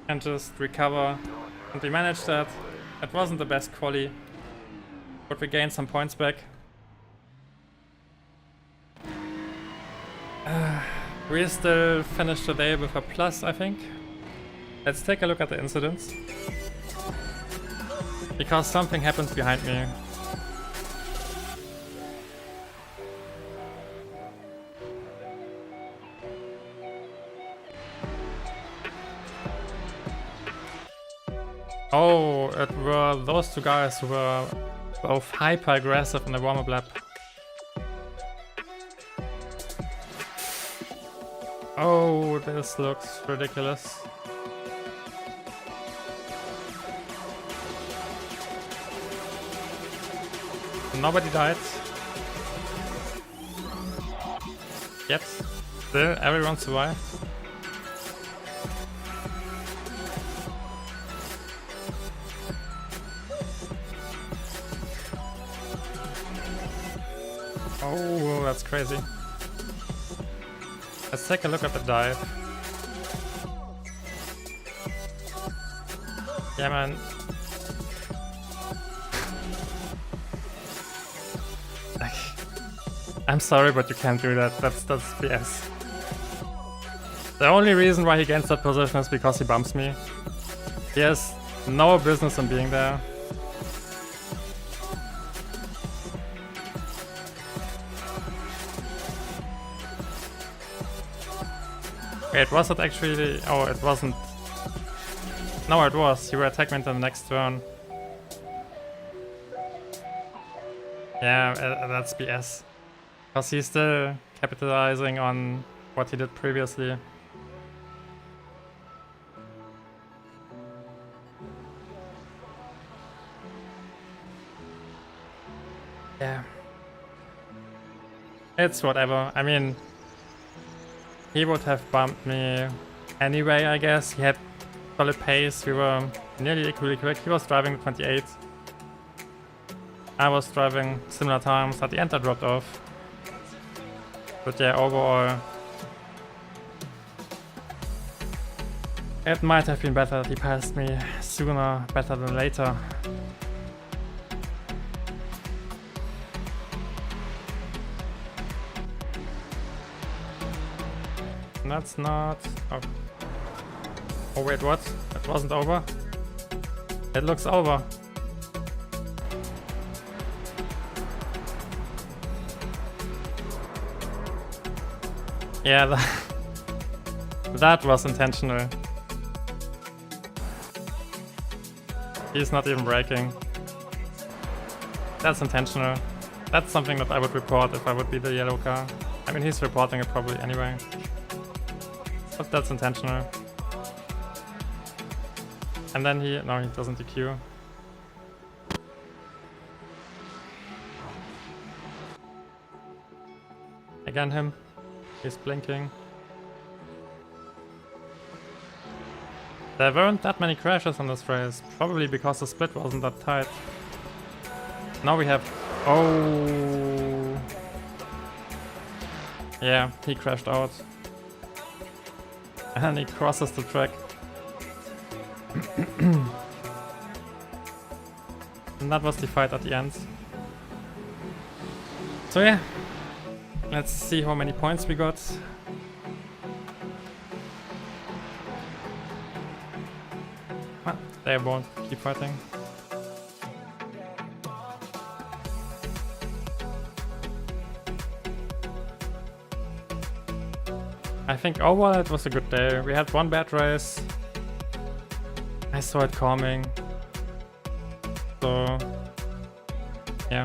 and just recover, and we managed that. It wasn't the best quali, but we gained some points back. We still finished the day with a plus, I think. Let's take a look at the incidents. Because something happened behind me. Oh, it were those two guys who were both hyper aggressive in the warm-up lap. Oh, this looks ridiculous. Nobody died. Yet, still everyone survived. Oh, that's crazy. Let's take a look at the dive. Yeah, man. I'm sorry, but you can't do that. That's BS. The only reason why he gains that position is because he bumps me. He has no business in being there. Wait, was it actually... Oh, it wasn't. No, it was. You were attacking into the next turn. Yeah, that's BS. Because he's still capitalizing on what he did previously. Yeah. It's whatever. I mean, he would have bumped me anyway, I guess. He had solid pace. We were nearly equally quick. He was driving 28. I was driving similar times. At the end I dropped off. But yeah, overall, it might have been better that he passed me sooner, better than later. That's not... Oh. Oh wait, what? It wasn't over? It looks over. Yeah, that was intentional. He's not even braking. That's intentional. That's something that I would report if I would be the yellow car. I mean, he's reporting it probably anyway. But that's intentional. And then he... No, he doesn't DQ. Again him. He's blinking. There weren't that many crashes in this race. Probably because the split wasn't that tight. Now we have... Oh... Yeah, he crashed out. And he crosses the track. And that was the fight at the end. So yeah. Let's see how many points we got. Well, they won't keep fighting. I think overall it was a good day. We had one bad race. I saw it coming. So, yeah.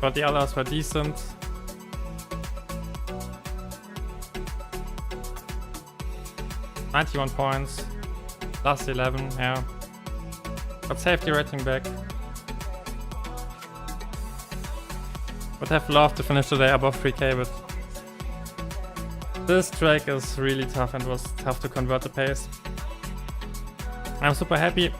But the others were decent. $91 points. Last 11, yeah. Got safety rating back. Would have loved to finish today above 3k, but this track is really tough and was tough to convert the pace. I'm super happy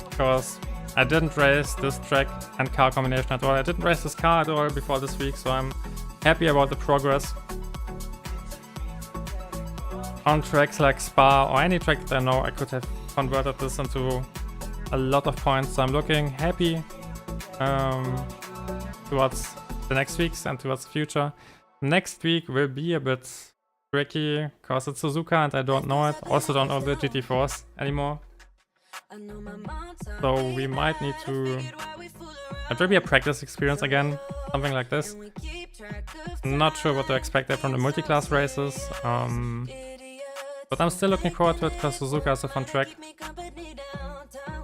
because I didn't race this track and car combination at all. I didn't race this car at all before this week, so I'm happy about the progress. On tracks like Spa or any track that I know, I could have converted this into a lot of points, so I'm looking happy towards the next weeks and towards the future. Next week will be a bit tricky because it's Suzuka and I don't know it. Also don't know the GT4s anymore. So we might need to... It will be a practice experience again, something like this. Not sure what to expect there from the multi-class races. But I'm still looking forward to it because Suzuka is a fun track.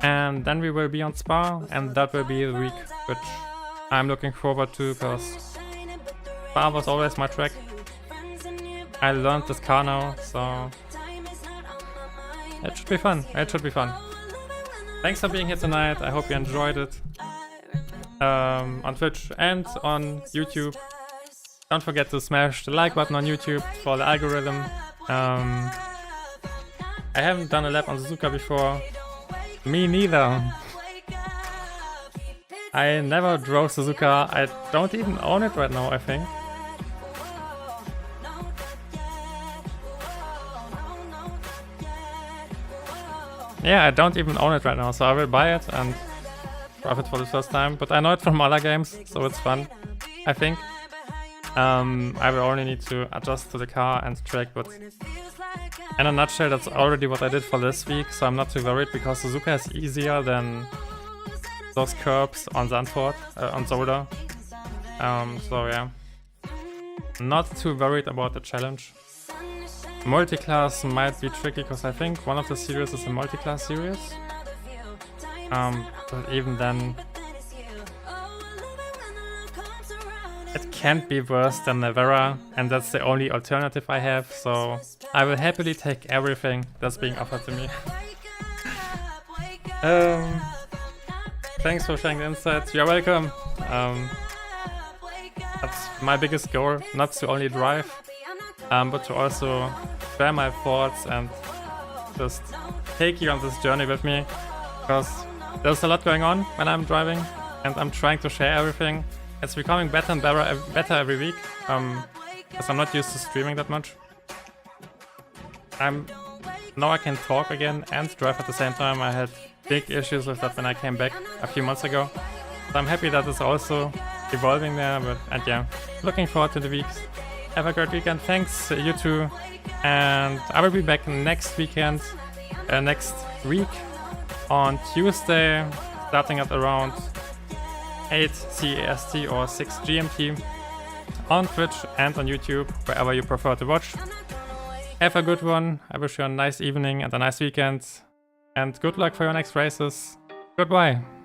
And then we will be on Spa, and that will be the week which I'm looking forward to because Spa was always my track. I learned this car now, so it should be fun. It should be fun. Thanks for being here tonight. I hope you enjoyed it on Twitch and on YouTube. Don't forget to smash the like button on YouTube for the algorithm. I haven't done a lap on Suzuka before. Me neither. I never drove Suzuka. I don't even own it right now, I think. Yeah, I don't even own it right now, so I will buy it and drive it for the first time. But I know it from other games, so it's fun, I think. I will only need to adjust to the car and track, but in a nutshell, that's already what I did for this week, so I'm not too worried because Suzuka is easier than those curbs on Zandvoort, on Zolder. So yeah. not too worried about the challenge. Multi-class might be tricky because I think one of the series is a multi-class series. But even then, it can't be worse than Nevera, and that's the only alternative I have, so I will happily take everything that's being offered to me. Thanks for sharing the insights. You're welcome. That's my biggest goal, not to only drive, but to also share my thoughts and just take you on this journey with me, because there's a lot going on when I'm driving, and I'm trying to share everything. It's becoming better and better every week, because I'm not used to streaming that much. Now I can talk again and drive at the same time. I had big issues with that when I came back a few months ago. So I'm happy that it's also evolving there, and yeah, looking forward to the weeks. Have a great weekend. Thanks, you too. And I will be back next week on Tuesday, starting at around 8 CEST or 6 GMT on Twitch and on YouTube, wherever you prefer to watch. Have a good one. I wish you a nice evening and a nice weekend. And good luck for your next races. Goodbye.